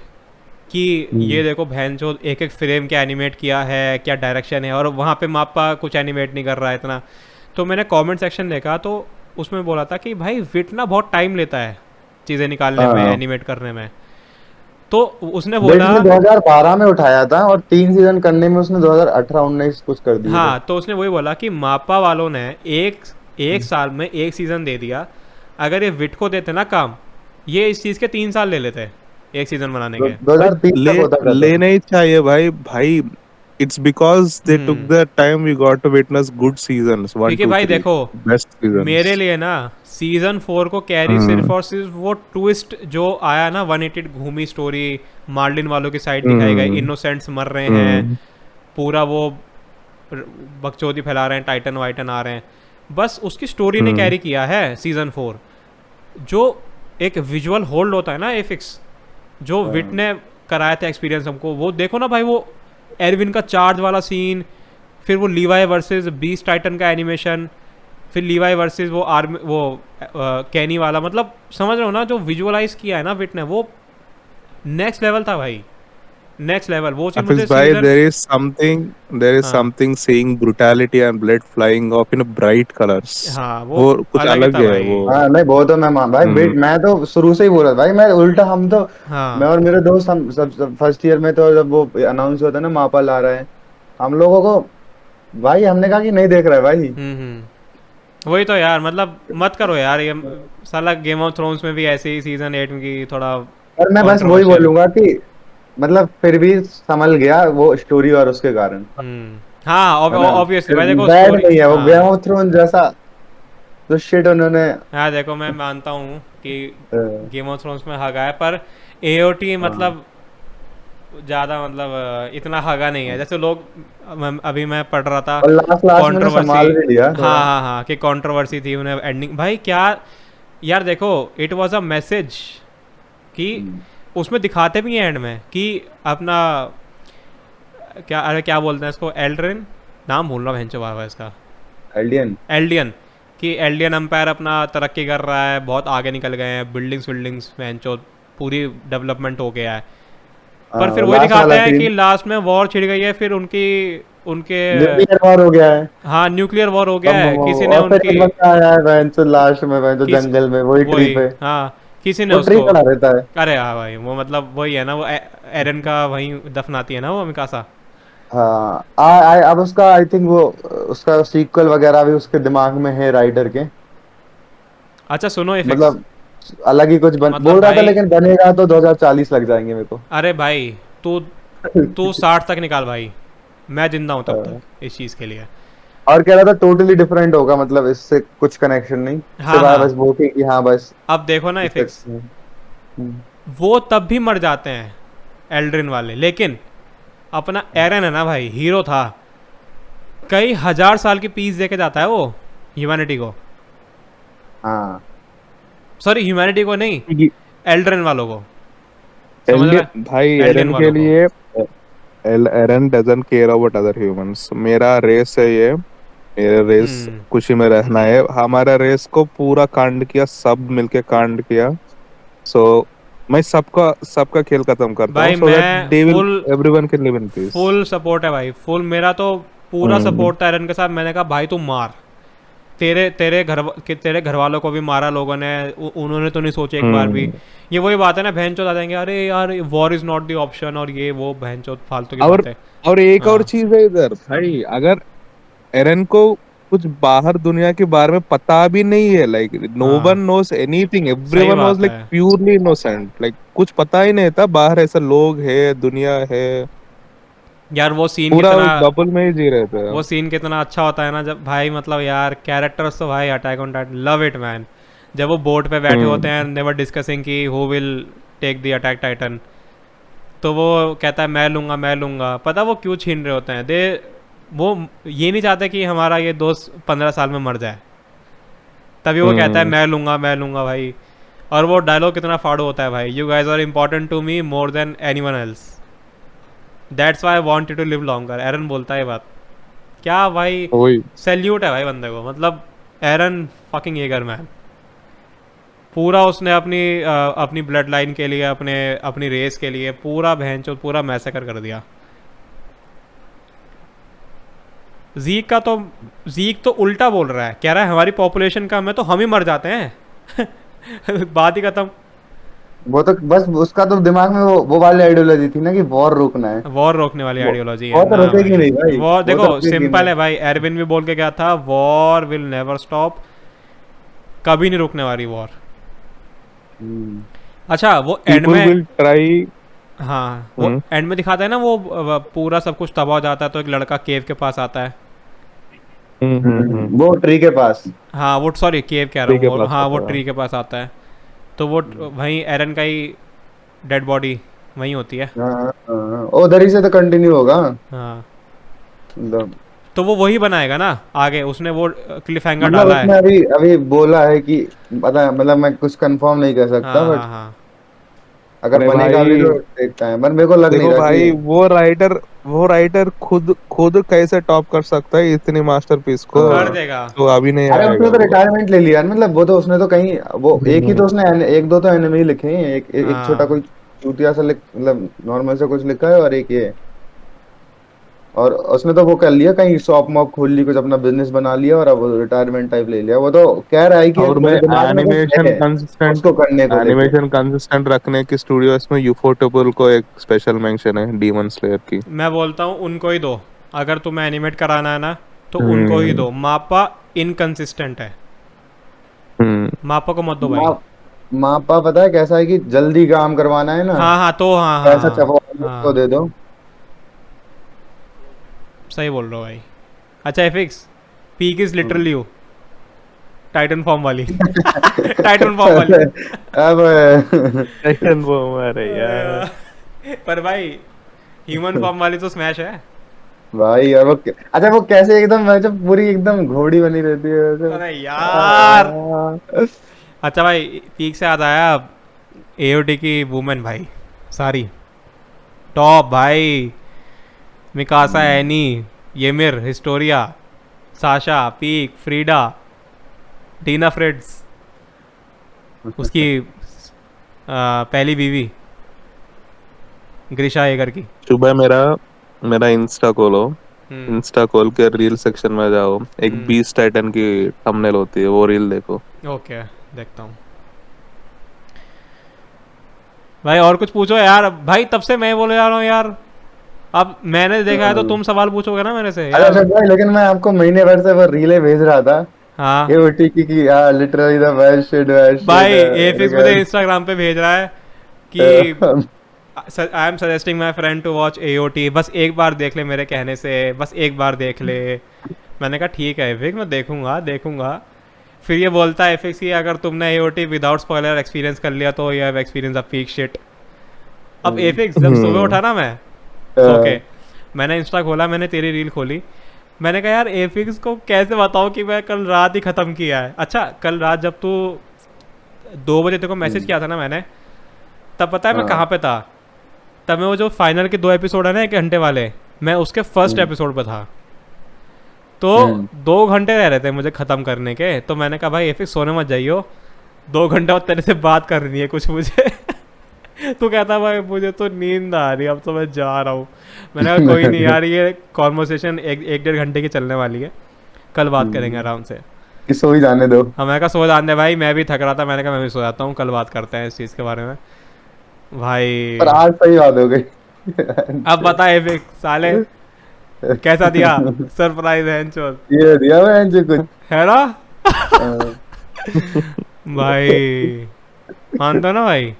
कि ये देखो बहन जो एक एक फ्रेम क्या एनिमेट किया है, क्या डायरेक्शन है, और वहाँ पे मापा कुछ एनिमेट नहीं कर रहा है इतना. तो मैंने कमेंट सेक्शन देखा, तो उसमें बोला था कि भाई विट ना बहुत टाइम लेता है चीज़ें निकालने में, हाँ। एनिमेट करने में. तो उसने वेट बोला, ने 2012 में उठाया था और 3 सीजन करने में उसने 2018-19 कुछ कर दिए थे। हाँ तो उसने वही बोला कि मापा वालों ने एक एक साल में एक सीज़न दे दिया. अगर ये विट को देते ना काम, ये इस चीज़ के 3 साल ले लेते एक सीज़न बनाने के. 2030 तक होता था। लेना ही चाहिए भाई भाई. It's because they took the time we got to witness good seasons 1 क्योंकि 2 भाई 3 देखो, बेस्ट सीजन्स. मेरे लिए ना सीजन 4 को कैरी सिर्फ और सिर्फ वो ट्विस्ट जो आया ना, 180 घूमी स्टोरी, मार्लिन वालों की साइड दिखाई गई, इनोसेंट्स मर रहे हैं, पूरा वो बकचोदी फैला रहे हैं, टाइटन वाइटन आ रहे हैं, बस उसकी स्टोरी ने कैरी किया है सीजन 4. जो एक विजुअल होल्ड होता है ना एफिक्स, जो विट ने कराया था एक्सपीरियंस हमको, वो देखो ना भाई, वो एरविन का चार्ज वाला सीन, फिर वो लीवाई वर्सेस बीस्ट टाइटन का एनिमेशन, फिर लीवाई वर्सेस वो आर्मी वो कैनी वाला, मतलब समझ रहे हो ना, जो विजुअलाइज किया है ना विट ने, वो नेक्स्ट लेवल था भाई, नेक्स्ट लेवल. वो चीज मुझे Hafiz bhai, season, there is हाँ something saying brutality and blood flying off in bright colors. हाँ, वो कुछ अलग ही अलग था है भाई. वो. हाँ नहीं वो तो मैं भाई वेट मैं तो शुरू से ही बोल रहा था भाई, मैं उल्टा हम तो हाँ. मैं और मेरे दोस्त हम सब फर्स्ट ईयर में तो जब वो अनाउंस होता ना मापा ला रहा है, हम लोगों को भाई हमने कहा कि नहीं देख रहा है भाई। वही तो यार, मतलब मत करो यार ये, साला गेम ऑफ थ्रोन्स में भी ऐसे ही सीजन 8 की थोड़ा और मैं बस वही controversial. बोलूंगा कि मतलब फिर भी संभल गया वो स्टोरी और उसके कारण। हाँ ऑब्वियसली भाई, देखो बैड स्टोरी, नहीं है वो, हाँ गेम ऑफ थ्रोन जैसा तो शिट उन्होंने हाँ देखो मैं मानता हूँ कि अ, गेम ऑफ थ्रोन्स में हक है, पर एओटी मतलब ज़्यादा मतलब इतना हगा नहीं है जैसे लोग अभी मैं पढ़ रहा था और लास्ट लास्ट में तो संभाल भी लिया हाँ थोड़ा। हाँ हाँ कि कंट्रोवर्सी थी उन्हें एंडिंग भाई क्या यार देखो इट वाज अ मैसेज कि उसमें दिखाते भी हैं एंड में कि अपना क्या अरे क्या बोलते हैं इसको एल्ड्रिन नाम भूल रहा हूँ बाबा इसका एल्डियन। एल्डियन कि एल्डियन अम्पायर अपना तरक्की कर रहा है बहुत आगे निकल गए हैं बिल्डिंग्स विल्डिंग्स भैंचो पूरी डेवलपमेंट हो गया है पर फिर वही लास्ट दिखाते वाला हैं कि सीन लास्ट में वॉर छिड़ गई है फिर उनकी उनके न्यूक्लियर वॉर हो गया है। हाँ न्यूक्लियर वॉर हो गया बम है बम किसी ने और फिर उनकी एक बंदा आया है बहन चो लास्ट में बहन चो किस जंगल में वही ट्री वही पे। हाँ किसी ने वो ट्री उसको खड़ा रहता है। अरे हाँ भाई वो मतलब वही है ना वो एरन का वही दफनाती है ना वो मिकासा हाँ अब उसका आई थिंक वो उसका सीक्वल वगैरह भी उसके दिमाग में है राइटर के। अच्छा सुनो एफिक्स मतलब अलग ही कुछ मतलब बोल रहा था भाई लेकिन बनेगा तो 2040 लग जाएंगे मेरे को। अरे भाई तू तू 60 तक निकाल भाई मैं जिंदा हूँ तब हाँ। तक इस चीज़ के लिए और कह रहा था टोटली डिफरेंट होगा मतलब इससे कुछ कनेक्शन नहीं हाँ सिवाय हाँ बस वो कि हाँ बस अब देखो ना इससे। एफिक्स वो तब भी मर जाते हैं एल्ड्रिन वाले लेकिन अपना एरन है ना भाई हीरो था कई हजार साल की पीस दे के जाता है वो ह्यूमैनिटी को हाँ सॉरी ह्यूमैनिटी को नहीं एल्ड्रिन वालों को समझ रहा एलियन भाई है एल्डियन एरन के वालों को लिए Eren doesn't care about other humans मेरा रेस है ये मेरा रेस हम्म खुशी में रहना है हमारा रेस को पूरा कांड किया सब मिलके कांड किया सो मैं सबका सबका खेल खत्म करता हूँ भाई सो दैट मैं they will full everyone can live in peace full support है भाई फुल मेरा तो पूरा सपोर्ट था एरन के साथ मैंने कहा भाई तू मार तेरे घर वालों को भी मारा लोगों ने उन्होंने तो नहीं सोचा एक बार भी ये वही बात है ना बहन चौथ आ जाएंगे अरे यार war is not the option और ये वो बहन चौथ फालतू की बात है और एक और हाँ चीज है इधर भाई अगर एरन को कुछ बाहर दुनिया के बारे में पता भी नहीं है लाइक नो वन हाँ नोस एनीथिंग सही एवरीवन वाज बात लाइक है प्योरली इनोसेंट लाइक कुछ पता ही नहीं था बाहर ऐसा लोग है दुनिया है यार पूरा बबल में ही जी रहे थे वो सीन कितना अच्छा होता है ना जब भाई मतलब यार कैरेक्टर्स तो भाई attack on titan love it man जब वो बोट पे बैठे होते हैं हम्म दे वर डिस्कसिंग कि who will take the attack titan तो वो कहता है मैं लूँगा पता वो क्यों छीन रहे होते हैं दे वो ये नहीं चाहते कि हमारा ये दोस्त 15 साल में मर जाए तभी वो कहता है हम्म मैं लूँगा भाई और वो डायलॉग कितना फाड़ो होता है भाई you guys are important to me more than anyone else that's why I want you to live longer Eren बोलता है ये बात क्या भाई वही सैल्यूट है भाई बंदे को मतलब एरन फकिंग एगर मैन पूरा उसने अपनी ब्लड लाइन के लिए अपनी रेस के लिए पूरा भैंचो पूरा मैसेकर कर दिया जीक तो उल्टा बोल रहा है कह रहा है हमारी पॉपुलेशन कम है तो हम ही मर जाते हैं बात ही खत्म वो तो बस उसका तो दिमाग में वो वाली आइडियोलॉजी थी ना कि वॉर रोकना है। वॉर रोकने वाली आइडियोलॉजी है वो तो ना रुकेगी भाई नहीं भाई वो वो देखो तो रुकेगी सिंपल नहीं। है भाई एरविन भी बोल के गया था वॉर विल नेवर स्टॉप कभी नहीं रुकने वाली वॉर हम्म। अच्छा वो एंड पीपल में विल ट्राई हाँ वो एंड में दिखाता है ना वो पूरा सब कुछ तबाह हो जाता है तो एक लड़का केव के पास आता है वो ट्री के पास। हाँ वो सॉरी केव कह ट्री रहा के हूँ पास हाँ वो आता है ट्री के पास आता है तो वो वहीं एरन का ही डेड बॉडी वहीं होती है हाँ हाँ, उधर ही से तो कंटिन्यू होगा हाँ मतलब। तो वो वही बनाएगा ना आगे उसने वो क्लिफ हैंगर मतलब डाला है उसने अभी अभी बोला है कि पता मतलब मैं कुछ कंफर्म नहीं कर सकता हाँ बट हाँ हाँ अगर अरे बनेगा भी भाई तो देखता है पर मेरे को लग नहीं देखो रहा कि। भाई वो राइटर खुद खुद कैसे टॉप कर सकता है इतनी मास्टरपीस को कर हाँ। देगा तो अभी नहीं अरे उसने आएगा तो वो रिटायरमेंट ले लिया मतलब वो तो उसने तो कहीं वो एक ही हम्म तो उसने एक दो तो एनिमे ही लिखे हैं एक छोटा हाँ कोई चूतिया सा मतलब नॉर्मल सा कुछ लिखा है और एक ये और उसने तो वो कर लिया कहीं शॉप मॉप खोल ली कुछ अपना बिजनेस बना लिया और अब रिटायरमेंट टाइप ले लिया वो तो कह रहा है कि और मैं मेरे दिमाग में कुछ है उसको करने को लेके। एनिमेशन कंसिस्टेंट रखने की स्टूडियोज में यूफोटेबल को एक स्पेशल मेंशन है डीमन स्लेयर की मैं बोलता हूँ उनको ही दो अगर तुम्हें एनिमेट कराना है ना तो उनको ही हम्म दो मापा इनकंसिस्टेंट है हम्म मापा को मत दो माँ भाई माँ पापा पता है कैसा है कि जल्दी काम करवाना है ना हाँ हाँ तो हाँ हाँ पैसा हाँ चपवा के उसको हाँ दे दो। सही बोल रहे हो भाई अच्छा affix peak is literally you Titan form वाली टाइटन फॉर्म वाली अब एक्शन वो हमारे यार पर भाई ह्यूमन फॉर्म वाली तो स्मैश है। भाई और वो अच्छा वो कैसे एकदम जब पूरी एकदम घोड़ी बनी रहती है वैसे। अरे यार। अच्छा भाई पीक से याद आया, एओटी की वुमेन भाई सारी टॉप भाई। Mikasa, Annie, Ymir, Historia, Sasha, Pieck, Frieda, Dina Fritz, उसकी पहली बीवी ग्रिशा एगर की। सुबह मेरा मेरा इंस्टा खोलो, हम्म इंस्टा खोल के रील सेक्शन में जाओ, एक हम्म, बीस्ट टाइटन की थंबनेल होती है, वो रील देखो। ओके देखता हूँ भाई। और कुछ पूछो यार भाई, तब से मैं बोले जा रहा हूँ यार। अब मैंने देखा है तो तुम सवाल पूछोगे ना मेरे से अरे यार। अशोक भाई लेकिन मैं आपको महीने भर से वो रीलें भेज रहा था हाँ ये ओटी की हाँ लिटरली द बेस्ट भाई, शिट एफिक्स मुझे इंस्टाग्राम पे भेज रहा है कि I am suggesting my friend to watch AOT, बस एक बार देख ले मेरे कहने से, बस एक बार देख ले। मैंने कहा ठीक है एफिक्स, मैं देखूंगा देखूंगा। फिर ये बोलता है एफिक्स कि अगर तुमने एओटी विदाउट स्पॉइलर एक्सपीरियंस कर लिया तो you have experience a peak shit. अब एफिक्स जब सुबह उठा ना मैं सो के, मैंने इंस्टा खोला, मैंने तेरी रील खोली, मैंने कहा यार एफिक्स को कैसे बताऊँ कि मैं कल रात ही ख़त्म किया है। अच्छा कल रात जब तू 2 बजे तेरे को मैसेज किया था ना मैंने, तब पता है मैं कहाँ पे था? तब मैं वो जो फाइनल के 2 एपिसोड है ना 1 घंटे वाले, मैं उसके फर्स्ट एपिसोड पे था। तो 2 घंटे रह रहे थे मुझे ख़त्म करने के, तो मैंने कहा भाई एफिक्स सोने मत जाइयो, 2 घंटे और तेरे से बात करनी है कुछ मुझे। तू कहता भाई मुझे तो नींद आ रही है, अब तो मैं जा रहा हूँ। मैंने कहा कोई नहीं यार, ये कॉन्वर्सेशन 1-1.5 घंटे की चलने वाली है, कल बात करेंगे आराम से। कि सो ही जाने दो। हाँ मैंने कहा सो जाने दे भाई, मैं भी थक रहा था, मैंने कहा मैं भी सो जाता हूँ, कल बात करते हैं इस चीज़ के बारे में भाई। पर आज सही बात हो गई। अब बता एफिक्स साले कैसा दिया सरप्राइज है चोर, ये दिया मैं जो कुछ है ना हाँ, भाई? मानता ना भाई?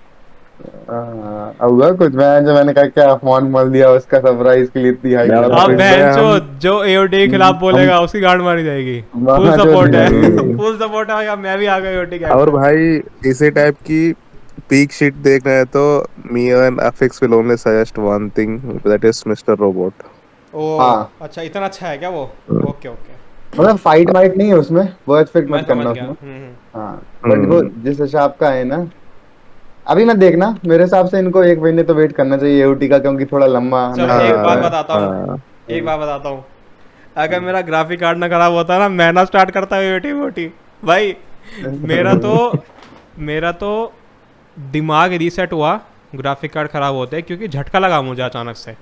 होगा कुछ मैं जो मैंने कहा क्या फोन मल दिया उसका सरप्राइज के लिए इतनी हाई यार, अब इसमें बहनचो हम जो एओटी के खिलाफ हम बोलेगा उसकी गांड मारी जाएगी। फुल वहाँ जो सपोर्ट है नहीं फुल सपोर्ट है भाई, मैं भी आ गया एओटी के और अंदर। भाई इसी टाइप की पीक शीट देखना है तो me and Effix will only suggest one thing, that is Mister Robot. ओ हाँ अच्छा, इतना अच्छा है क्या वो? ओके ओके, मतलब फाइट वाइट नहीं है उसमें, वर्ड फिट मैं मत समझ करना गया। उसमें। हाँ बट वो जिस हिसाब का है ना, अभी मैं देखना मेरे हिसाब से इनको 1 महीने तो वेट करना चाहिए एओटी का, क्योंकि थोड़ा लंबा हमें चल लग एक बात रहा है। बताता हूँ, हाँ एक बात बताता हूँ, अगर मेरा ग्राफिक कार्ड ना खराब होता ना, मैं ना स्टार्ट करता एओटी वोटी भाई। मेरा तो मेरा तो दिमाग रीसेट हुआ ग्राफिक कार्ड ख़राब होते, क्योंकि झटका लगा मुझे अचानक से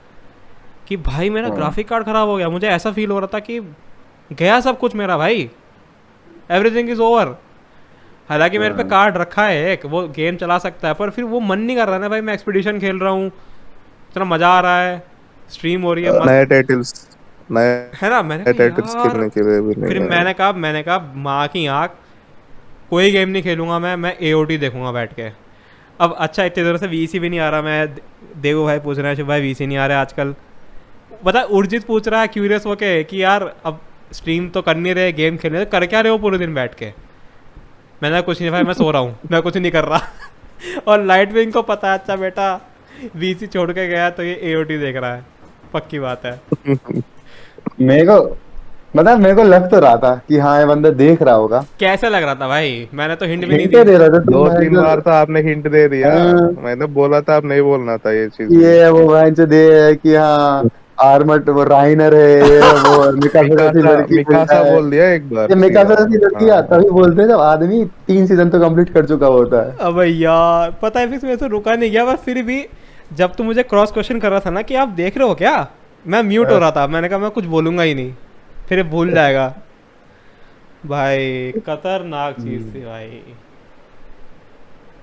कि भाई मेरा ग्राफिक कार्ड ख़राब हो गया। मुझे ऐसा फील हो रहा था कि गया सब कुछ मेरा भाई, एवरीथिंग इज़ ओवर। हालांकि मेरे पे कार्ड रखा है एक, वो गेम चला सकता है, पर फिर वो मन नहीं कर रहा ना भाई। मैं एक्सपीडिशन खेल रहा हूँ, इतना मज़ा आ रहा है, स्ट्रीम हो रही है नए मस्त, टाइटल्स, नए है ना। मैंने टाइटल्स कहा यार, खेलने के लिए भी फिर नहीं है। मैंने कहा माँ की आँख, कोई गेम नहीं खेलूंगा मैं एओटी देखूंगा बैठ के। अब अच्छा इतनी देर से वीसी भी नहीं आ रहा, मैं देवो भाई पूछ रहा है, शुभ भाई वीसी नहीं आ रहा है आजकल। बता उर्जित पूछ रहा है क्यूरियस होके कि यार अब स्ट्रीम तो कर नहीं रहे, गेम खेल रहे, कर क्या रहे हो पूरे दिन बैठ के? मैंने कहा, कुछ नहीं भाई, मैं सो रहा हूँ, मैं कुछ नहीं कर रहा। और लाइट विंग को पता है, अच्छा बेटा वीसी छोड़ के गया तो ये एओटी देख रहा है, पक्की बात है। मेरे को मतलब मेरे को लग तो रहा था कि हाँ ये बंदा देख रहा होगा, कैसे लग रहा था भाई? मैंने तो हिंट भी नहीं हिंटे दी। दे रहा था तुम दो भाई तीन जो बार तो आपने हिंट दे दिया, हाँ, मैंने बोला था आप नहीं बोलना था ये चीज भी। ये वो भाई जो दे है कि हाँ आर्मट वो राइनर है, ये वो मिकासा जैसी मिकासा लड़की मिलता मिकासा है। बोल दिया एक बार ये मिकासा सीधा। जैसी लड़की हाँ तभी बोलते हैं जब आदमी 3 सीजन तो कंप्लीट कर चुका होता है। अब यार पता है फिर मेरे से रुका नहीं गया, बस फिर भी जब तू मुझे क्रॉस क्वेश्चन कर रहा था ना कि आप देख रहे हो क्या, मैं म्यूट हो रहा था। मैंने कहा मैं कुछ बोलूंगा ही नहीं, फिर ये भूल जाएगा। भाई खतरनाक चीज थी भाई।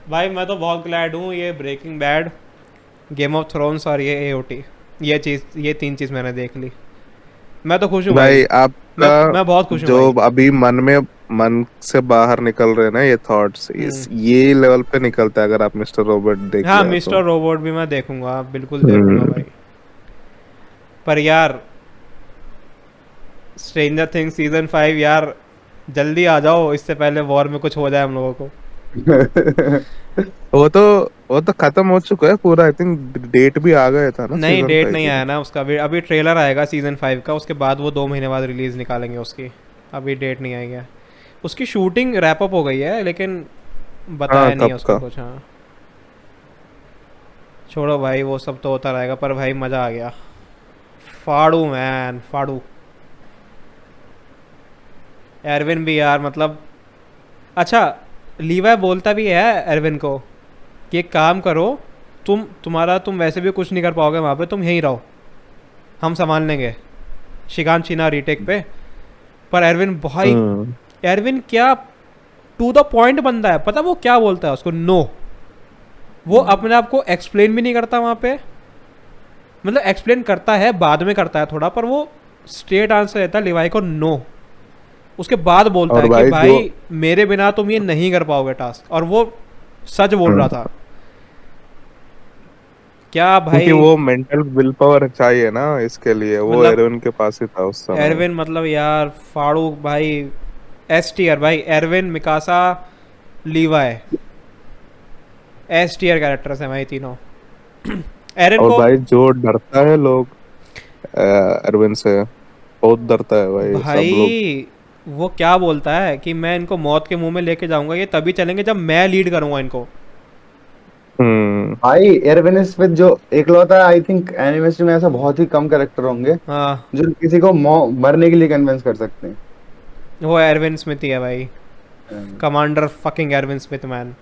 भाई मैं तो बहुत ग्लैड हूँ ये Breaking Bad, Game of Thrones और ये एओटी, ये 3 चीज मैंने देख ली। मैं तो खुश हूँ भाई, भाई आपका मैं बहुत खुश हूँ जो भाई। अभी मन से बाहर निकल रहे हैं ना ये थॉट्स, इस ये लेवल पे निकलता है अगर आप मिस्टर रोबोट देख हाँ लिया तो। मिस्टर रोबोट भी मैं देखूंगा, बिल्कुल देखूंगा भाई। पर यार स्ट्रेंजर थिंग्स सीजन 5 यार जल्दी आ जाओ, इससे पहले वॉर में कुछ हो जाए हम लोगों को। वो तो वो तो खत्म हो चुका है पूरा, आई थिंक डेट भी आ गया था ना नहीं, सीजन डेट 5 नहीं की। आया ना उसका, अभी ट्रेलर आएगा सीजन 5 का, उसके बाद वो 2 महीने बाद रिलीज निकालेंगे उसकी। अभी डेट नहीं आई है। उसकी शूटिंग रैप अप हो गई है, लेकिन हाँ बताया नहीं कब है उसका का। कुछ। हाँ, छोड़ो भाई, वो सब तो होता रहेगा, पर भाई मज़ा आ गया। फाड़ू मैन, फाड़ू। एरविन भी यार, मतलब अच्छा, लीवा बोलता भी है एरविन को कि एक काम करो, तुम वैसे भी कुछ नहीं कर पाओगे वहाँ पे, तुम यहीं रहो, हम संभाल लेंगे शिगान चीना रीटेक पे। पर एरविन भाई, हम्म। एरविन क्या टू द पॉइंट बंदा है, पता वो क्या बोलता है उसको, नो। वो अपने आप को एक्सप्लेन भी नहीं करता वहाँ पे, मतलब एक्सप्लेन करता है, बाद में करता है थोड़ा, पर वो स्ट्रेट आंसर देता है लिवाई को, नो। उसके बाद बोलता और है कि भाई जो भाई मेरे बिना तुम ये नहीं कर पाओगे टास्क, और वो सच बोल रहा था। क्या क्योंकि भाई, वो मेंटल विल पावर चाहिए ना इसके लिए, वो मतलब एरविन के पास ही था उस समय। एरविन, मतलब यार फाड़ू भाई, एस टीयर भाई, Erwin, Mikasa, Levi, S tier characters हैं भाई तीनों। एरन और को भाई जो डरता है लोग एरविन से, बहुत डरता है भाई सब लोग। भाई, वो क्या बोलता है कि मैं इनको मौत के मुंह में लेके जाऊंगा, ये तभी चलेंगे जब मैं लीड करूंगा इनको। हम्म। भाई एरविन स्मिथ जो इकलौता आई थिंक एनिमेशन में ऐसा बहुत ही कम कैरेक्टर होंगे हाँ, जो किसी को मरने के लिए कन्विंस कर सकते हैं। वो एरविन स्मिथ ही है भाई। हम्म। Commander fucking Erwin Smith man.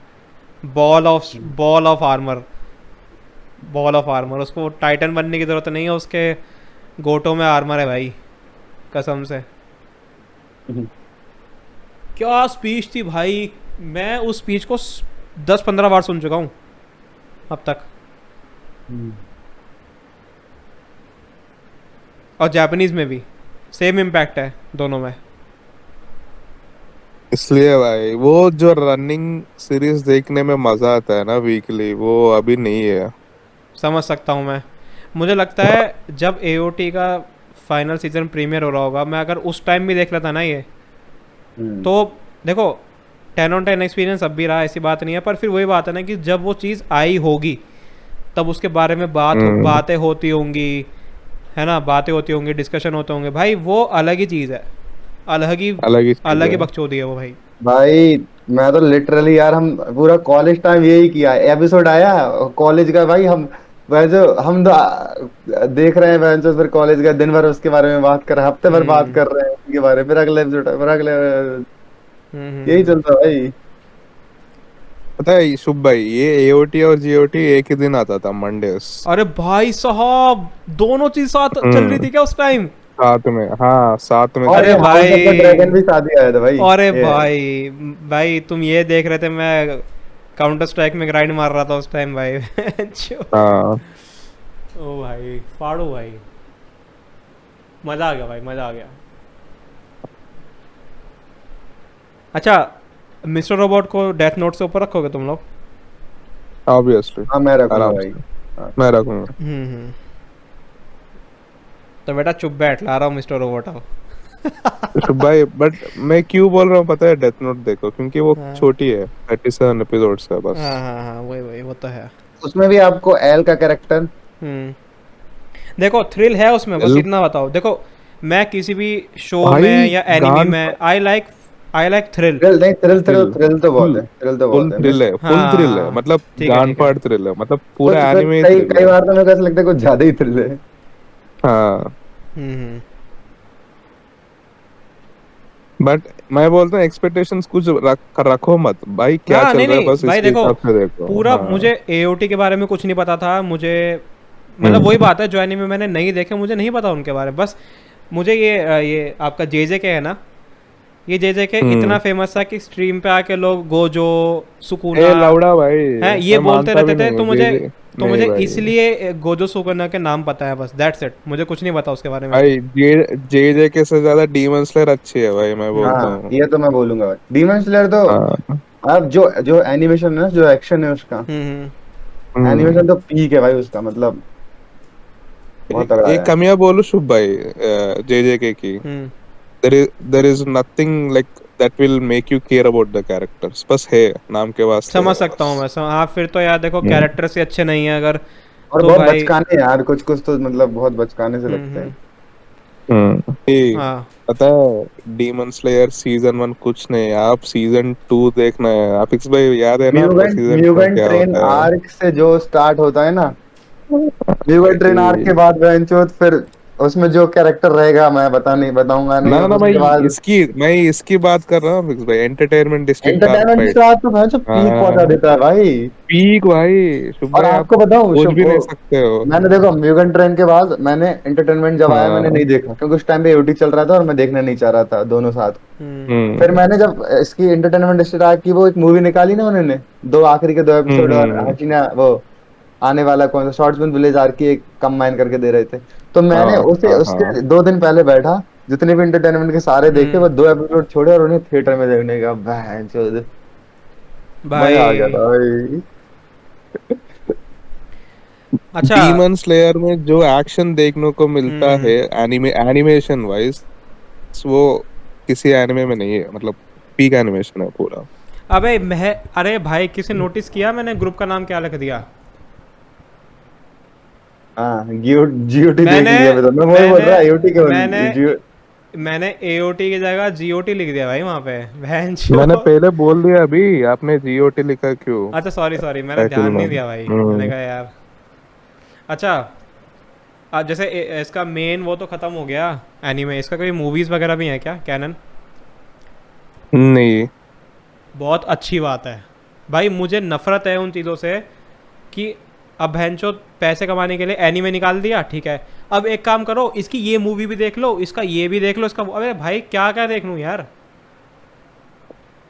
Ball of armour, ball of armour. उसको टाइटन बनने की जरूरत नहीं है, उसके गोटो में आर्मर है भाई, कसम से। क्या स्पीच थी भाई, मैं उस स्पीच को 10-15 बार सुन चुका हूँ अब तक। और जापानीज में भी सेम इम्पैक्ट है दोनों में। इसलिए भाई वो जो रनिंग सीरीज देखने में मजा आता है ना वीकली, वो अभी नहीं है। समझ सकता हूँ मैं। मुझे लगता है जब एओटी का फाइनल सीजन प्रीमियर हो रहा होगा, मैं अगर उस टाइम भी देख लेता ना ये, हम्म। तो देखो 10/10 एक्सपीरियंस अब भी रहा, ऐसी बात नहीं है, पर फिर वही बात है ना कि जब वो चीज़ आई होगी तब उसके बारे में हम्म। बातें होती होंगी, है ना, बातें होती होंगी, डिस्कशन होते होंगे भाई, वो अलग ही चीज़ है। अलग ही, अलग ही चीज अलग ही है। बकचोदी है वो भाई। भाई मैं तो लिटरली यार हम पूरा कॉलेज टाइम यही किया है। एपिसोड आया कॉलेज का भाई, हम वह जो हम तो देख रहे हैं वह जो फिर कॉलेज का दिन भर उसके बारे में बात कर रहे हैं, हफ्ते भर बात हम्म कर रहे हैं उसके बारे में, फिर अगले एपिसोड फिर अगले, यही हम्म। चलता है भाई। पता है शुभ भाई, ये एओटी और जीओटी एक ही दिन आता था, मंडेस। अरे भाई साहब, दोनों चीज साथ चल रही हम्म। थी क्या उस टाइम? साथ में, हाँ साथ में और अरे ये चलता था। हाउस ऑफ द ड्रैगन भाई, भी साथ ही आया था भाई अरे ये। भाई, भाई तुम ये देख रहे थे, मैं काउंटर स्ट्राइक में ग्राइंड मार रहा था उस टाइम भाई। हाँ ओ भाई, फाड़ो भाई, मजा आ गया भाई, मजा आ गया। अच्छा, मिस्टर रोबोट को डेथ नोट से ऊपर रखोगे तुम लोग? ऑब्वियसली। हाँ मैं रखूंगा आराम भाई। से हाँ। मैं रखूंगा। हम्म। तो बेटा चुप बैठ, ला रहा हूँ मिस्टर रोबोट आओ। शुभ भाई, बट मैं क्यों बोल रहा हूँ पता है, डेथ नोट देखो, क्योंकि वो हाँ छोटी है, 37 एपिसोड्स है बस। हाँ हाँ हाँ, वही वही, वो तो है। उसमें भी आपको एल का कैरेक्टर, हम्म। देखो थ्रिल है उसमें, बस एल इतना बताओ। देखो, मैं किसी भी शो में भाई, या एनिमी गान, में, आई लाइक थ्रिल। थ्रिल नहीं, थ्रिल थ्रिल थ्रिल, थ्रिल तो बहुत फुल है, थ्रिल तो फुल बहुत है थ्रिल है, फुल हाँ थ्रिल है, हाँ, मतलब ठीक है गान ठीक है। फाड़ थ्रिल है, मतलब कुछ पूरा कुछ एनिमे कई थ्रिल कई है। बार तो मेरे को ऐसा लगता है कुछ ज्यादा ही थ्रिल है। हाँ हम्म। बट मैं बोलता हूँ एक्सपेक्टेशंस कुछ रखो मत भाई, क्या हाँ, चल नहीं रहा है नहीं बस भाई, इसके देखो हिसाब से देखो। पूरा हाँ। मुझे एओटी के बारे में कुछ नहीं पता था मुझे, मतलब वही हम्म। बात है, जो एनिमे मैंने नहीं देखे मुझे नहीं पता उनके बारे में। बस मुझे ये आपका जेजे के है ना, ये जेजे के इतना हम्म। फेमस था कि स्ट्रीम पे आके लोग गोजो, सुकुना, ए लौड़ा भाई, हैं ये मैं बोलते मानता रहते भी थे, नहीं हूँ जे जे। तो नहीं मुझे भाई। इसलिए गोजो सुकुना के नाम पता है, बस दैट्स इट, मुझे कुछ नहीं पता उसके बारे में। भाई जे के से ज्यादा डीमन स्लेयर अच्छी है भाई, मैं बोलता हाँ हूँ। ये तो मैं बोलूंगा भाई, डीमन स्लेयर तो हाँ। अब जो जो एनिमेशन है ना, जो एक्शन है उसका, हम्म। हम्म। एनिमेशन तो पीक है भाई उसका, मतलब बहुत तगड़ा एक है। कमियां बोलूं शुभ भाई, जे के की, हम्म। there is nothing like that will make you care about the characters. बस है, नाम के वास्ते समझ है सकता हूँ बस. मैं हाँ फिर तो यार देखो हम्म. कैरेक्टर्स ही अच्छे नहीं है अगर और तो बहुत भाई बचकाने यार, कुछ कुछ तो मतलब बहुत बचकाने से लगते हैं। ये हाँ पता है डीमन स्लेयर सीजन 1 कुछ नहीं, आप सीजन 2 देखना है। आप इस भाई याद है ना आपको म्यूगेंट सीजन 2 म्यूगेंट क्या ट्रेन होता है? आर्क से जो स्टार्ट होता है ना, म्यूगेंट ट्रेन आर्क के भाई बाद बेंचोद, फिर उसमें जो कैरेक्टर रहेगा मैं बता नहीं बताऊंगा नहीं, ना ना उसके भाई, बाद इसकी बात कर रहा हूँ भाई, entertainment district arc entertainment fight. के बाद तो मैं जो पीक पहुंचा हाँ, देता है भाई। पीक भाई शुभ और भाई, आप आपको बताऊं सोच शुभ भी वो, नहीं सकते हो। मैंने देखो म्यूगेंट ट्रेन के बाद मैंने एंटरटेनमेंट जब आया मैंने हाँ। नहीं देखा, क्योंकि उस टाइम पे एओटी चल रहा था और मैं देखना नहीं चाह रहा था दोनों साथ। हम्म फिर हम्म मैंने जब इसकी एंटरटेनमेंट स्टार्ट की, वो एक मूवी निकाली ना उन्होंने, दो आखिरी के 2 एपिसोड, और हम्म। हसीना वो आने वाला कौन सा शॉर्ट्स में विलेज आर की एक कंबाइन करके दे रहे थे, तो मैंने हाँ उसे हाँ हाँ। उसके 2 दिन पहले बैठा, जितने भी एंटरटेनमेंट के सारे देखे, हम्म वो 2 एपिसोड छोड़े और उन्हें थिएटर में देखने का बहन चोद मजा आ गया भाई था भाई। अच्छा डीमन स्लेयर में जो एक्शन देखने को मिलता है हम्म एनिमेशन वाइज, वो किसी एनिमे में नहीं है, मतलब पीक एनिमेशन है पूरा। अबे मैं अरे भाई किसी नोटिस किया मैंने ग्रुप का नाम क्या लिख दिया हाँ जियो जीओटी देख मैंने लिया, बता मैं वही बोल मैंने रहा आईओटी मैंने के जियो। मैंने एओटी की जगह जीओटी लिख दिया भाई वहाँ पे मैंने भैंचो पहले बोल दिया अभी, आपने जीओटी लिखा क्यों अच्छा सॉरी सॉरी मैंने टाइटल ध्यान में? नहीं दिया भाई मैंने कहा यार अच्छा जैसे इसका मेन वो तो ख़त्म हो गया एनीमे इसका कोई मूवीज़ वगैरह भी हैं क्या कैनन नहीं। बहुत अच्छी बात है भाई मुझे नफरत है उन चीज़ों से कि अब भैंचो पैसे कमाने के लिए एनीमे निकाल दिया ठीक है अब एक काम करो इसकी ये मूवी भी देख लो इसका ये भी देख लो इसका अबे भाई क्या क्या देख लूँ यार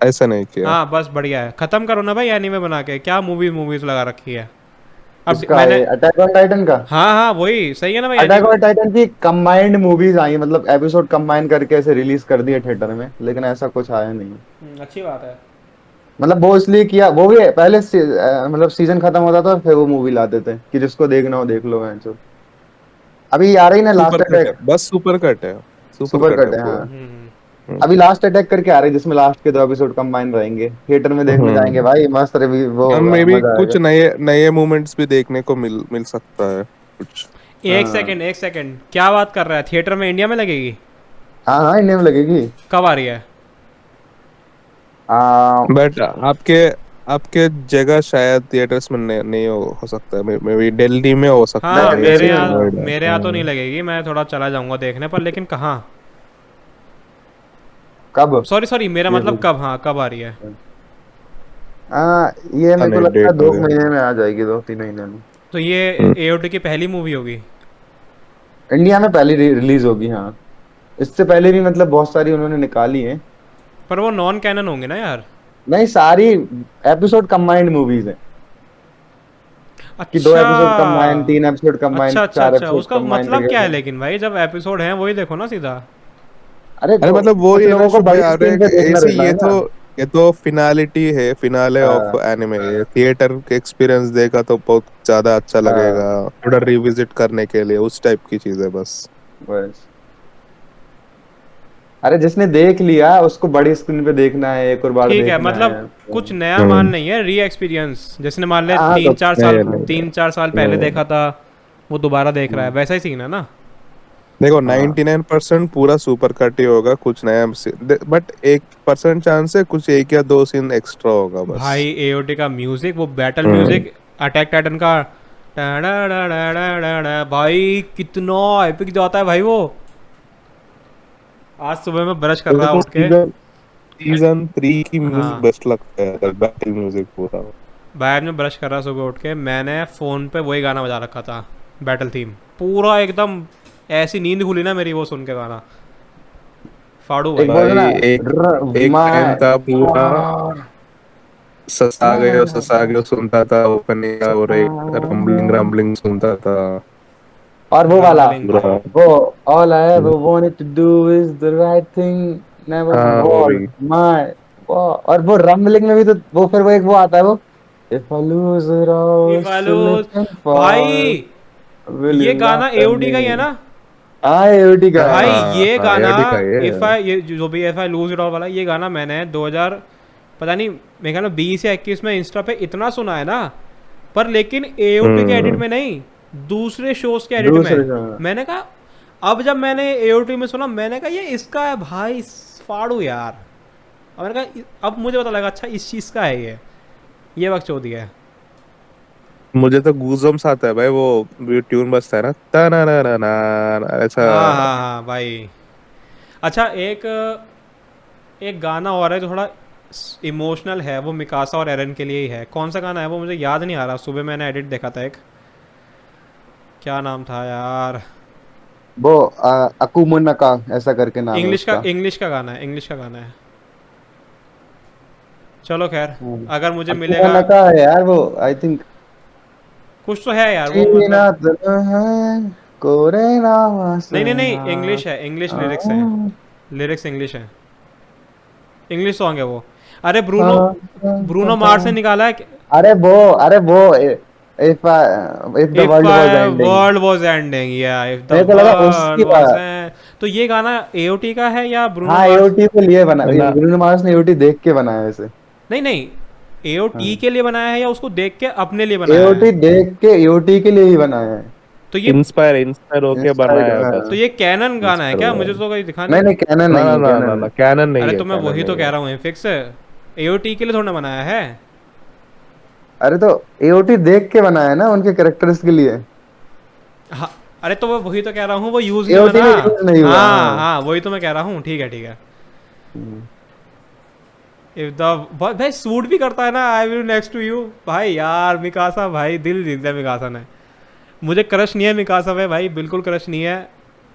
ऐसा नहीं किया। हाँ बस बढ़िया है ख़त्म करो ना भाई एनीमे बना के क्या मूवीज़ मूवीज़ लगा रखी है अब इसका मैंने ये अटैक ऑन टाइटन का, हाँ हाँ वही सही है ना भाई अटैक एनीमे ऑन टाइटन की कंबाइंड मूवीज आई, मतलब एपिसोड कंबाइन करके ऐसे रिलीज कर दिए थिएटर में, लेकिन ऐसा कुछ आया नहीं। अच्छी बात है मतलब वो इसलिए किया, वो भी पहले मतलब सीजन खत्म होता था और फिर वो मूवी लाते थे कि जिसको देखना हो देख लो जो। अभी आ रही ना लास्ट सुपर कट है, अटैक, बस सुपर कट है। सुपर सुपर कट है कट है पूरा। हाँ। हम्म। अभी लास्ट अटैक करके आ रही है, जिसमें लास्ट के 2 एपिसोड कंबाइन रहेंगे, थिएटर में देखने जाएंगे हम्म। भाई, मस्त रिव्यू वो और होगा, मे भी मजा कुछ आएगा। नए नए मूवमेंट्स भी देखने को मिल सकता है कुछ। हाँ एक सेकंड क्या बात कर रहा है थिएटर में इंडिया में लगेगी हाँ हाँ इंडिया में लगेगी। कब आ रही है आ, बट आपके आपके जगह शायद थिएटर्स में नहीं हो सकता है, मे बी दिल्ली में हो सकता हाँ है या दिल्ली में नोएडा। मेरे यहाँ तो नहीं लगेगी मैं थोड़ा चला जाऊंगा देखने पर लेकिन कहाँ कब? सॉरी सॉरी मेरा ये मतलब पूछ, कब हाँ कब आ रही है ये मेरे को नहीं, लगता है डेट 2 महीने में आ जाएगी, 2-3 महीने में। तो ये हम्म। एओटी की पहली मूवी होगी इंडिया में पहली रिलीज होगी हाँ। इससे पहले भी मतलब बहुत सारी उन्होंने निकाली है। पर वो नॉन कैनन होंगे ना यार नहीं, सारी एपिसोड कंबाइंड मूवीज हैं, कि दो अच्छा एपिसोड कंबाइंड, 3 एपिसोड कंबाइंड, अच्छा 4 एपिसोड उसका कंबाइंड मतलब करके क्या है ऐसे। लेकिन भाई जब एपिसोड है वही देखो ना सीधा अरे अरे तो मतलब वो कुछ ये ना लोगों को शुभ भाई, बड़ी आ रहा है स्क्रीन पे कि देखना ऐसी, रहता है ना। ये तो फिनालिटी है, फिनाले ऑफ हाँ एनिमे, ये थिएटर के एक्सपीरियंस देगा तो बहुत ज्यादा अच्छा हाँ लगेगा, थोड़ा रिविजिट करने के लिए उस टाइप की चीज है बस। बस। अरे जिसने देख लिया उसको बड़ी स्क्रीन पे देखना है, एक और बार ठीक है देखना मतलब है। कुछ नया मान हम्म। नहीं है री एक्सपीरियंस जिसने मान ले हाँ तो नहीं नहीं 3-4 साल पहले नहीं। देखा था वो दोबारा देख रहा है हम्म, वैसा ही सीन है ना देखो हाँ 99% पूरा सुपर कट ही होगा, कुछ नया, बट 1% चांस है कुछ एक या दो सीन एक्स्ट्रा होगा बस। भाई एओटी का म्यूजिक वो बैटल हम्म। म्यूजिक अटैक टाइटन का टाडाडाडाडाडा, भाई कितना एपिक जाता है भाई वो आज सुबह में ब्रश कर रहा मेरे को उठ के सीजन 3 की म्यूजिक हाँ बेस्ट लगता है, बैटल म्यूजिक पूरा। बाद में ब्रश कर रहा सुबह उठ के मैंने फ़ोन पे वही गाना बजा रखा था बैटल थीम पूरा एकदम ऐसी नींद खुली ना मेरी वो सुन के गाना फाड़ू एक भाई बोल भाई ना, एक एक टाइम माय था पूरा गॉड, ससागे सुनता था, ओपनिंग का और एक रंबलिंग रंबलिंग सुनता था और वो वाला, रम्बलिंग पूरा। वो all I ever wanted to do is the right thing, never हाँ वो war भी। my war। और वो रम्बलिंग में भी तो वो फिर वो एक वो आता है वो, if I lose it all if I slip loose and fall, भाई will ये you गाना laugh at एओटी me? का ही है ना हाँ एओटी का भाई है। हाँ ये हाँ गाना, AOD का ये इफ आई, ये जो भी if I lose it all वाला, ये गाना मैंने 2000 पता नहीं मेरे ख्याल में 20 या 21 में इंस्टा पे इतना सुना है ना, पर लेकिन एओटी के एडिट हम्म में नहीं, दूसरे शोज के एडिट दूसरे में। का। मैंने कहा, अब जब मैंने एओटी में सुना, मैंने कहा ये इसका है भाई, फाड़ू यार। अब मैंने कहा, अब मुझे पता लगा अच्छा इस चीज़ का है ये वक्त चो दिया है। मुझे तो गूज़बम्स आता है भाई, वो ट्यून बजता है ना, ता ना ना ना ना ऐसा। हाँ हाँ हाँ भाई। अच्छा एक एक गाना और है जो थोड़ा इमोशनल है, वो मिकासा और एरन के लिए ही है। कौन सा गाना है वो मुझे याद नहीं आ रहा, सुबह मैंने एडिट देखा था एक, क्या नाम था यार। वो अकुमुनका ऐसा करके नाम है उसका। इंग्लिश का गाना है, इंग्लिश का गाना है। चलो खैर, अगर मुझे मिलेगा, अकुमुनका है यार वो, आई थिंक। कुछ तो है यार वो चीना मतलब। है कोरे नहीं नहीं नहीं, नावासना। इंग्लिश है, इंग्लिश लिरिक्स हैं, लिरिक्स इंग्लिश हैं, इंग्लिश सॉन्ग है वो। अरे ब्रूनो, ब्रूनो मार्स ने निकाला है। अरे वो, अरे वो, if if the if world was ending. World was ending, या इफ द मेरे को लगा वर्ल्ड उसकी वाज बात। एंड, तो ये गाना एओटी का है या ब्रूनो हाँ मार्स? एओटी के लिए बना, ना ब्रूनो मार्स ने एओटी देख के बनाया है इसे। नहीं नहीं, एओटी हाँ के लिए बनाया है या उसको देख के अपने लिए बनाया एओटी है? देख के एओटी के लिए ही बनाया है। तो ये इंस्पायर होके इंस्पायर्ड, बनाया है हाँ। बस। तो ये कैनन गाना है इंस्पायर क्या? हुआ मुझे है। तो कहीं दिखा नहीं। नहीं नहीं कैनन ना नहीं ना है, ना ना कैनन ना नहीं। कैनन नहीं अरे है, तो मैं कैनन वही तो नहीं कह है। रहा हूँ, फिक्स एओटी के लिए थोड़ा बनाया है। अरे तो एओटी देख के बनाया है ना उनके कैरेक्टर्स के लिए। हाँ, अरे तो वो वही तो कह रहा हूँ, वो यूज नहीं हुआ एओटी ना। में यूज नहीं हुआ, हाँ हाँ। हाँ, वही तो मैं कह रहा हूँ, ठीक है ठीक है। हम्म। इफ द भाई सूट भी करता है ना, I will next to you भाई, यार मिकासा भाई दिल जीत दिया मिकासा ने। मुझे क्रश नहीं है मिकासा पे भाई, बिल्कुल क्रश नहीं है,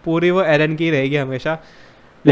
पूरी वो एरन की रहेगी हमेशा।